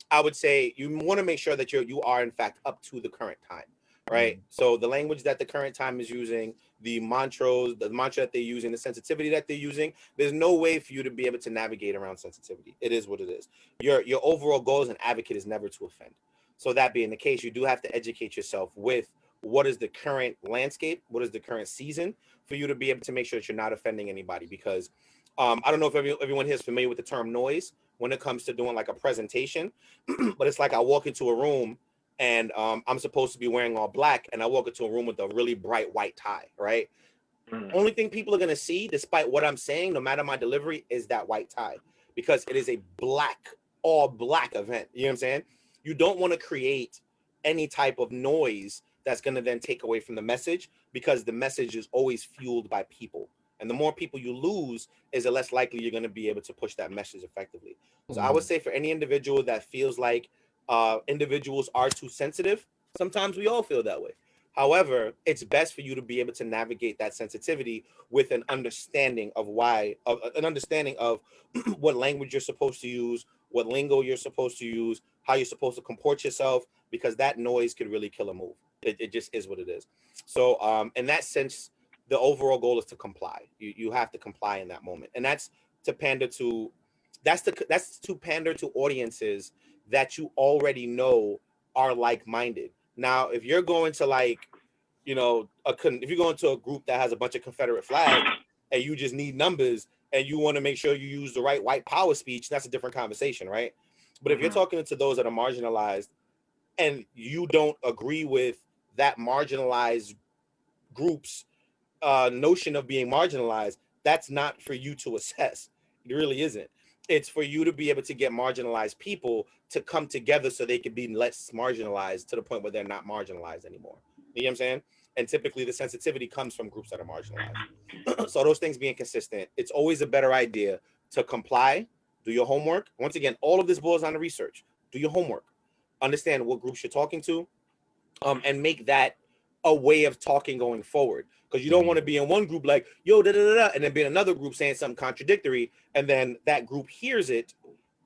S6: I would say you want to make sure that you are in fact up to the current time, right? So the language that the current time is using, the mantra that they're using, the sensitivity that they're using, there's no way for you to be able to navigate around sensitivity. It is what it is. Your overall goal as an advocate is never to offend. So that being the case, you do have to educate yourself with what is the current landscape, what is the current season, for you to be able to make sure that you're not offending anybody. Because I don't know if everyone here is familiar with the term noise when it comes to doing like a presentation, but it's like I walk into a room and I'm supposed to be wearing all black, and I walk into a room with a really bright white tie, right? Only thing people are going to see, despite what I'm saying, no matter my delivery, is that white tie, because it is a all black event. You know what I'm saying? You don't want to create any type of noise that's going to then take away from the message, because the message is always fueled by people. And the more people you lose, is the less likely you're going to be able to push that message effectively. So I would say for any individual that feels like individuals are too sensitive, sometimes we all feel that way. However, it's best for you to be able to navigate that sensitivity with an understanding of what language you're supposed to use, what lingo you're supposed to use, how you're supposed to comport yourself, because that noise could really kill a move. It just is what it is. So in that sense, the overall goal is to comply. You have to comply in that moment. And that's to pander to audiences that you already know are like-minded. Now, if you're going to if you're going to a group that has a bunch of Confederate flags and you just need numbers and you want to make sure you use the right white power speech, that's a different conversation, right? But if you're talking to those that are marginalized and you don't agree with that marginalized group's notion of being marginalized, that's not for you to assess. It really isn't. It's for you to be able to get marginalized people to come together so they can be less marginalized to the point where they're not marginalized anymore. You know what I'm saying? And typically the sensitivity comes from groups that are marginalized. So those things being consistent, it's always a better idea to comply, do your homework. Once again, all of this boils down to research. Do your homework. Understand what groups you're talking to, and make that a way of talking going forward, because you don't want to be in one group like, yo, da, da, da, da, and then be in another group saying something contradictory, and then that group hears it,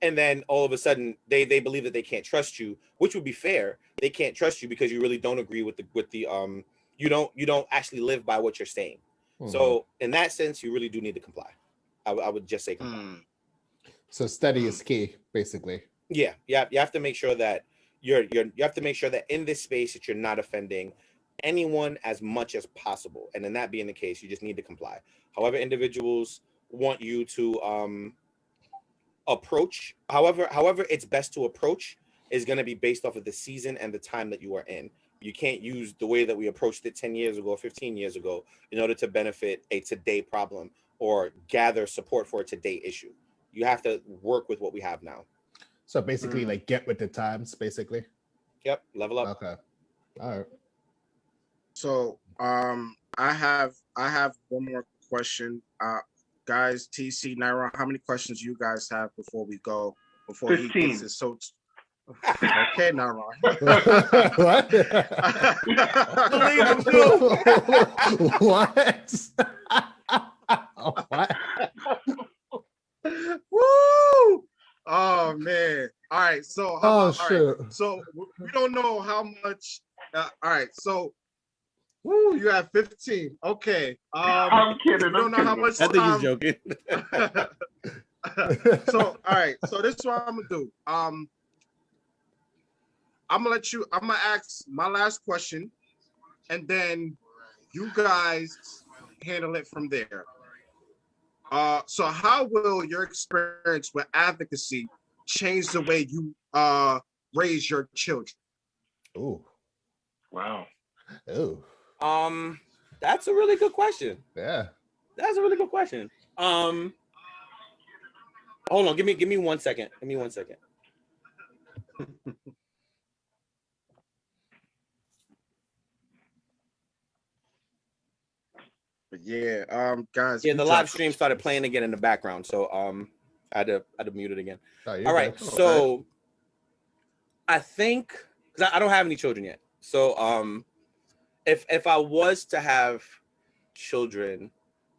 S6: and then all of a sudden they believe that they can't trust you, which would be fair. They can't trust you because you really don't agree with the you don't actually live by what you're saying. So in that sense, you really do need to comply. I would just say comply.
S2: So steady is key, basically.
S6: Yeah, you have to make sure that you have to make sure that in this space that you're not offending anyone as much as possible. And in that being the case, you just need to comply. However, individuals want you to approach, however it's best to approach is going to be based off of the season and the time that you are in. You can't use the way that we approached it 10 years ago, 15 years ago, in order to benefit a today problem or gather support for a today issue. You have to work with what we have now.
S2: So basically, like, get with the times, basically.
S6: Yep, level up.
S2: Okay. All right.
S1: So I have one more question. Guys, TC, Naira, how many questions you guys have before we go? Before
S3: 15.
S1: he gets his okay, Naira.
S2: What? What? What?
S1: Woo! Oh man! All right, so
S2: shoot.
S1: Right, so we don't know how much. All right, so you have 15. Okay.
S3: I'm kidding.
S1: We don't know how much.
S6: I think he's joking.
S1: So all right, so this is what I'm gonna do. I'm gonna ask my last question, and then you guys handle it from there. So how will your experience with advocacy change the way you raise your children?
S2: Ooh.
S3: Wow.
S2: Ooh.
S6: That's a really good question.
S2: Yeah.
S6: That's a really good question. Hold on, give me 1 second. Give me 1 second.
S1: But yeah, guys.
S6: Yeah, the live stream started playing again in the background, so I had to mute it again.
S2: Oh,
S6: all right,
S2: good.
S6: so I think, because I don't have any children yet, so if I was to have children,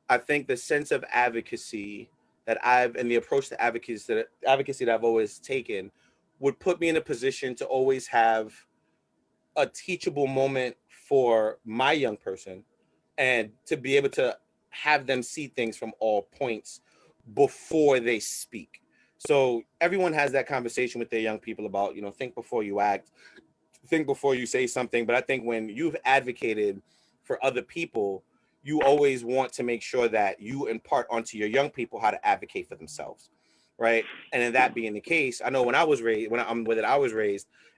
S6: I think the sense of advocacy and the approach to advocacy that I've always taken would put me in a position to always have a teachable moment for my young person, and to be able to have them see things from all points before they speak. So everyone has that conversation with their young people about, think before you act, think before you say something. But I think when you've advocated for other people, you always want to make sure that you impart onto your young people how to advocate for themselves, right? And in that being the case, I know when I was raised,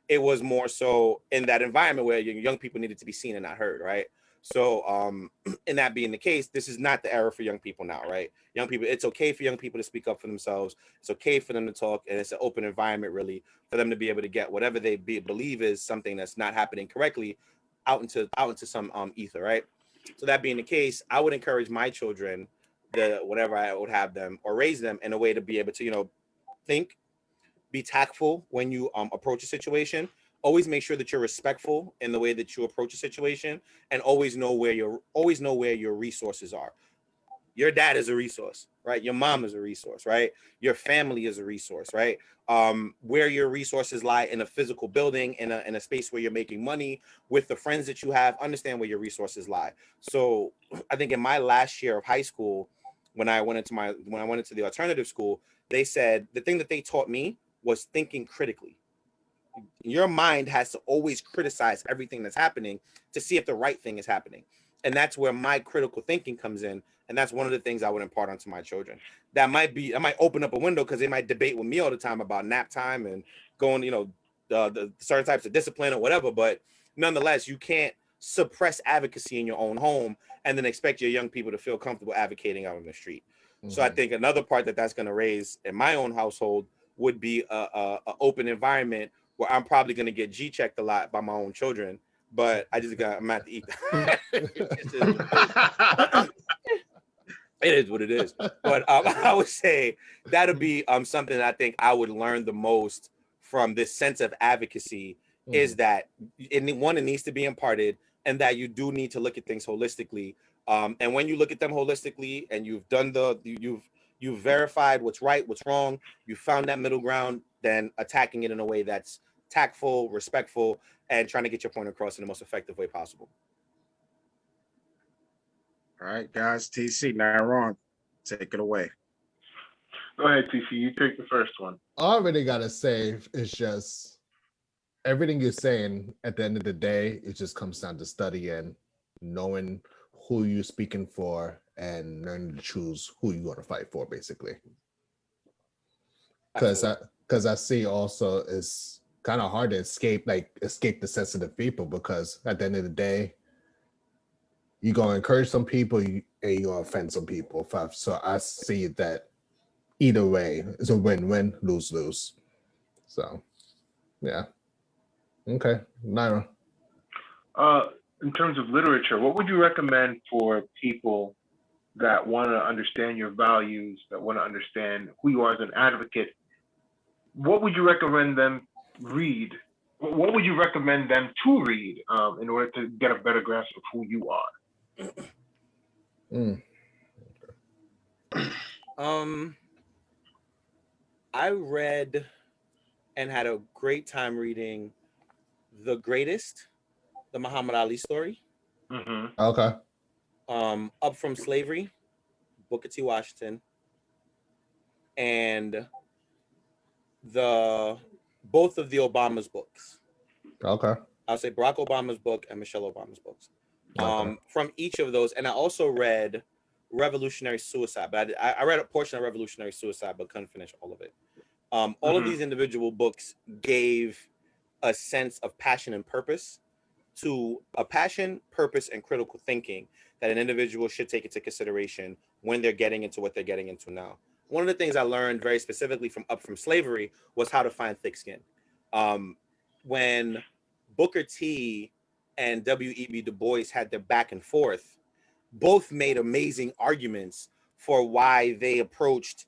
S6: it was more so in that environment where your young people needed to be seen and not heard, right? So in that being the case, this is not the era for young people now, right? Young people, it's okay for young people to speak up for themselves. It's okay for them to talk, and it's an open environment really for them to be able to get whatever they believe is something that's not happening correctly out into some ether, right? So that being the case, I would encourage my children, whenever I would have them, or raise them in a way to be able to, think, be tactful when you approach a situation. Always make sure that you're respectful in the way that you approach a situation, and always know where your resources are. Your dad is a resource, right? Your mom is a resource, right? Your family is a resource, right? Where your resources lie in a physical building, in a space where you're making money, with the friends that you have, understand where your resources lie. So I think in my last year of high school, when I went into the alternative school, they said the thing that they taught me was thinking critically. Your mind has to always criticize everything that's happening to see if the right thing is happening. And that's where my critical thinking comes in. And that's one of the things I would impart onto my children. I might open up a window because they might debate with me all the time about nap time and going, the certain types of discipline or whatever. But nonetheless, you can't suppress advocacy in your own home and then expect your young people to feel comfortable advocating out on the street. Mm-hmm. So I think another part that's going to raise in my own household would be a open environment where I'm probably going to get G-checked a lot by my own children, but I'm at to eat. It is what it is. But I would say that'll be something that I think I would learn the most from this sense of advocacy, is that it needs to be imparted, and that you do need to look at things holistically. And when you look at them holistically, and you've done you've verified what's right, what's wrong, you found that middle ground, then attacking it in a way that's tactful, respectful, and trying to get your point across in the most effective way possible.
S1: All right, guys. TC, not wrong. Take it away.
S3: Go ahead, TC. You take the first one.
S2: All I really gotta say is just everything you're saying at the end of the day, it just comes down to studying, knowing who you're speaking for, and learning to choose who you're gonna fight for, basically. Because I see also it's kind of hard to escape the sensitive people, because at the end of the day, you're gonna encourage some people and you're gonna offend some people. So I see that either way, it's a win-win, lose-lose. So, yeah. Okay, Naira.
S3: In terms of literature, what would you recommend for people that want to understand your values, that want to understand who you are as an advocate? What would you recommend them read? What would you recommend them to read in order to get a better grasp of who you are?
S6: I read and had a great time reading The Greatest, the Muhammad Ali story.
S2: Okay.
S6: Up From Slavery, Booker T. Washington, and both of the Obama's books.
S2: Okay.
S6: I'll say Barack Obama's book and Michelle Obama's books.
S2: Okay.
S6: From each of those, and I also read Revolutionary Suicide, but I read a portion of Revolutionary Suicide, but couldn't finish all of it. All of these individual books gave a sense of passion and purpose, to a passion, purpose, and critical thinking that an individual should take into consideration when they're getting into what they're getting into now. One of the things I learned very specifically from Up From Slavery was how to find thick skin. When Booker T and W.E.B. Du Bois had their back and forth, both made amazing arguments for why they approached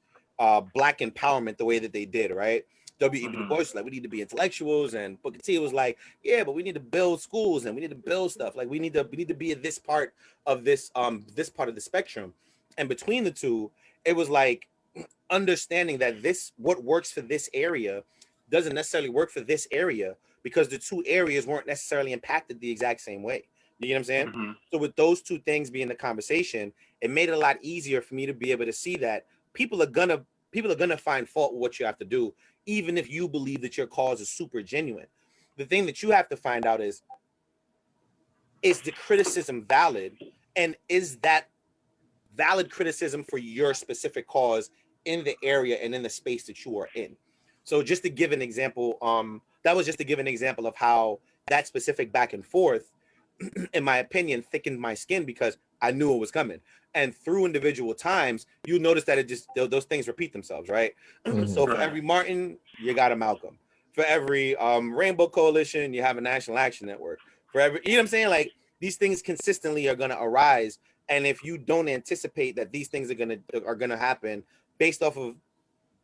S6: Black empowerment the way that they did, right? W.E.B. Du Bois was like, we need to be intellectuals, and Booker T was like, yeah, but we need to build schools and we need to build stuff. Like we need to be at this part of this part of the spectrum. And between the two, it was like understanding that what works for this area doesn't necessarily work for this area, because the two areas weren't necessarily impacted the exact same way. You get what I'm saying? So with those two things being the conversation, it made it a lot easier for me to be able to see that people are gonna find fault with what you have to do, even if you believe that your cause is super genuine. The thing that you have to find out is the criticism valid, and is that valid criticism for your specific cause in the area and in the space that you are in. So just to give an example, that was just to give an example of how that specific back and forth, in my opinion, thickened my skin, because I knew it was coming. And through individual times, you notice that those things repeat themselves, right? So for every Martin, you got a Malcolm. For every Rainbow Coalition, you have a National Action Network. For every, you know what I'm saying? Like, these things consistently are going to arise. And if you don't anticipate that these things are going to happen based off of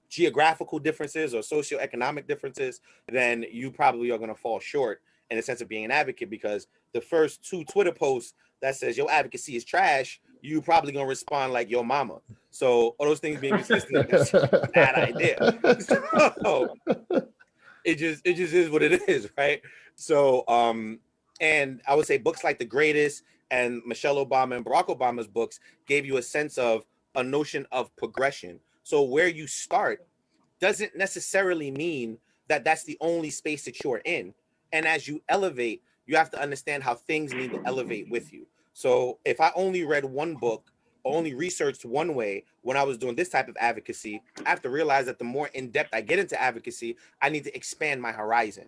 S6: geographical differences or socioeconomic differences, then you probably are going to fall short in the sense of being an advocate, because the first 2 Twitter posts that says your advocacy is trash, you probably going to respond like your mama. So all those things being consistent, that's a bad idea. So it just is what it is, right? So and I would say books like The Greatest and Michelle Obama and Barack Obama's books gave you a sense of a notion of progression. So where you start doesn't necessarily mean that that's the only space that you're in. And as you elevate, you have to understand how things need to elevate with you. So if I only read one book, only researched one way when I was doing this type of advocacy, I have to realize that the more in depth I get into advocacy, I need to expand my horizon.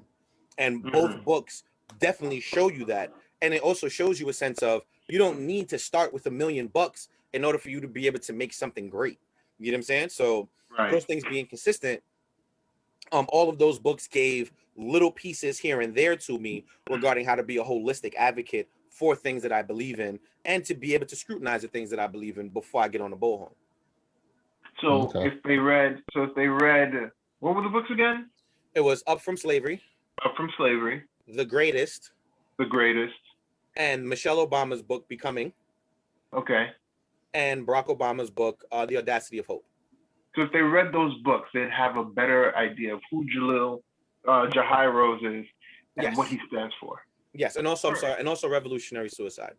S6: And both books definitely show you that. And it also shows you a sense of, you don't need to start with $1 million in order for you to be able to make something great. You know what I'm saying? So those things being consistent, all of those books gave little pieces here and there to me regarding how to be a holistic advocate for things that I believe in, and to be able to scrutinize the things that I believe in before I get on the bullhorn.
S3: So if they read, what were the books again?
S6: It was Up From Slavery,
S3: Up From Slavery,
S6: The Greatest,
S3: The Greatest,
S6: and Michelle Obama's book Becoming,
S3: Okay.
S6: and Barack Obama's book The Audacity of Hope.
S3: So if they read those books, they'd have a better idea of who Jahi Rose is and
S6: Yes.
S3: what he stands for.
S6: Yes, and also I'm sorry, and also Revolutionary Suicide.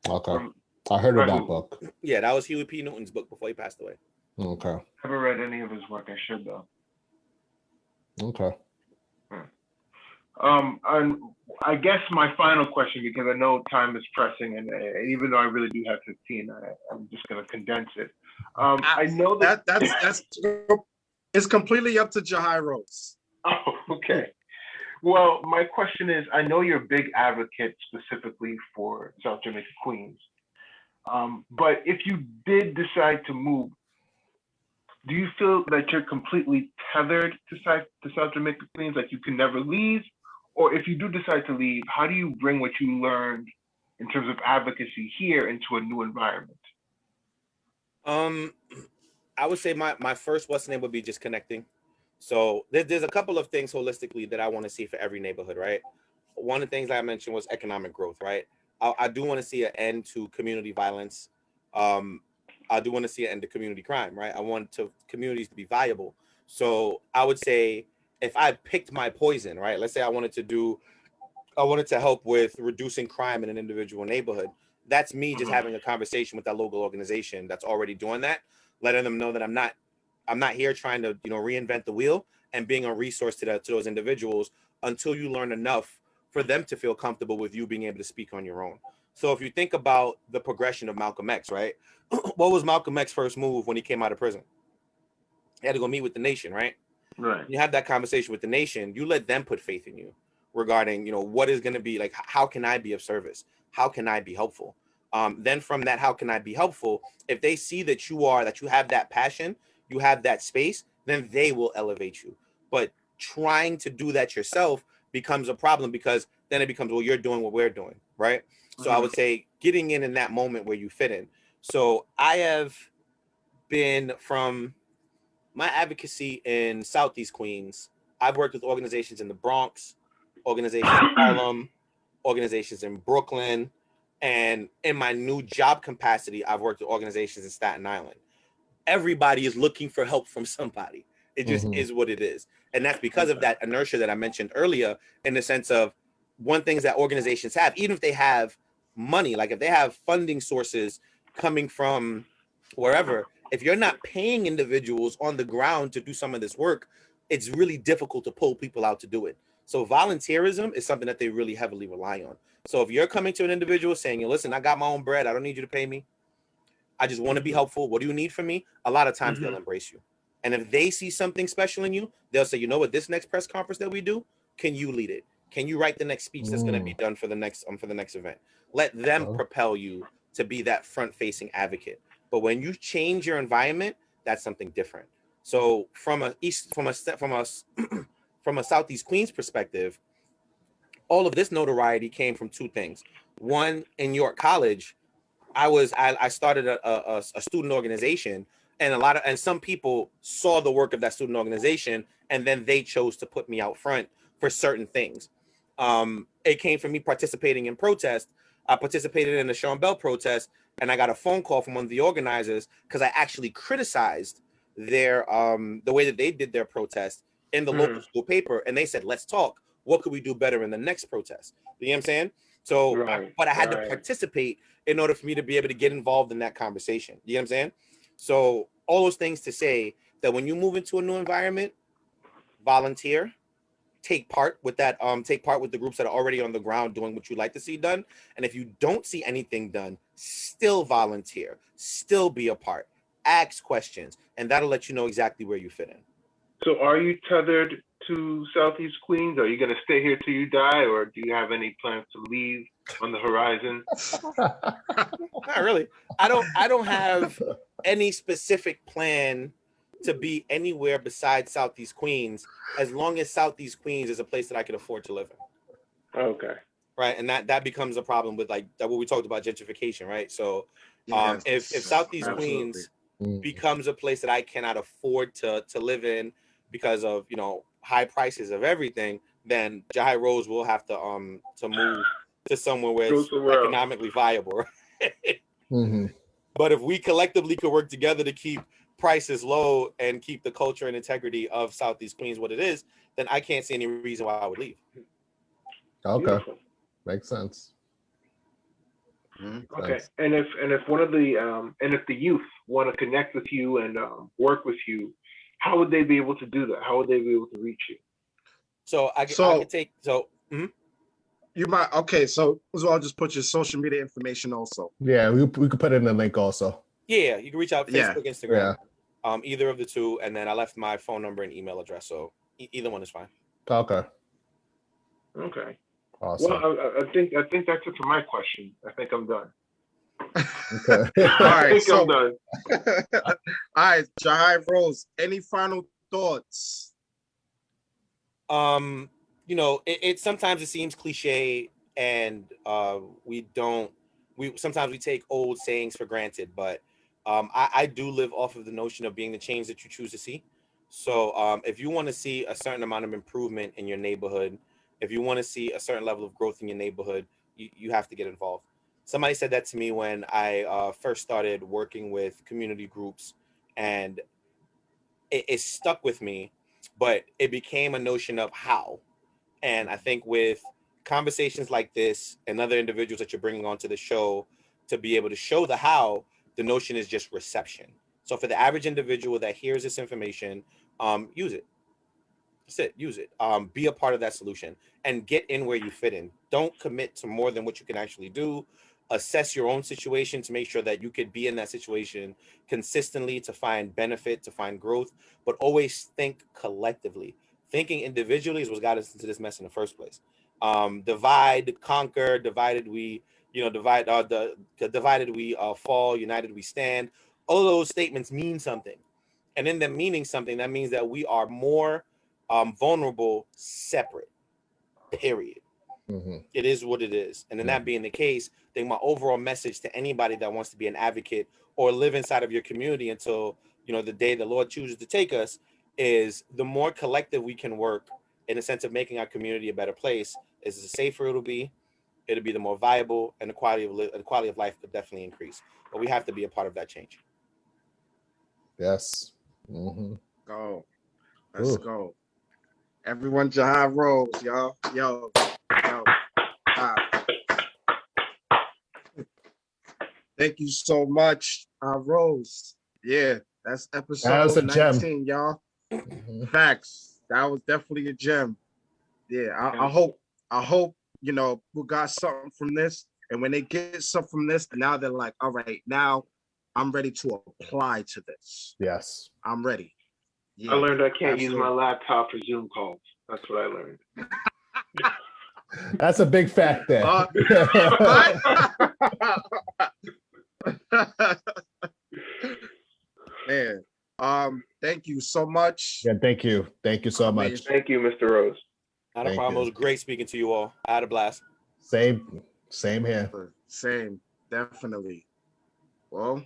S2: Okay.
S3: From-
S2: I heard
S3: by
S2: of that
S3: who?
S2: book.
S6: Yeah, that was Huey P. Newton's book before he passed away.
S2: Okay.
S3: Never read any of his work. I should though.
S2: Okay.
S3: And I guess my final question, because I know time is pressing, and even though I really do have 15, I'm just going to condense it. I know that
S1: That's it's completely up to Jahi Rose.
S3: Oh, okay. Well, my question is, I know you're a big advocate specifically for South Jamaica, Queens. But if you did decide to move, do you feel that you're completely tethered to South Jamaica, Queens, like you can never leave? Or if you do decide to leave, how do you bring what you learned in terms of advocacy here into a new environment?
S6: I would say my first what's name would be just connecting. So there's a couple of things holistically that I want to see for every neighborhood, right? One of the things I mentioned was economic growth, right? I do want to see an end to community violence. I do want to see an end to community crime, right? I want communities to be viable. So I would say if I picked my poison, right? Let's say I wanted to help with reducing crime in an individual neighborhood. That's me just having a conversation with that local organization that's already doing that, letting them know that I'm not here trying to, reinvent the wheel, and being a resource to those individuals until you learn enough for them to feel comfortable with you being able to speak on your own. So if you think about the progression of Malcolm X, right? What was Malcolm X's first move when he came out of prison? He had to go meet with the nation, right?
S3: Right.
S6: You have that conversation with the nation, you let them put faith in you regarding, what is going to be like, how can I be of service? How can I be helpful? Then from that, how can I be helpful? If they see that you have that passion, you have that space, then they will elevate you. But trying to do that yourself becomes a problem, because then it becomes, well, you're doing what we're doing, right? So I would say getting in that moment where you fit in. So I have been from my advocacy in Southeast Queens. I've worked with organizations in the Bronx, organizations in Harlem, organizations in Brooklyn, and in my new job capacity, I've worked with organizations in Staten Island. Everybody is looking for help from somebody. It just is what it is. And that's because of that inertia that I mentioned earlier, in the sense of one things that organizations have, even if they have money, like if they have funding sources coming from wherever, if you're not paying individuals on the ground to do some of this work, it's really difficult to pull people out to do it. So volunteerism is something that they really heavily rely on. So if you're coming to an individual saying, listen, I got my own bread, I don't need you to pay me, I just want to be helpful, what do you need from me? A lot of times they'll embrace you. And if they see something special in you, they'll say, you know what, this next press conference that we do, can you lead it? Can you write the next speech that's going to be done for the next event? Let them propel you to be that front-facing advocate. But when you change your environment, that's something different. So from a Southeast Queens perspective, all of this notoriety came from two things. One, in York College, I started a student organization, and some people saw the work of that student organization, and then they chose to put me out front for certain things. It came from me participating in protest. I participated in the Sean Bell protest, and I got a phone call from one of the organizers because I actually criticized their the way that they did their protest in the local school paper, and they said, let's talk. What could we do better in the next protest? You know what I'm saying? So, but I had to participate in order for me to be able to get involved in that conversation. You know what I'm saying? So all those things to say that when you move into a new environment, volunteer, take part with the groups that are already on the ground doing what you like to see done. And if you don't see anything done, still volunteer, still be a part, ask questions, and that'll let you know exactly where you fit in.
S3: So are you tethered to Southeast Queens? Are you going to stay here till you die, or do you have any plans to leave on the horizon?
S6: Not really. I don't have any specific plan to be anywhere besides Southeast Queens, as long as Southeast Queens is a place that I can afford to live in.
S3: Okay.
S6: Right, and that becomes a problem with like that what we talked about, gentrification, right? So
S1: Yes,
S6: if Southeast
S3: absolutely.
S6: Queens becomes a place that I cannot afford to live in because of high prices of everything, then Jahi Rose will have to move to somewhere where
S3: Go
S6: it's
S3: somewhere else.
S6: economically viable.
S2: Mm-hmm.
S6: But if we collectively could work together to keep prices low and keep the culture and integrity of Southeast Queens what it is, then I can't see any reason why I would leave.
S2: Okay,
S3: Beautiful.
S2: makes sense.
S3: Okay,
S2: Thanks.
S3: and if one of the and if the youth want to connect with you and work with you, how would they be able to do that? How would they be able to reach you?
S6: So I
S1: So-
S6: could take
S1: You might okay. So as well, I'll just put your social media information also.
S2: Yeah, we could put it in the link also.
S6: yeah, you can reach out
S1: Yeah.
S6: Facebook, Instagram,
S2: Yeah.
S6: Either of the two, and then I left my phone number and email address, so either one is fine.
S2: Okay.
S3: Okay.
S2: Awesome.
S3: Well, I think that's it for my question. I think I'm done.
S2: Okay.
S1: All
S3: I
S1: right,
S3: think
S1: so
S3: I'm done.
S1: all right, Jahi Rose. Any final thoughts?
S6: You know, it sometimes it seems cliche, and we sometimes we take old sayings for granted, but I do live off of the notion of being the change that you choose to see. So if you want to see a certain amount of improvement in your neighborhood, if you want to see a certain level of growth in your neighborhood, you have to get involved. Somebody said that to me when I first started working with community groups, and it stuck with me, but it became a notion of how. And I think with conversations like this and other individuals that you're bringing onto the show to be able to show the how, the notion is just reception. So for the average individual that hears this information, use it. That's it. Use it. Be a part of that solution and get in where you fit in. Don't commit to more than what you can actually do. Assess your own situation to make sure that you could be in that situation consistently to find benefit, to find growth, but always think collectively. Thinking individually is what got us into this mess in the first place. Divide, conquer, divided we, divided we fall, united we stand. All of those statements mean something. And in them meaning something, that means that we are more vulnerable separate, period.
S2: Mm-hmm.
S6: It is what it is. And then that being the case, I think my overall message to anybody that wants to be an advocate or live inside of your community until, the day the Lord chooses to take us, is the more collective we can work in the sense of making our community a better place, is the safer it'll be the more viable, and the quality of life could definitely increase. But we have to be a part of that change.
S2: Yes. Mm-hmm.
S1: Go. Let's
S2: Ooh.
S1: go. Everyone, Jahi Rose, y'all. Yo. Thank you so much, Rose. Yeah, that's episode
S2: That was a
S1: 19,
S2: gem.
S1: y'all.
S2: Mm-hmm.
S1: Facts. That was definitely a gem. Yeah, I hope we got something from this. And when they get something from this, now they're like, all right, now I'm ready to apply to this.
S2: Yes.
S1: I'm ready. Yeah,
S3: I learned I can't use
S1: absolutely.
S3: my laptop for Zoom calls. That's what I learned.
S2: That's a big fact there.
S1: Man, thank you so much.
S2: Yeah, thank you. Thank you so much.
S3: Thank you, Mr. Rose.
S6: Not a
S2: Thank
S6: problem.
S2: you.
S6: It was great speaking to you all. I had a blast.
S2: Same here.
S1: Same, definitely. Well,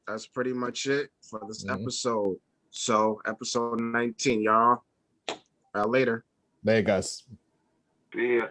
S1: that's pretty much it for this episode. So, episode 19, y'all. Later.
S2: There you guys.
S3: See ya.